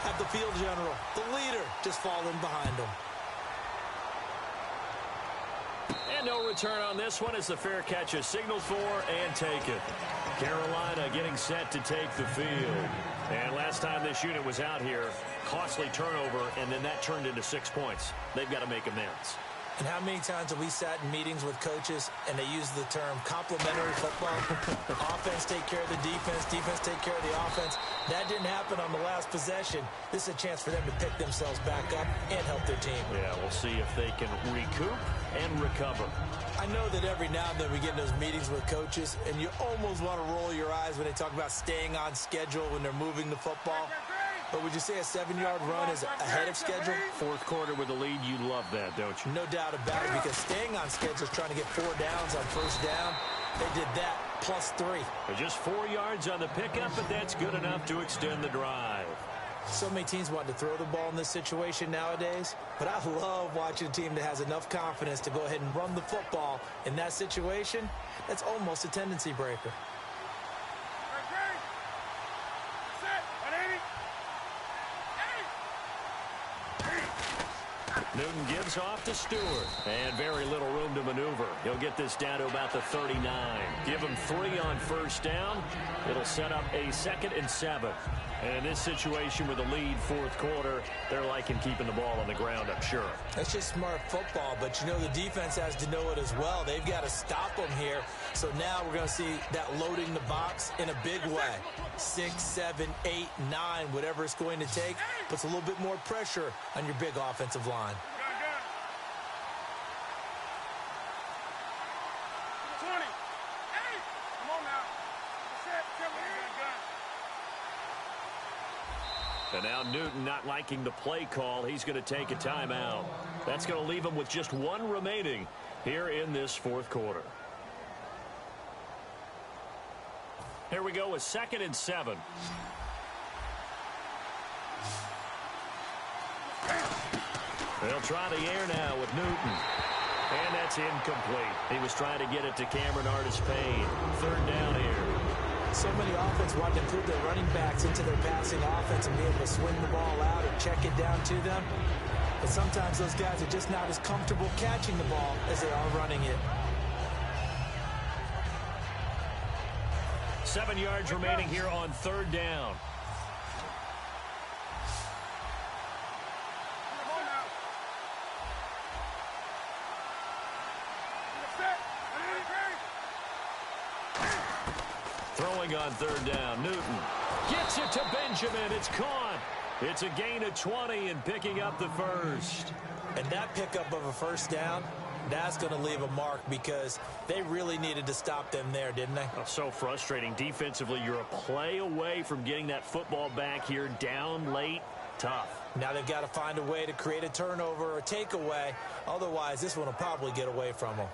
Have the field general, the leader, just falling behind them. And no return on this one as the fair catch is signaled for and taken. Carolina getting set to take the field. And last time this unit was out here, costly turnover, and then that turned into 6 points. They've got to make amends. And how many times have we sat in meetings with coaches and they use the term complementary football? Offense take care of the defense, defense take care of the offense. That didn't happen on the last possession. This is a chance for them to pick themselves back up and help their team. Yeah, we'll see if they can recoup and recover. I know that every now and then we get in those meetings with coaches and you almost want to roll your eyes when they talk about staying on schedule when they're moving the football. But would you say a 7-yard run is ahead of schedule? Fourth quarter with the lead, you love that, don't you? No doubt about it, because staying on schedule is trying to get 4 downs on first down. They did that, +3. Just 4 yards on the pickup, but that's good enough to extend the drive. So many teams want to throw the ball in this situation nowadays, but I love watching a team that has enough confidence to go ahead and run the football. In that situation, that's almost a tendency breaker. Newton gives off to Stewart, and very little room to maneuver. He'll get this down to about the 39. Give him 3 on first down. It'll set up a 2nd and 7. And in this situation with the lead fourth quarter, they're liking keeping the ball on the ground, I'm sure. That's just smart football, but you know the defense has to know it as well. They've got to stop them here. So now we're going to see that loading the box in a big way. 6, 7, 8, 9, whatever it's going to take, puts a little bit more pressure on your big offensive line. 20. Hey, come on now. And now Newton not liking the play call. He's going to take a timeout. That's going to leave him with just 1 remaining here in this fourth quarter. Here we go with 2nd and 7. They'll try the air now with Newton. And that's incomplete. He was trying to get it to Cameron Artis-Payne. 3rd down here. So many offenses want to include their running backs into their passing offense and be able to swing the ball out or check it down to them. But sometimes those guys are just not as comfortable catching the ball as they are running it. 7 yards remaining here on 3rd down. Throwing on 3rd down, Newton gets it to Benjamin. It's caught. It's a gain of 20 and picking up the first. And that pickup of a first down, that's going to leave a mark because they really needed to stop them there, didn't they? Oh, so frustrating. Defensively, you're a play away from getting that football back here down late. Tough. Now they've got to find a way to create a turnover or takeaway. Otherwise, this one will probably get away from them.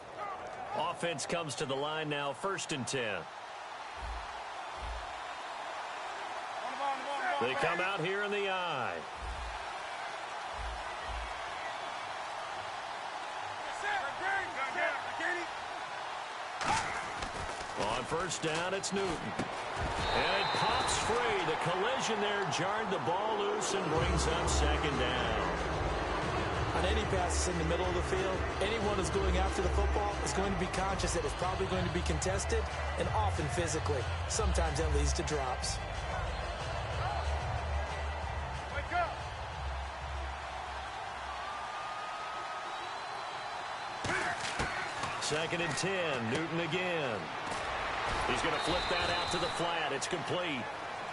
Offense comes to the line now, 1st and 10. They come out here in the eye. On first down, it's Newton. And it pops free. The collision there jarred the ball loose and brings up 2nd down. On any passes in the middle of the field, anyone who's going after the football is going to be conscious that it's probably going to be contested and often physically. Sometimes that leads to drops. 2nd and 10. Newton again. He's going to flip that out to the flat. It's complete.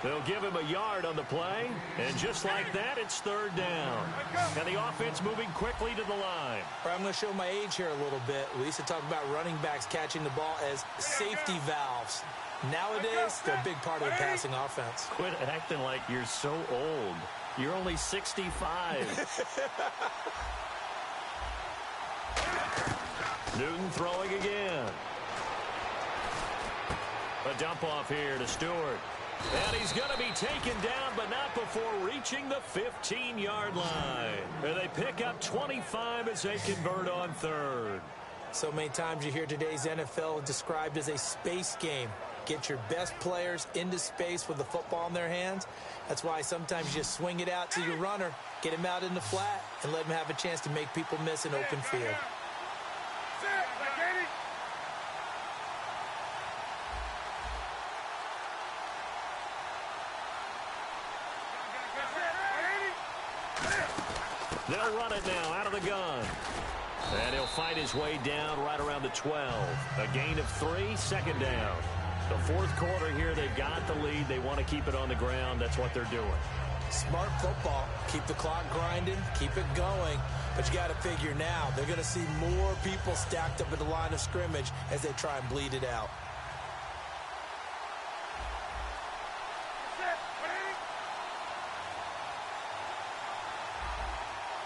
They'll give him a yard on the play. And just like that, it's 3rd down. And the offense moving quickly to the line. I'm going to show my age here a little bit. We used to talk about running backs catching the ball as safety valves. Nowadays, they're a big part of the passing offense. Quit acting like you're so old. You're only 65. Newton throwing again. A dump off here to Stewart. And he's going to be taken down, but not before reaching the 15-yard line. And they pick up 25 as they convert on 3rd. So many times you hear today's NFL described as a space game. Get your best players into space with the football in their hands. That's why sometimes you just swing it out to your runner, get him out in the flat, and let him have a chance to make people miss an open field. They'll run it now out of the gun. And he'll fight his way down right around the 12. A gain of 3, 2nd down. The fourth quarter here, they've got the lead. They want to keep it on the ground. That's what they're doing. Smart football. Keep the clock grinding. Keep it going. But you got to figure now, they're going to see more people stacked up at the line of scrimmage as they try and bleed it out.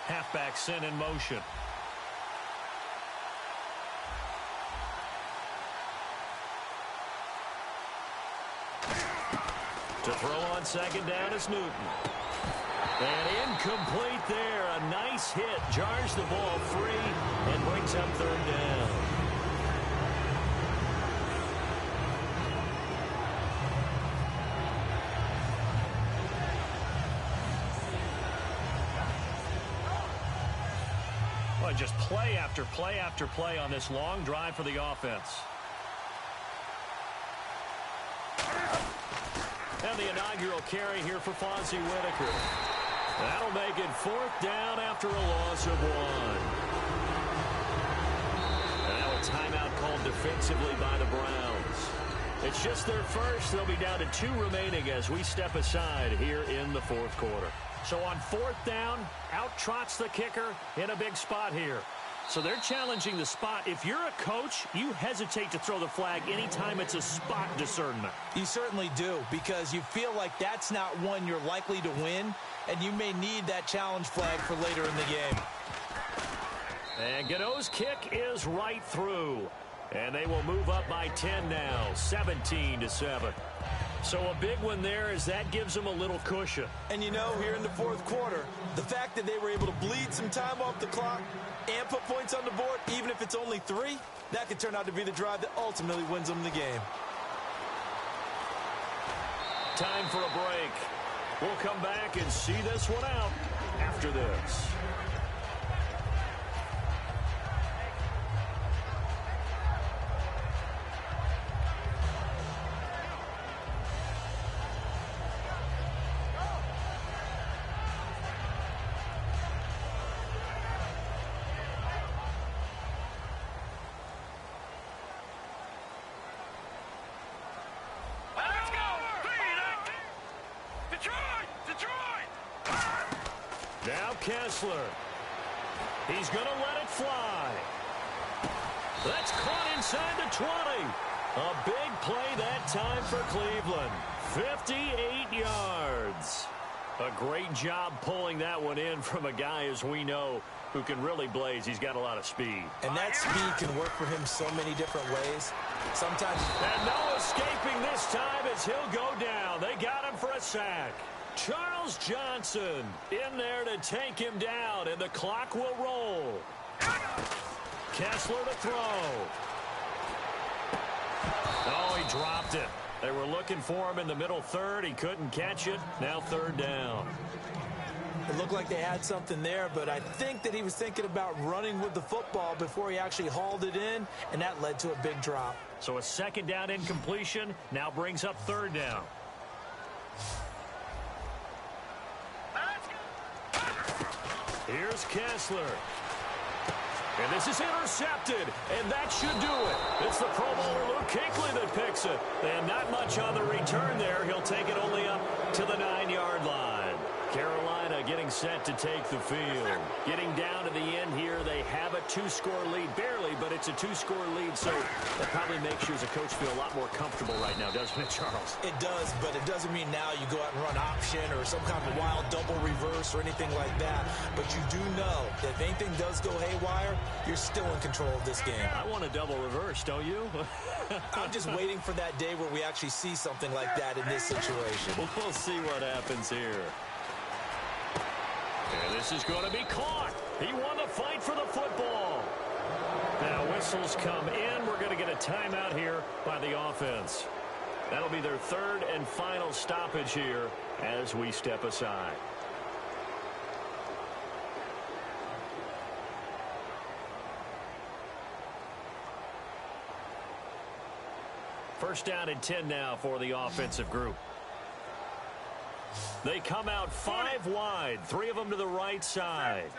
Halfback sent in motion. To throw on second down is Newton. And incomplete there. A nice hit. Jars the ball free and brings up third down. Well, just play after play after play on this long drive for the offense. And the inaugural carry here for Fonzie Whitaker. That'll make it fourth down after a loss of one. And now a timeout called defensively by the Browns. It's just their first. They'll be down to 2 remaining as we step aside here in the fourth quarter. So on fourth down, out trots the kicker in a big spot here. So they're challenging the spot. If you're a coach, you hesitate to throw the flag anytime it's a spot discernment. You certainly do, because you feel like that's not one you're likely to win, and you may need that challenge flag for later in the game. And Gano's kick is right through. And they will move up by 10 now, 17-7. So a big one there as that gives them a little cushion. And you know, here in the fourth quarter, the fact that they were able to bleed some time off the clock and put points on the board, even if it's only 3, that could turn out to be the drive that ultimately wins them the game. Time for a break. We'll come back and see this one out after this. Now Kessler. He's going to let it fly. That's caught inside the 20. A big play that time for Cleveland. 58 yards. A great job pulling that one in from a guy, as we know, who can really blaze. He's got a lot of speed. And that speed can work for him so many different ways. Sometimes. And no escaping this time as he'll go down. They got him for a sack. Charles Johnson in there to take him down, and the clock will roll. Kessler to throw. Oh, he dropped it. They were looking for him in the middle third. He couldn't catch it. Now third down. It looked like they had something there, but I think that he was thinking about running with the football before he actually hauled it in, and that led to a big drop. So a second down incompletion now brings up third down. Here's Kessler. And this is intercepted, and that should do it. It's the Pro Bowler Luke Kuechly that picks it. And not much on the return there. He'll take it only up to the 9-yard line. Carolina getting set to take the field. Getting down to the end here, they have a 2-score lead. Barely, but it's a 2-score lead, so that probably makes you as a coach feel a lot more comfortable right now, doesn't it, Charles? It does, but it doesn't mean now you go out and run option or some kind of wild double reverse or anything like that. But you do know that if anything does go haywire, you're still in control of this game. I want a double reverse, don't you? I'm just waiting for that day where we actually see something like that in this situation. We'll see what happens here. And this is going to be caught. He won the fight for the football. Now whistles come in. We're going to get a timeout here by the offense. That'll be their third and final stoppage here as we step aside. First down and 10 now for the offensive group. They come out 5 wide, 3 of them to the right side.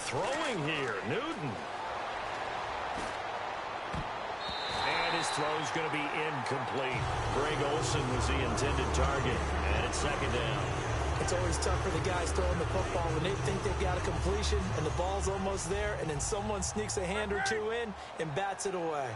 Throwing here, Newton. And his throw's going to be incomplete. Greg Olsen was the intended target, and it's second down. It's always tough for the guys throwing the football when they think they've got a completion and the ball's almost there, and then someone sneaks a hand or two in and bats it away.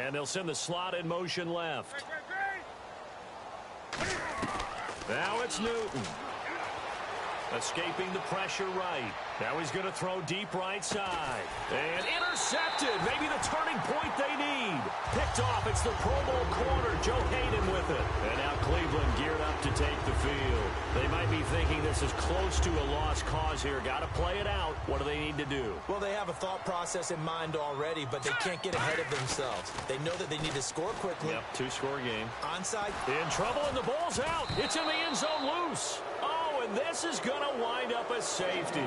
And they'll send the slot in motion left. Now it's Newton. Escaping the pressure right. Now he's going to throw deep right side. And intercepted. Maybe the turning point they need. Picked off. It's the Pro Bowl corner, Joe Hayden with it. And now Cleveland geared up to take the field. They might be thinking this is close to a lost cause here. Got to play it out. What do they need to do? Well, they have a thought process in mind already, but they can't get ahead of themselves. They know that they need to score quickly. Yep, two-score game. Onside. In trouble, and the ball's out. It's in the end zone loose. Oh, and this is going to wind up a safety.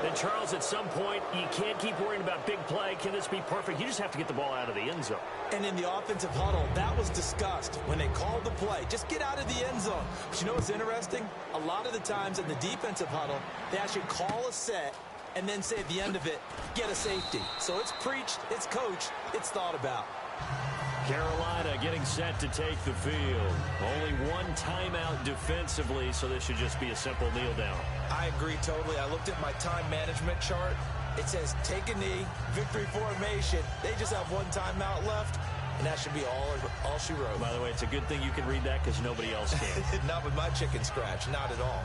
And, Charles, at some point, you can't keep worrying about big play. Can this be perfect? You just have to get the ball out of the end zone. And in the offensive huddle, that was discussed when they called the play. Just get out of the end zone. But you know what's interesting? A lot of the times in the defensive huddle, they actually call a set and then say at the end of it, get a safety. So it's preached, it's coached, it's thought about. Carolina getting set to take the field. Only one timeout defensively, so this should just be a simple kneel down. I agree totally. I looked at my time management chart. It says take a knee, victory formation. They just have one timeout left, and that should be all she wrote. By the way, it's a good thing you can read that because nobody else can. Not with my chicken scratch, not at all.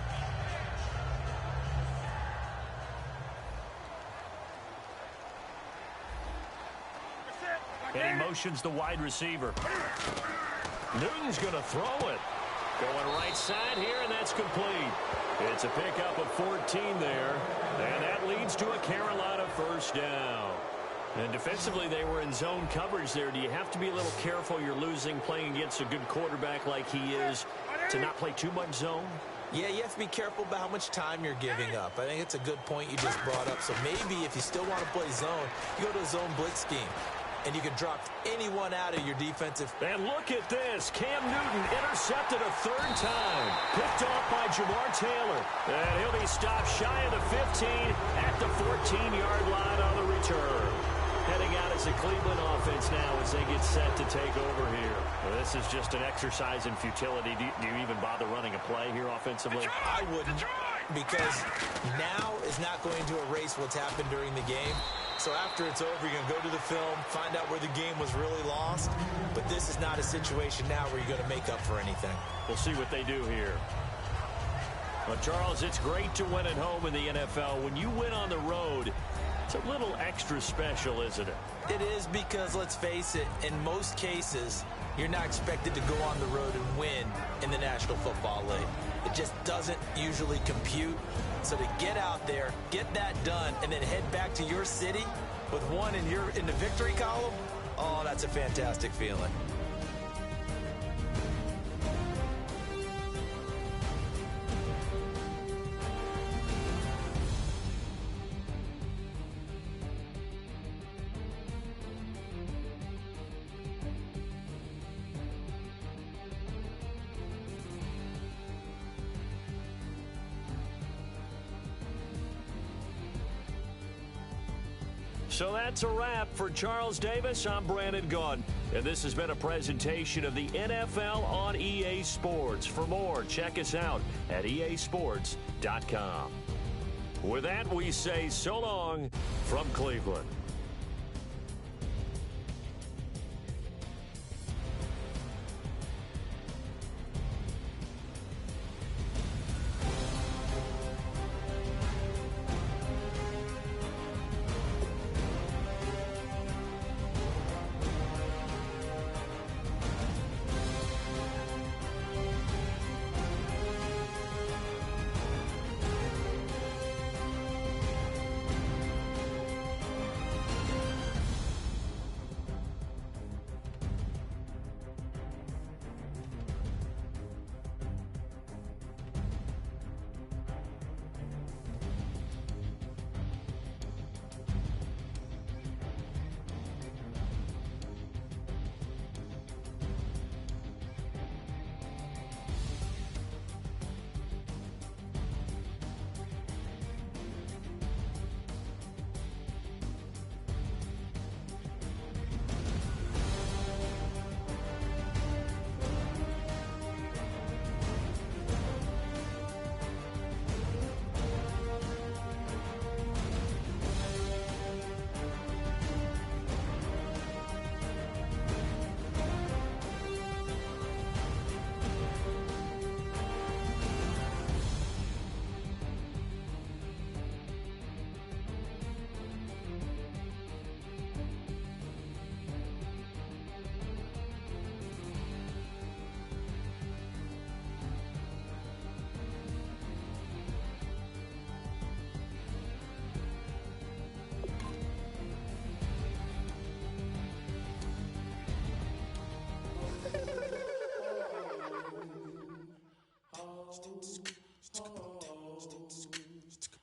And he motions the wide receiver. Newton's going to throw it. Going right side here, and that's complete. It's a pickup of 14 there, and that leads to a Carolina first down. And defensively, they were in zone coverage there. Do you have to be a little careful? You're losing playing against a good quarterback like he is to not play too much zone? Yeah, you have to be careful about how much time you're giving up. I think it's a good point you just brought up. So maybe if you still want to play zone, you go to a zone blitz scheme. And you can drop anyone out of your defensive. And look at this. Cam Newton intercepted a third time. Picked off by Jamar Taylor. And he'll be stopped shy of the 15 at the 14-yard line on the return. Heading out as a Cleveland offense now as they get set to take over here. Well, this is just an exercise in futility. Do you even bother running a play here offensively? I wouldn't, because now is not going to erase what's happened during the game. So after it's over, you're going to go to the film, find out where the game was really lost. But this is not a situation now where you're going to make up for anything. We'll see what they do here. Well, Charles, it's great to win at home in the NFL. When you win on the road, it's a little extra special, isn't it? It is, because, let's face it, in most cases, you're not expected to go on the road and win in the National Football League. It just doesn't usually compute. So to get out there, get that done, and then head back to your city with one in the victory column, oh, that's a fantastic feeling. So that's a wrap for Charles Davis. I'm Brandon Gunn, and this has been a presentation of the NFL on EA Sports. For more, check us out at easports.com. With that, we say so long from Cleveland.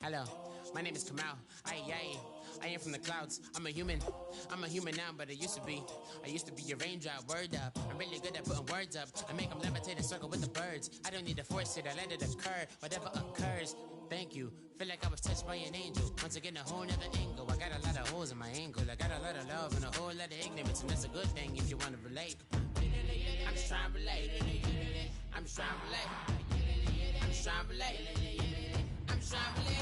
Hello, my name is Kamal. I am from the clouds. I'm a human now, but I used to be a raindrop. Word up, I'm really good at putting words up. I make them levitate and circle with the birds. I don't need to force it, I let it occur. Whatever occurs, thank you. Feel like I was touched by an angel. Once again, a whole nother angle. I got a lot of holes in my ankle. I got a lot of love and a whole lot of ignorance, and that's a good thing if you want to relate. I'm just trying to relate. I'm just trying to relate. I'm just trying to relate. I'm just trying to relate.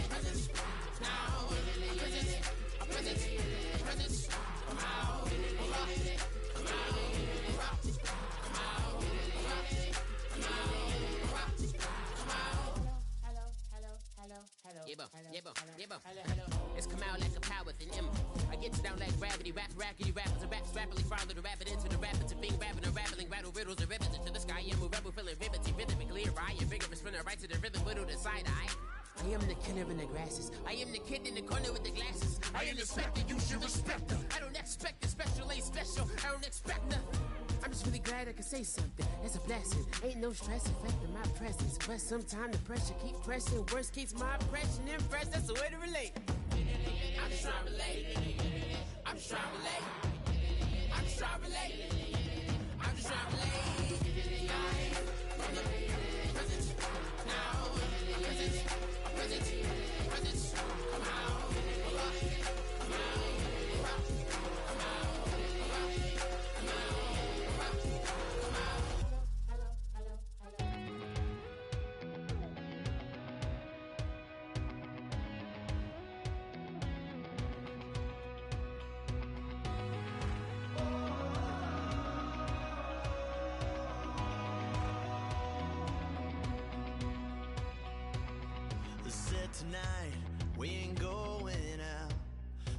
Presence, now, presence, come out, come It's come out like a power with an M. I get down like gravity, rackety rappers and raps rapidly follow the rapid into the rapids of being rapping and rattling, rattle riddles and rivets into the sky. I am a rebel feeling riveting, rhythmically right and vigorous, spinner right to the rhythm, widow to side eye. I am the killer in the grasses. I am the kid in the corner with the glasses. I am the specter, you should respect them. I don't expect the special, ain't special. I don't expect nothing. I'm just really glad I can say something. It's a blessing. Ain't no stress affecting my presence. But sometimes the pressure keep pressing. Worst keeps my impression impressed. That's the way to relate. I'm just trying to relate. I'm just trying to relate. I'm just trying to relate. I'm just trying to relate. Presence, now, presence, presence, come out, come out, come out. Tonight we ain't going out,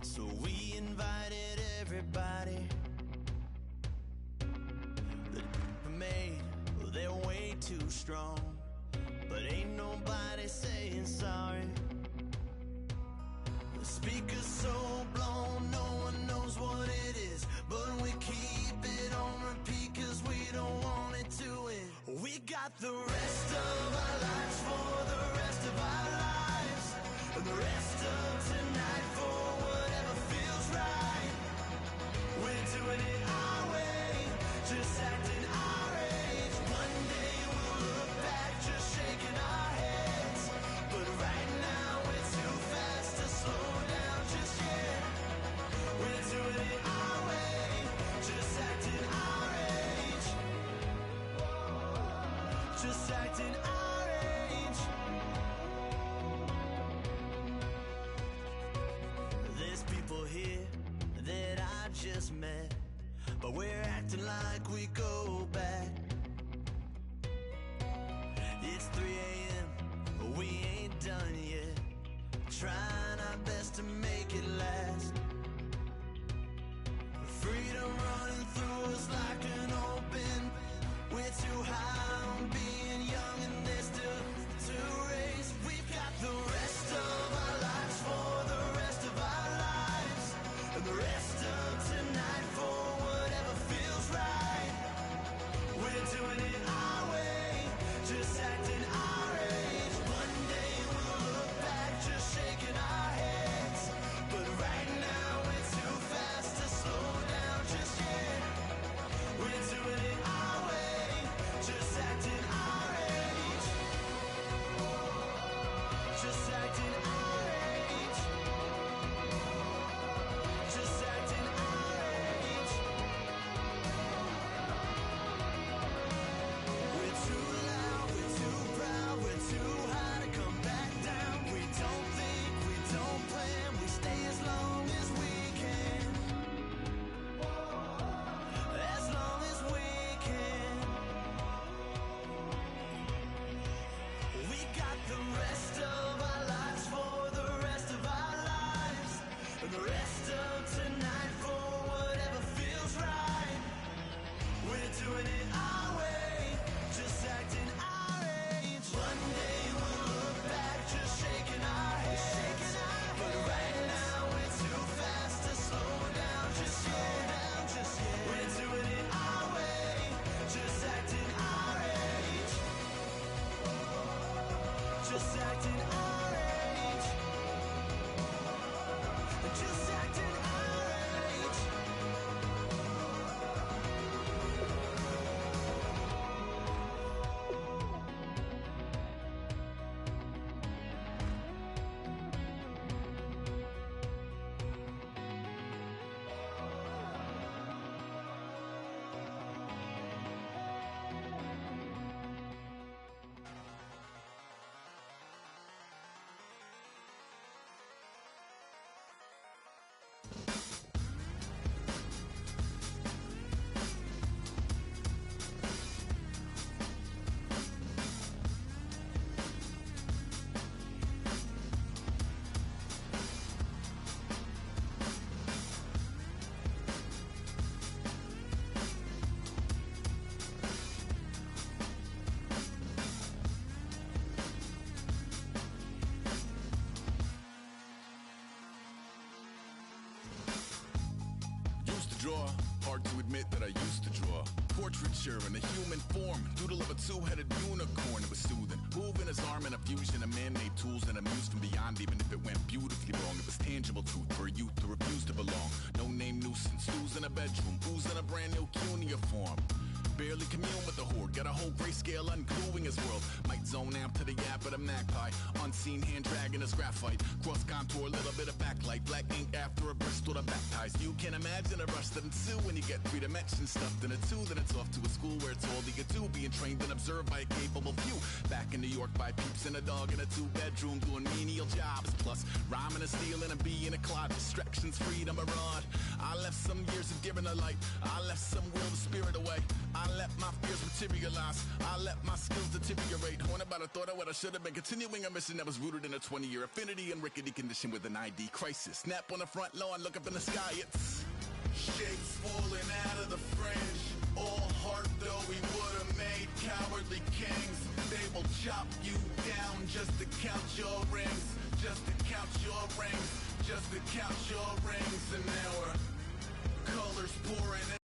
so we invited everybody. The made, well, they're way too strong, but ain't nobody saying sorry. The speaker's so blown, no one knows what it is, but we keep it on repeat 'cause we don't want it to end. We got the rest of our lives for the rest of our lives. The rest of tonight for whatever feels right. We're doing it our way, just acting our age. One day we'll look back just shaking our heads, but right now we're too fast to slow down just yet. We're doing it our way, just acting our age. Just acting our age. Here that I just met, but we're acting like we go back. It's 3 a.m., we ain't done yet, trying our best to make it last. Freedom running through us like an open. We're too high on being young and there's still to raise. We've got the rest of our lives for the rest of our lives. The rest of tonight for whatever feels right. We're doing it our way, just acting our age. One day we'll look back just shaking our heads, but right now acting our age. Just acting our age. Used to draw, hard to admit that I used to draw. Portraiture in a human form, doodle of a two-headed unicorn. It was soothing, moving his arm in a fusion of man-made tools and a muse from beyond. Even if it went beautifully wrong, it was tangible truth for a youth to refuse to belong. No name nuisance, who's in a bedroom, who's in a brand new cuneiform. Barely commune with the horde, got a whole grayscale ungluing his world. Might zone amp to the yap of the magpie, unseen hand dragging his graphite. Cross contour, a little bit of backlight, black ink after a Bristol to baptize. You can imagine a rush that ensue when you get three dimensions stuffed in a two. Then it's off to a school where it's all you get to, being trained and observed by a capable few. Back in New York by peeps and a dog in a two-bedroom doing menial jobs. Plus rhyming and stealing and being a clod, distractions, freedom, a rod. I left some years of giving a light, I left some will to spirit away. I let my fears materialize, I let my skills deteriorate. Horn about a thought of what I should have been, continuing a mission that was rooted in a 20-year affinity and rickety condition with an ID crisis. Snap on the front lawn, look up in the sky, it's shapes falling out of the fringe. All heart though we would have made cowardly kings. They will chop you down just to count your rings, just to count your rings, just to count your rings. And now we're colors pouring